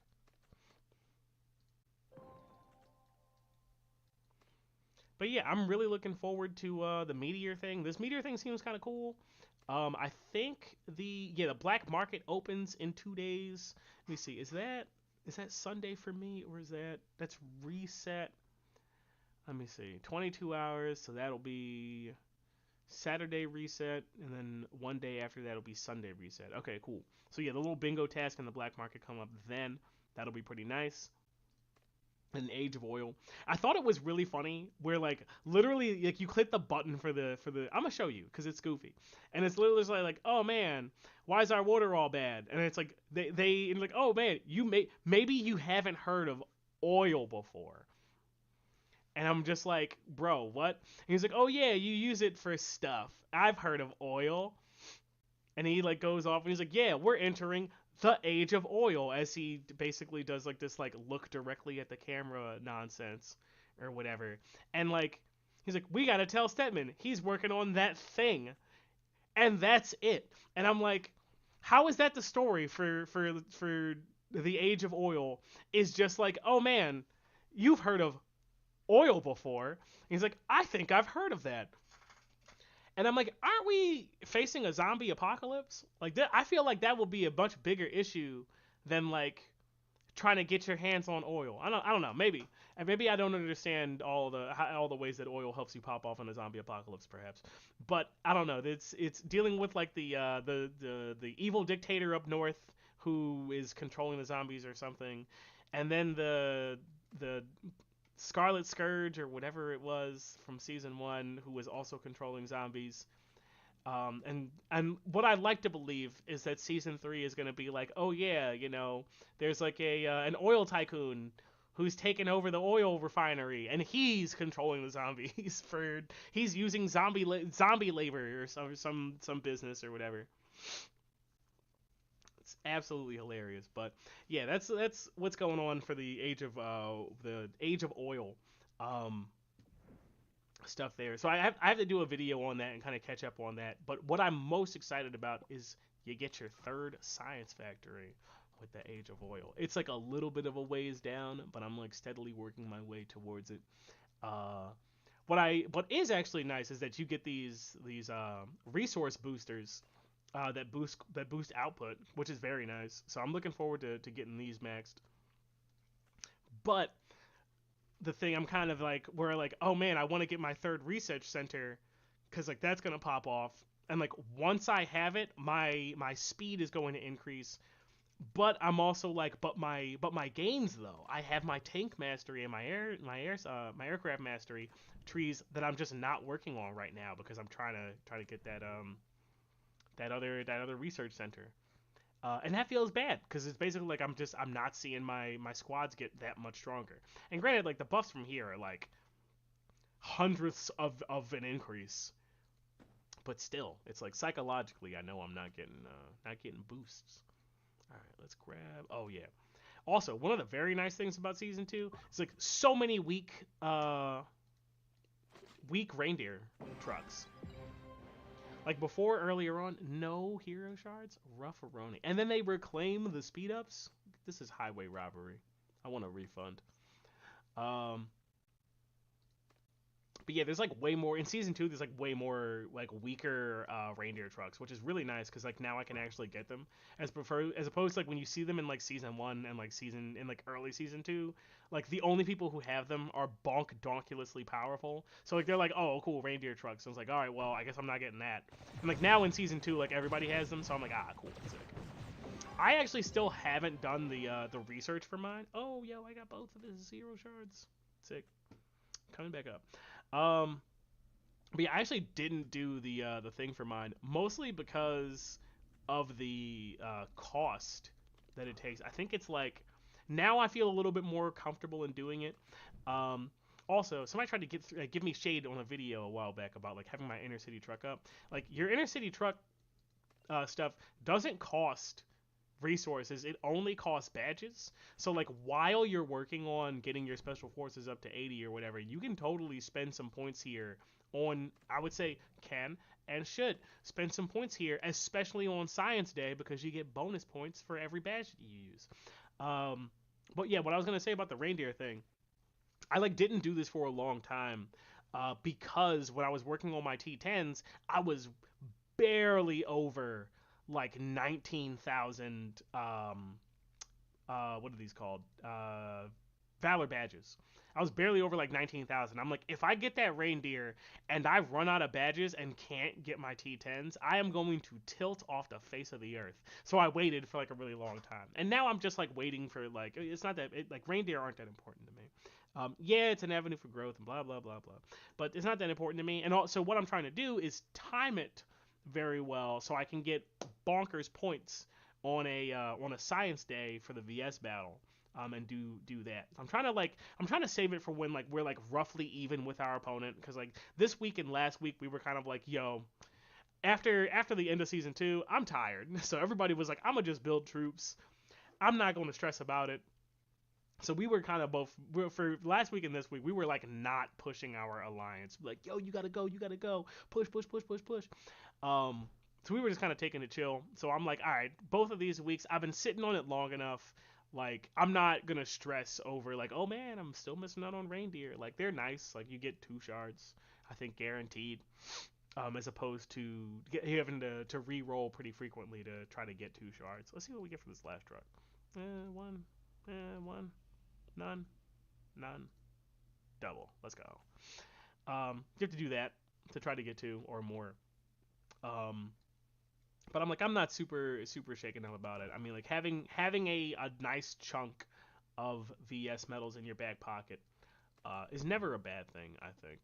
But yeah, I'm really looking forward to the meteor thing. This meteor thing seems kind of cool. I think the black market opens in 2 days. Let me see. Is that Sunday for me, or is that's reset? Let me see. 22 hours, so that'll be Saturday reset, and then one day after that'll be Sunday reset. Okay, cool. So yeah, the little bingo task in the black market come up then. That'll be pretty nice. In Age of Oil, I thought it was really funny where like literally like you click the button for the I'm gonna show you because it's goofy, and it's literally like, oh man, why is our water all bad? And it's like they and like, oh man, maybe you haven't heard of oil before. And I'm just like, bro, what? And he's like, oh yeah, you use it for stuff. I've heard of oil. And he like goes off and he's like, yeah, we're entering the age of oil, as he basically does like this like look directly at the camera nonsense or whatever. And like he's like, we gotta tell Stedman he's working on that thing, and that's it. And I'm like, how is that the story for the age of oil? Is just like, oh man, you've heard of oil before. And he's like, I think I've heard of that. And I'm like, aren't we facing a zombie apocalypse? Like, I feel like that will be a much bigger issue than like trying to get your hands on oil. I don't know. Maybe, and maybe I don't understand all the ways that oil helps you pop off in a zombie apocalypse, perhaps. But I don't know. It's dealing with like the evil dictator up north who is controlling the zombies or something, and then the Scarlet Scourge or whatever it was from season one, who was also controlling zombies. And what I'd like to believe is that season three is going to be like, oh yeah, there's like an oil tycoon who's taken over the oil refinery, and he's controlling the zombies he's using zombie labor or some business or whatever. It's absolutely hilarious. But yeah, that's what's going on for the age of oil um, stuff there. So I have to do a video on that and kind of catch up on that. But what I'm most excited about is you get your third science factory with the age of oil. It's like a little bit of a ways down, but I'm like steadily working my way towards it. Uh, what is actually nice is that you get these resource boosters that boost output, which is very nice. So I'm looking forward to getting these maxed. But the thing I'm kind of like, where like, oh man, I want to get my third research center because like that's gonna pop off, and like once I have it, my speed is going to increase. But I'm also like, but my gains though, I have my tank mastery and my aircraft mastery trees that I'm just not working on right now because I'm trying to get that other research center. And that feels bad because it's basically like I'm not seeing my squads get that much stronger. And granted, like the buffs from here are like hundredths of an increase, but still, it's like psychologically, I know I'm not getting boosts. All right, let's grab. Oh yeah. Also, one of the very nice things about season two is like so many weak reindeer trucks. Like before, earlier on, no hero shards, rough-a-roni. And then they reclaim the speed ups. This is highway robbery. I want a refund. Um, but yeah, there's like way more in season two. There's like way more like weaker reindeer trucks, which is really nice because like now I can actually get them as opposed to like when you see them in like season one and like early season two. Like the only people who have them are donkulously powerful. So like they're like, oh cool, reindeer trucks. So I was like, all right, well I guess I'm not getting that. And like now in season two, like everybody has them, so I'm like, cool, sick. I actually still haven't done the research for mine. Oh yo, I got both of the zero shards. Sick. Coming back up. But yeah, I actually didn't do the thing for mine, mostly because of the cost that it takes. I think it's like now I feel a little bit more comfortable in doing it. Um, Also, somebody tried to give me shade on a video a while back about like having my inner city truck up. Like your inner city truck stuff doesn't cost resources, it only costs badges. So like while you're working on getting your special forces up to 80 or whatever, you can totally spend some points here on, I would say can and should spend some points here, especially on science day, because you get bonus points for every badge that you use. um but yeah, what I was going to say about the reindeer thing, I like didn't do this for a long time, because when I was working on my T10s, I was barely over like 19,000 what are these called? Valor badges. I was barely over like 19,000. I'm like, if I get that reindeer and I run out of badges and can't get my T10s, I am going to tilt off the face of the earth. So I waited for like a really long time. And now I'm just like waiting for like, it's not that, like reindeer aren't that important to me. Yeah, it's an avenue for growth and blah, blah, blah, blah. But it's not that important to me. And also, what I'm trying to do is time it very well so I can get bonkers points on a science day for the VS battle, and do that. I'm trying to save it for when like we're like roughly even with our opponent, because like this week and last week we were kind of like, yo, after the end of season 2, I'm tired. So everybody was like, I'm gonna just build troops. I'm not going to stress about it. So we were kind of both, for last week and this week, we were like not pushing our alliance. Like, yo, you gotta go, push, push, push, push, push. Um, so we were just kind of taking it chill. So I'm like, all right, both of these weeks, I've been sitting on it long enough. Like, I'm not gonna stress over like, oh man, I'm still missing out on reindeer. Like, they're nice. Like, you get 2 shards, I think guaranteed. As opposed to having to re-roll pretty frequently to try to get 2 shards. Let's see what we get for this last truck. One, one. None, none, double. Let's go. You have to do that to try to get 2 or more. Um, but I'm like, I'm not super shaken up about it. I mean, like having a nice chunk of VS medals in your back pocket is never a bad thing, I think.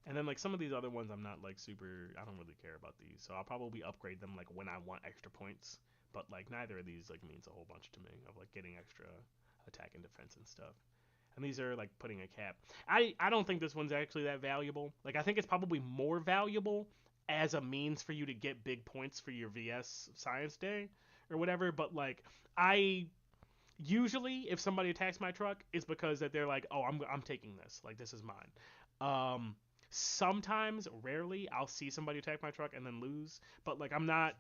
And then like some of these other ones, I'm not like super. I don't really care about these, so I'll probably upgrade them like when I want extra points. But like neither of these like means a whole bunch to me of like getting extra attack and defense and stuff. And these are like putting a cap. I don't think this one's actually that valuable. Like I think it's probably more valuable as a means for you to get big points for your VS Science Day or whatever. But like I usually if somebody attacks my truck, it's because that they're like, oh, I'm taking this. Like this is mine. Um, Sometimes, rarely, I'll see somebody attack my truck and then lose. But like I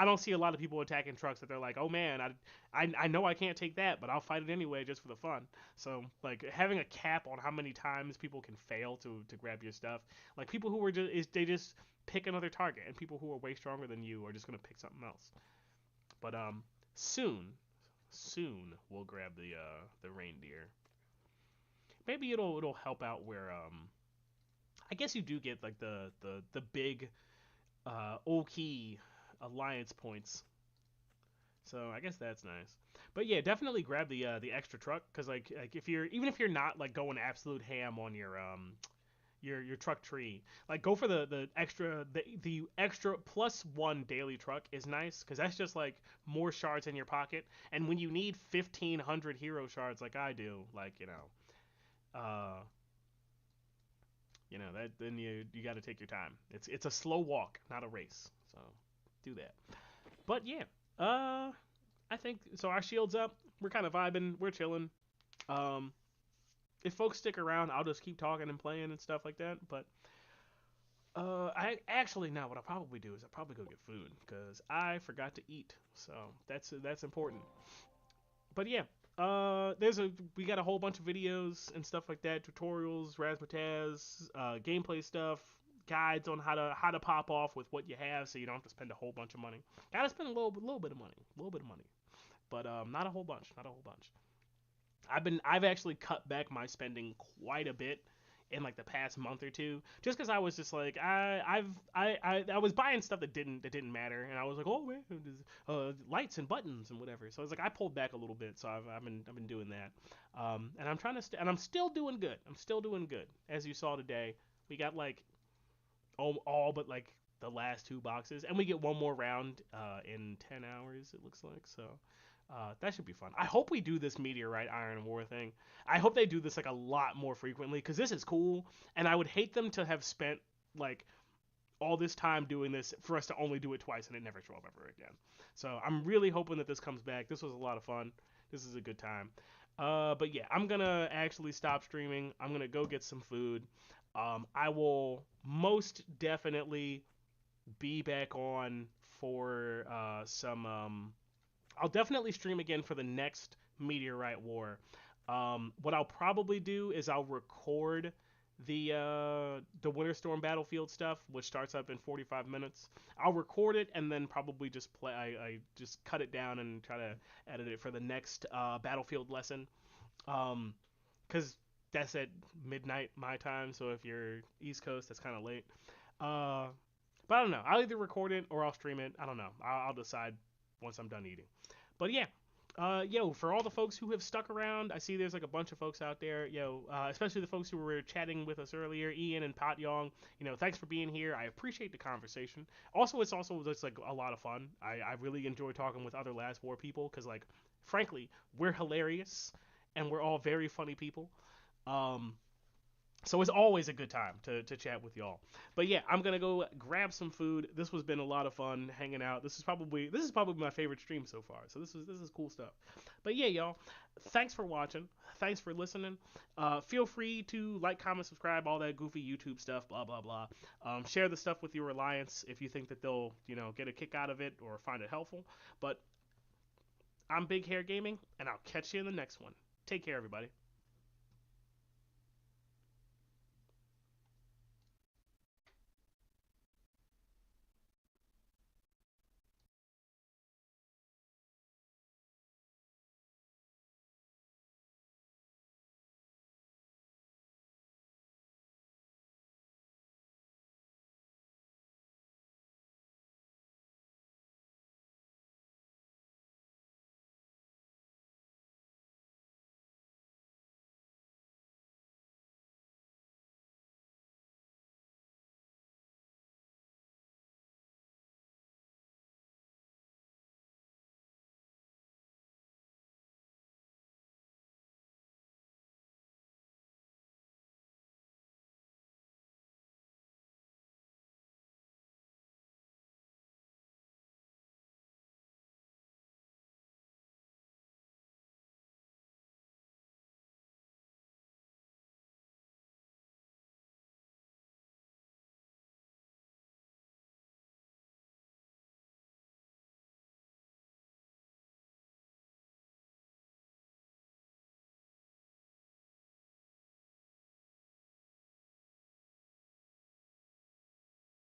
don't see a lot of people attacking trucks that they're like, oh man, I know I can't take that, but I'll fight it anyway just for the fun. So like having a cap on how many times people can fail to grab your stuff, like people who are they just pick another target, and people who are way stronger than you are just gonna pick something else. But soon we'll grab the reindeer. Maybe it'll help out where I guess you do get like the big Oki alliance points. So I guess that's nice. But yeah, definitely grab the extra truck, because like if you're even if you're not like going absolute ham on your truck tree, like go for the extra +1 daily truck is nice, because that's just like more shards in your pocket. And when you need 1,500 hero shards like I do, like that then you got to take your time. It's a slow walk, not a race. So do that. But yeah, I think so. Our shields up. We're kind of vibing. We're chilling. Um, if folks stick around, I'll just keep talking and playing and stuff like that. But I actually now what I'll probably do is I'll probably go get food, because I forgot to eat. So that's important. But yeah, we got a whole bunch of videos and stuff like that, tutorials, razzmatazz, gameplay stuff, guides on how to pop off with what you have, so you don't have to spend a whole bunch of money. Gotta spend a little bit of money, but not a whole bunch, not a whole bunch. I've actually cut back my spending quite a bit in like the past month or two, just because I was just like I was buying stuff that didn't matter, and I was like, oh man, lights and buttons and whatever. So I was like, I pulled back a little bit, so I've been doing that, and I'm trying to and I'm still doing good. I'm still doing good, as you saw today. We got like all but like the last 2 boxes, and we get one more round in 10 hours, it looks like. So That should be fun. I hope we do this Meteorite Iron War thing. I hope they do this like a lot more frequently because this is cool, and I would hate them to have spent like all this time doing this for us to only do it twice and it never show up ever again. So I'm really hoping that this comes back. This was a lot of fun. This is a good time. But yeah, I'm gonna actually stop streaming. I'm gonna go get some food. I will most definitely be back on for some. I'll definitely stream again for the next Meteorite War. What I'll probably do is I'll record the Winter Storm Battlefield stuff, which starts up in 45 minutes. I'll record it and then probably just play. I just cut it down and try to edit it for the next Battlefield lesson. Because that's at midnight my time, so if you're East Coast, that's kind of late. Uh, but I don't know. I'll either record it or I'll stream it. I don't know. I'll decide once I'm done eating. But yeah, yo, for all the folks who have stuck around, I see there's like a bunch of folks out there, yo, especially the folks who were chatting with us earlier, Ian and Pat Young. Thanks for being here. I appreciate the conversation. Also, it's also just like a lot of fun. I really enjoy talking with other Last War people because, like, frankly, we're hilarious and we're all very funny people. Um, so it's always a good time to chat with y'all. But yeah, I'm gonna go grab some food. This has been a lot of fun hanging out. This is probably my favorite stream so far. So this is cool stuff. But yeah, y'all, thanks for watching. Thanks for listening. Feel free to like, comment, subscribe, all that goofy YouTube stuff, blah blah blah. Share the stuff with your alliance if you think that they'll get a kick out of it or find it helpful. But I'm Big Hair Gaming, and I'll catch you in the next one. Take care, everybody.